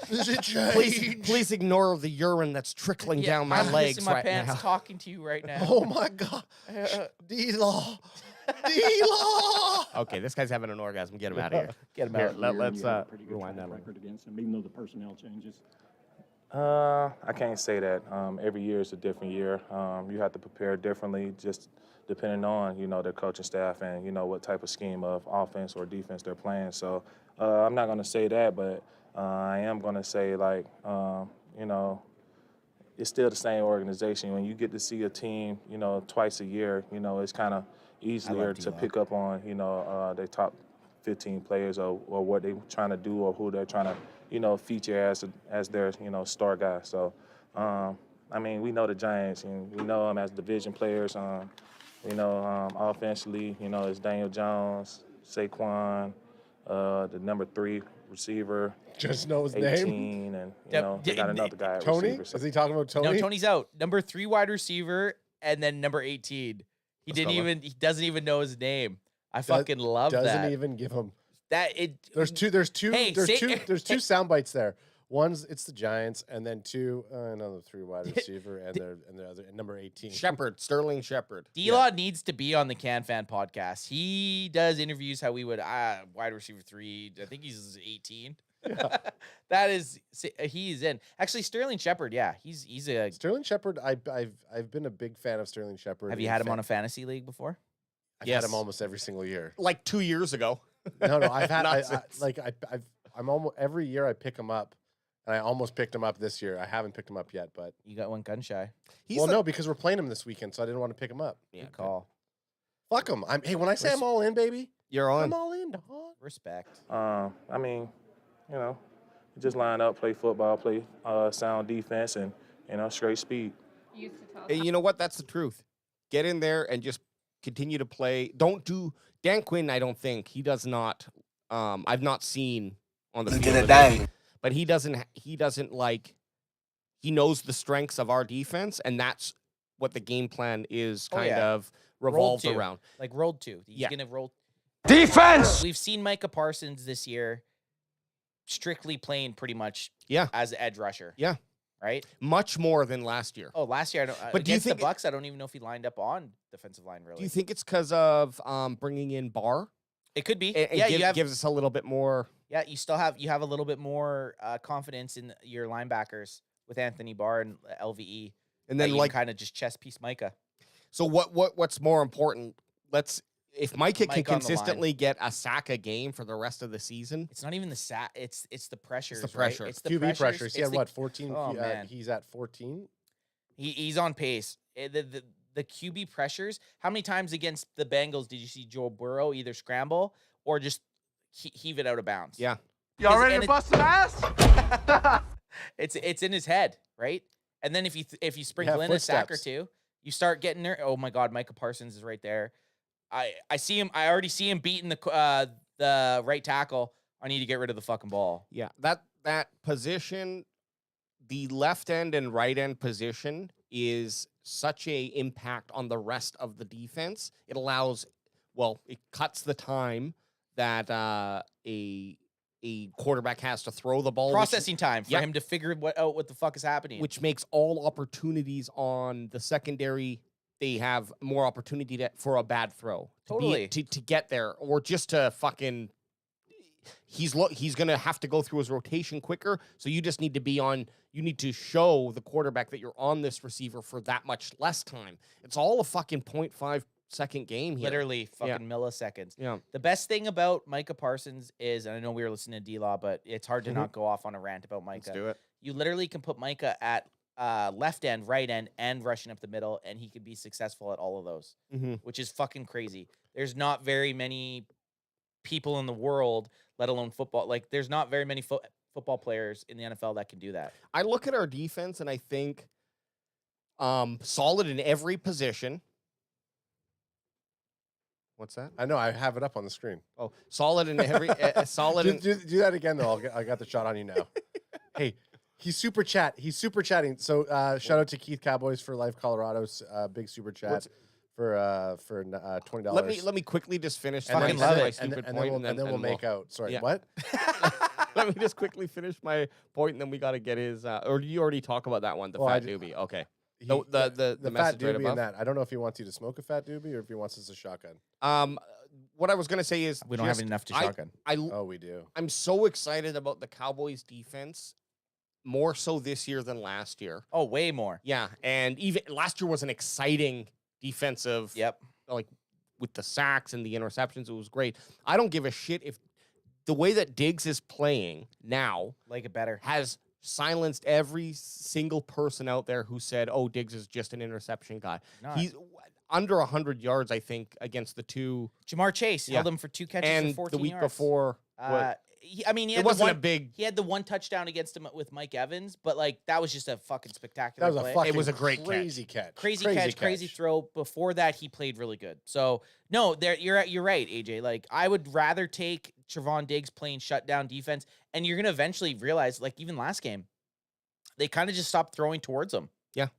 Is it change? Please ignore the urine that's trickling down my I'm legs pissing my right pants now. talking to you right now. Oh my God. D-Law. D-Law. Okay, this guy's having an orgasm. Get him out of here. Get him Here, out. let's You have a pretty good rewind track that a little. record against them, even though the personnel changes. I can't say that. Every year is a different year. You have to prepare differently, just depending on their coaching staff and what type of scheme of offense or defense they're playing. So I'm not going to say that, but I am going to say it's still the same organization. When you get to see a team, twice a year, it's kind of easier to pick up on their top 15 players or what they're trying to do or who they're trying to feature as their star guy. So I mean, we know the Giants and we know them as division players. Offensively, it's Daniel Jones, Saquon, the number 3 receiver. Just know his 18, name. and they got another guy at Tony? receiver. So- Is he talking about Tony? No, Tony's out. Number 3 wide receiver, and then number 18. He doesn't even know his name. I fucking love that. Doesn't even give him. There's two sound bites there. One's it's the Giants, and then 2 another 3 wide receiver, and the other number 18. Sterling Shepard. D-Law needs to be on the CanFan podcast. He does interviews how we would wide receiver 3. I think he's 18. He's in. Actually, Sterling Shepard, he's a Sterling Shepard. I've been a big fan of Sterling Shepard. Have you had him on a fantasy league before? I've had him almost every single year. Like 2 years ago. No, I've had Nonsense. I'm almost every year I pick him up, and I almost picked him up this year. I haven't picked him up yet, but you got one gun shy. No, because we're playing him this weekend, so I didn't want to pick him up. Good call. Fuck him. Hey, when I say I'm all in, baby, you're on. I'm all in, dog. Respect. I mean, just line up, play football, play sound defense, and straight speed. You used to tell us And you know what? That's the truth. Get in there and just continue to play. Don't do Dan Quinn. I don't think he does not. I've not seen on the field, but he doesn't. He doesn't like. He knows the strengths of our defense, and that's what the game plan is kind of revolved around. Like rolled 2. He's gonna roll Defense! We've seen Micah Parsons this year strictly playing pretty much as an edge rusher. Yeah. Right? Much more than last year. Oh, last year I don't But do you against think the Bucks, I don't even know if he lined up on defensive line really. Do you think it's because of bringing in Barr? It could be. It gives us a little bit more. Yeah, you have a little bit more confidence in your linebackers with Anthony Barr and LVE. And then kind of just chess piece Micah. So what's more important? If Micah can Mike on the consistently get a sack a game for the rest of the season. It's not even the sack. It's the pressures. It's the pressure. Right? It's the QB pressures. He had the- 14. Oh, man. He's at 14. He's on pace. The QB pressures. How many times against the Bengals did you see Joe Burrow either scramble or just heave it out of bounds? Yeah. Y'all ready to bust some ass? It's in his head, right? And then if you sprinkle in a sack or two, you start getting there. Oh my God, Micah Parsons is right there. I see him. I already see him beating the right tackle. I need to get rid of the fucking ball. Yeah, that position, the left end and right end position is such a impact on the rest of the defense. It allows well, it cuts the time that a quarterback has to throw the ball. Processing time for Yep. him to figure out what the fuck is happening. Which makes all opportunities on the secondary. They have more opportunity for a bad throw. Totally. To get there, or just to fucking. He's gonna have to go through his rotation quicker. So you just need to be on. You need to show the quarterback that you're on this receiver for that much less time. It's all a fucking 0.5-second game here. Literally fucking milliseconds. Yeah. The best thing about Micah Parsons is, and I know we were listening to D-Law, but it's hard to not go off on a rant about Micah. Let's do it. You literally can put Micah at left end, right end, and rushing up the middle, and he could be successful at all of those, which is fucking crazy. There's not very many people in the world, let alone football. Like, there's not very many football players in the NFL that can do that. I look at our defense and I think solid in every position. What's that? I know. I have it up on the screen. Oh, solid in every solid. Do that again, though. I got the shot on you now. Hey, he's super chatting. So shout out to Keith Cowboys for Life Colorado's big super chat for $20. Let me quickly just finish. And fucking love it. And then we'll make out. Sorry, yeah. what? Let me just quickly finish my point, and then we got to get his. Or do you already talk about that one? The fat doobie. Okay. The fat message right doobie above. and that. I don't know if he wants you to smoke a fat doobie or if he wants us a shotgun. What I was gonna say is we don't have enough to shotgun. We do. I'm so excited about the Cowboys defense, more so this year than last year. Oh, way more. Yeah, and even last year was an exciting defensive. Yep. Like with the sacks and the interceptions, it was great. I don't give a shit if the way that Diggs is playing now, like it better, has silenced every single person out there who said, "Oh, Diggs is just an interception guy." He's under 100 yards, I think, against the two. Jamar Chase held him for 2 catches and for 14 the week yards. before. He had wasn't a a big. He had the one touchdown against him with Mike Evans, but like that was just a fucking spectacular. That was play. a fucking It was a great crazy catch. Crazy throw. Before that, he played really good. So no, you're right, AJ. Like I would rather take Trevon Diggs playing shutdown defense, and you're gonna eventually realize, like even last game, they kind of just stopped throwing towards him. Yeah.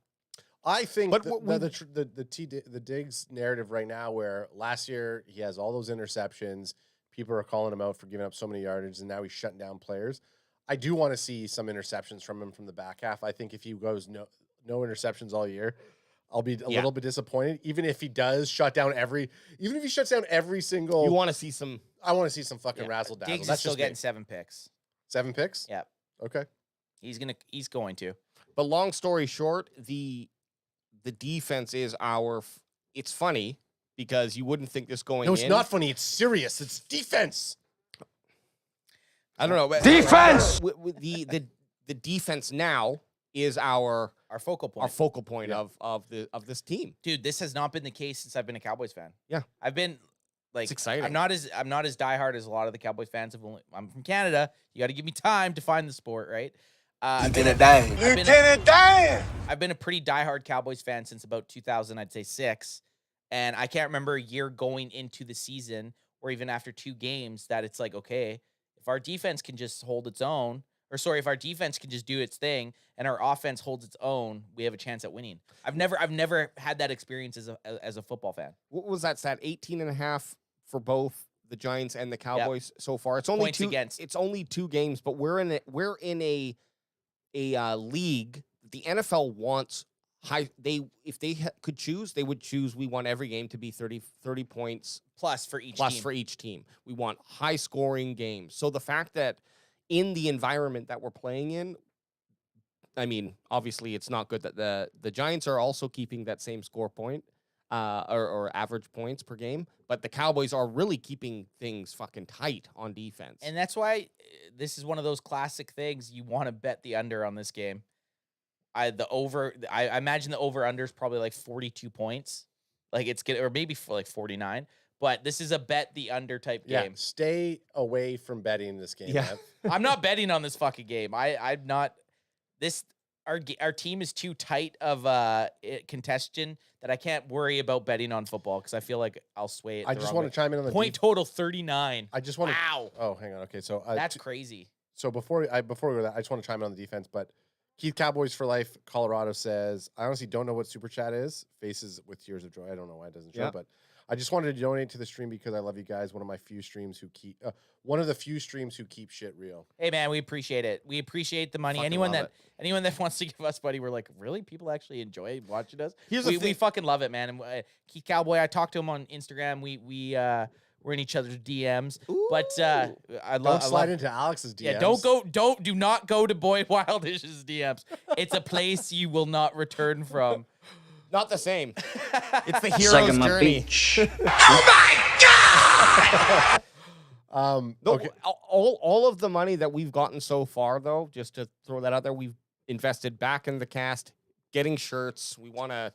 I think But the Diggs narrative right now, where last year he has all those interceptions, people are calling him out for giving up so many yardage, and now he's shutting down players. I do want to see some interceptions from him from the back half. I think if he goes no interceptions all year, I'll be a little bit disappointed. Even if he does shut down even if he shuts down every single. You want to see some. I want to see some fucking razzle dazzle. Diggs That's is still just getting me. 7 picks. 7 picks. Yeah. Okay. He's going to. But long story short, the defense is our. It's funny because you wouldn't think this going. No, it's in. not funny. It's serious. It's defense. I don't know. But Defense! The defense now is our focal point. Our focal point of this team. Dude, this has not been the case since I've been a Cowboys fan. Yeah. I've been like It's exciting. I'm not as diehard as a lot of the Cowboys fans. I'm from Canada. You got to give me time to find the sport, right? I've been a pretty diehard Cowboys fan since about 2000, I'd say 6. And I can't remember a year going into the season or even after 2 games that it's like, okay, if our defense can just hold its own, if our defense can just do its thing and our offense holds its own, we have a chance at winning. I've never had that experience as a football fan. What was that stat? 18.5 for both the Giants and the Cowboys so far. It's only Points 2 against. It's only 2 games, but we're in a league. The NFL wants high. If they could choose, they would choose. We want every game to be 30 points plus for each team. We want high scoring games. So the fact that in the environment that we're playing in, I mean, obviously it's not good that the Giants are also keeping that same score point or average points per game, but the Cowboys are really keeping things fucking tight on defense. And that's why this is one of those classic things you want to bet the under on this game. I imagine the over under is probably like 42 points. Like it's good, or maybe for like 49. But this is a bet the under type game. Stay away from betting this game. Yeah. I'm not betting on this fucking game. I'm not. Our team is too tight of contention that I can't worry about betting on football because I feel like I'll sway it. I just want to chime in on the point total 39. I just want to. Wow. Oh, hang on. Okay, so that's crazy. So before we go to that, I just want to chime in on the defense. But Keith Cowboys for Life Colorado says, I honestly don't know what Super Chat is. Faces with tears of joy. I don't know why it doesn't show, but I just wanted to donate to the stream because I love you guys. One of the few streams who keep shit real. Hey man, we appreciate it. We appreciate the money. Fucking Anyone love that wants to give us money, we're like, really? People actually enjoy watching us? Here's the We thing. fucking love it, man. And Keith Cowboy, I talked to him on Instagram. We're in each other's DMs. But I Don't love slide into Alex's DMs. Yeah, do not go to Boy Wildish's DMs. It's a place you will not return from. Not the same. It's the hero's journey. Okay. All of the money that we've gotten so far, though, just to throw that out there, we've invested back in the cast, getting shirts. We want to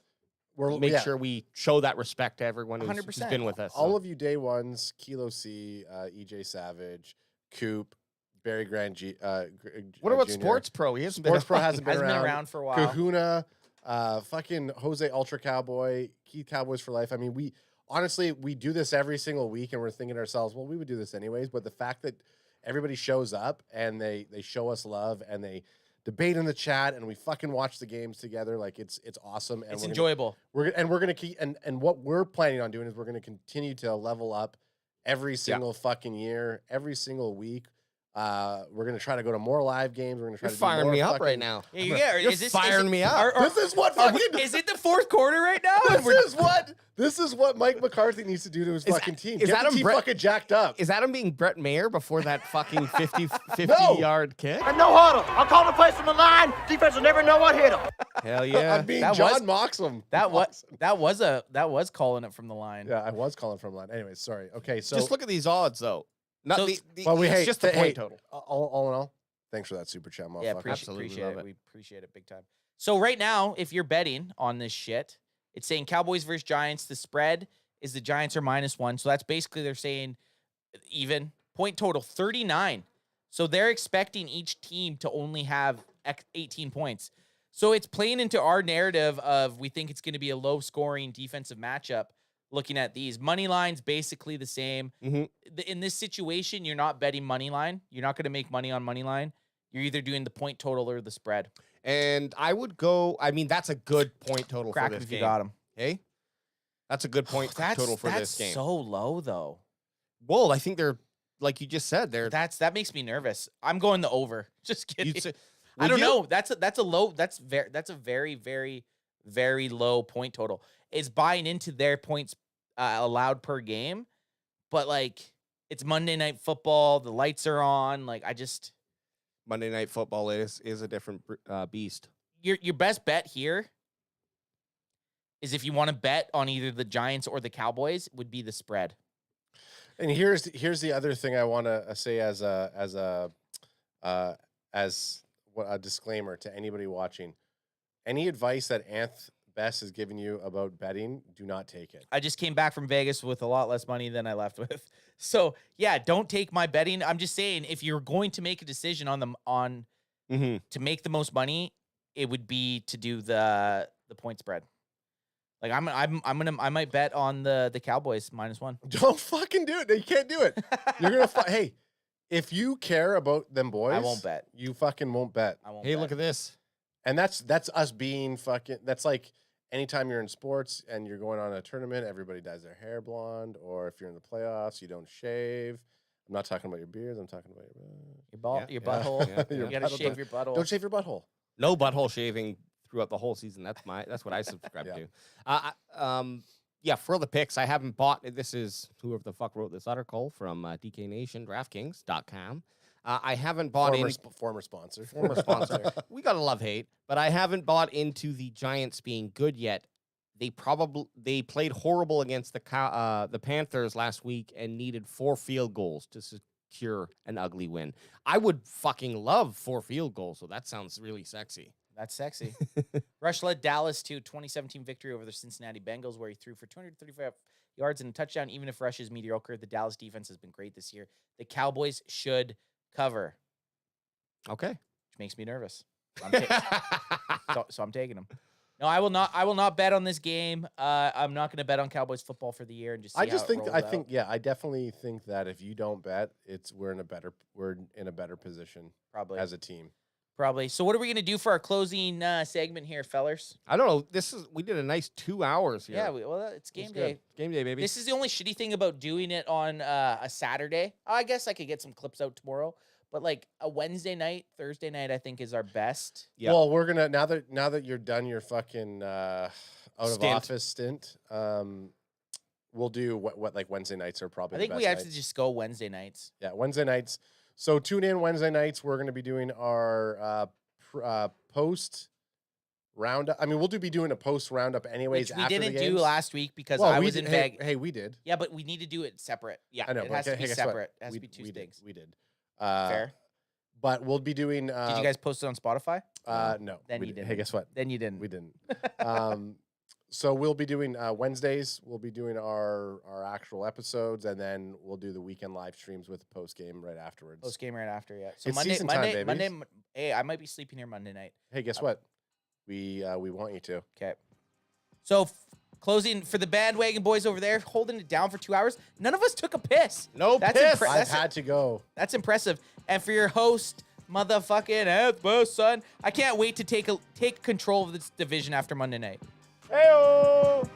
make sure we show that respect to everyone who's 100%. been with us. All of you day ones, Kilo C, EJ Savage, Coop, Barry Grant G. What about Jr. Sports Pro? He hasn't Sports been Pro hasn't been around for a while. Kahuna, fucking Jose Ultra Cowboy, Keith Cowboys for life. I mean, we do this every single week, and we're thinking to ourselves, well, we would do this anyways. But the fact that everybody shows up and they show us love and they debate in the chat and we fucking watch the games together, like it's awesome. And It's enjoyable. We're gonna keep and what we're planning on doing is we're gonna continue to level up every single fucking year, every single week. We're gonna try to go to more live games. We're gonna try You're to firing do more me up fucking- right now. Yeah, You're firing me up. This is what fucking. Is it the fourth quarter right now? This is what Mike McCarthy needs to do to his fucking team. Is Get Adam the team Brett- fucking jacked up. Is Adam being Brett Mayer before that fucking 50 No. yard kick? And no huddle. I'll call the place from the line. Defense will never know what hit him. Hell yeah. I'm being That John Moxham. That was calling it from the line. Yeah, I was calling from line. Anyways, sorry. Okay, so Just look at these odds, though. Not So- it's just the point total. All in all, thanks for that super chat, motherfucker. Yeah, Absolutely appreciate love it. it. We appreciate it big time. So right now, if you're betting on this shit, it's saying Cowboys versus Giants. The spread is the Giants are -1. So that's basically they're saying even. Point total 39. So they're expecting each team to only have 18 points. So it's playing into our narrative of we think it's going to be a low scoring defensive matchup. Looking at these money lines, basically the same. In this situation, you're not betting money line. You're not going to make money on money line. You're either doing the point total or the spread. And I would go, I mean, that's a good point total Crack for him this if game. you got him. Hey? That's a good point total for this game. That's so low, though. Well, I think they're, like you just said, they're. That makes me nervous. I'm going the over. Just kidding. You'd say- I Would don't you? know. That's a low. That's a very, very, very low point total. It's buying into their points allowed per game, but like it's Monday Night Football. The lights are on. Like Monday Night Football is a different beast. Your best bet here is if you want to bet on either the Giants or the Cowboys would be the spread. And here's the other thing I want to say as a disclaimer to anybody watching. Any advice that Anth Best is giving you about betting, do not take it. I just came back from Vegas with a lot less money than I left with. So yeah, don't take my betting. I'm just saying if you're going to make a decision to make the most money, it would be to do the point spread. Like I might bet on the Cowboys -1. Don't fucking do it. You can't do it. You're gonna hey, if you care about them boys, I won't bet. You fucking won't bet. I won't. Hey, bet. look at this. And that's us being fucking. That's like anytime you're in sports and you're going on a tournament, everybody dyes their hair blonde, or if you're in the playoffs, you don't shave. I'm not talking about your beards. I'm talking about your butthole. Yeah. You gotta shave your butthole. Don't shave your butthole. No butthole shaving throughout the whole season. That's what I subscribe to. Yeah, for the picks, I haven't bought. This is whoever the fuck wrote this article from DK Nation, DraftKings.com. I haven't bought former sponsor. Former sponsor. We gotta love hate, but I haven't bought into the Giants being good yet. They played horrible against the Panthers last week and needed 4 field goals to secure an ugly win. I would fucking love 4 field goals, so that sounds really sexy. That's sexy. Rush led Dallas to a 2017 victory over the Cincinnati Bengals, where he threw for 235 yards and a touchdown. Even if Rush is mediocre, the Dallas defense has been great this year. The Cowboys should cover. Which makes me nervous. So I'm taking them. No, I will not bet on this game. I'm not going to bet on Cowboys football for the year and just. See I definitely think that if you don't bet, we're in a better position probably as a team. Probably. So what are we going to do for our closing segment here, fellers? I don't know. We did a nice 2 hours here. Yeah, well, it's game day. Game day, baby. This is the only shitty thing about doing it on a Saturday. I guess I could get some clips out tomorrow, but like a Wednesday night, Thursday night, I think is our best. Yeah. Well, we're gonna now that you're done your fucking out of office stint. We'll do what like Wednesday nights are probably. I think the we best have nights. to just go Wednesday nights. Yeah, Wednesday nights. So tune in Wednesday nights. We're going to be doing our post roundup. I mean, we'll be doing a post roundup anyways. Which we after didn't the do games. last week because I was in Vegas. Hey, we did. Yeah, but we need to do it separate. Yeah, I know. it has to be guess what? separate. It has to be two things. We did. Fair. But we'll be doing. Did you guys post it on Spotify? No. Then we you didn't. Hey, guess what? Then you didn't. We didn't. So we'll be doing Wednesdays. We'll be doing our actual episodes, and then we'll do the weekend live streams with the post game right afterwards. Post game right after, yeah. So It's Monday, season time, Monday. babies. Hey, I might be sleeping here Monday night. Hey, guess what? We want you to. Okay. So closing for the bandwagon boys over there, holding it down for 2 hours. None of us took a piss. No piss. I've had to go. That's impressive. And for your host, motherfucking son, I can't wait to take control of this division after Monday night. Hey-o!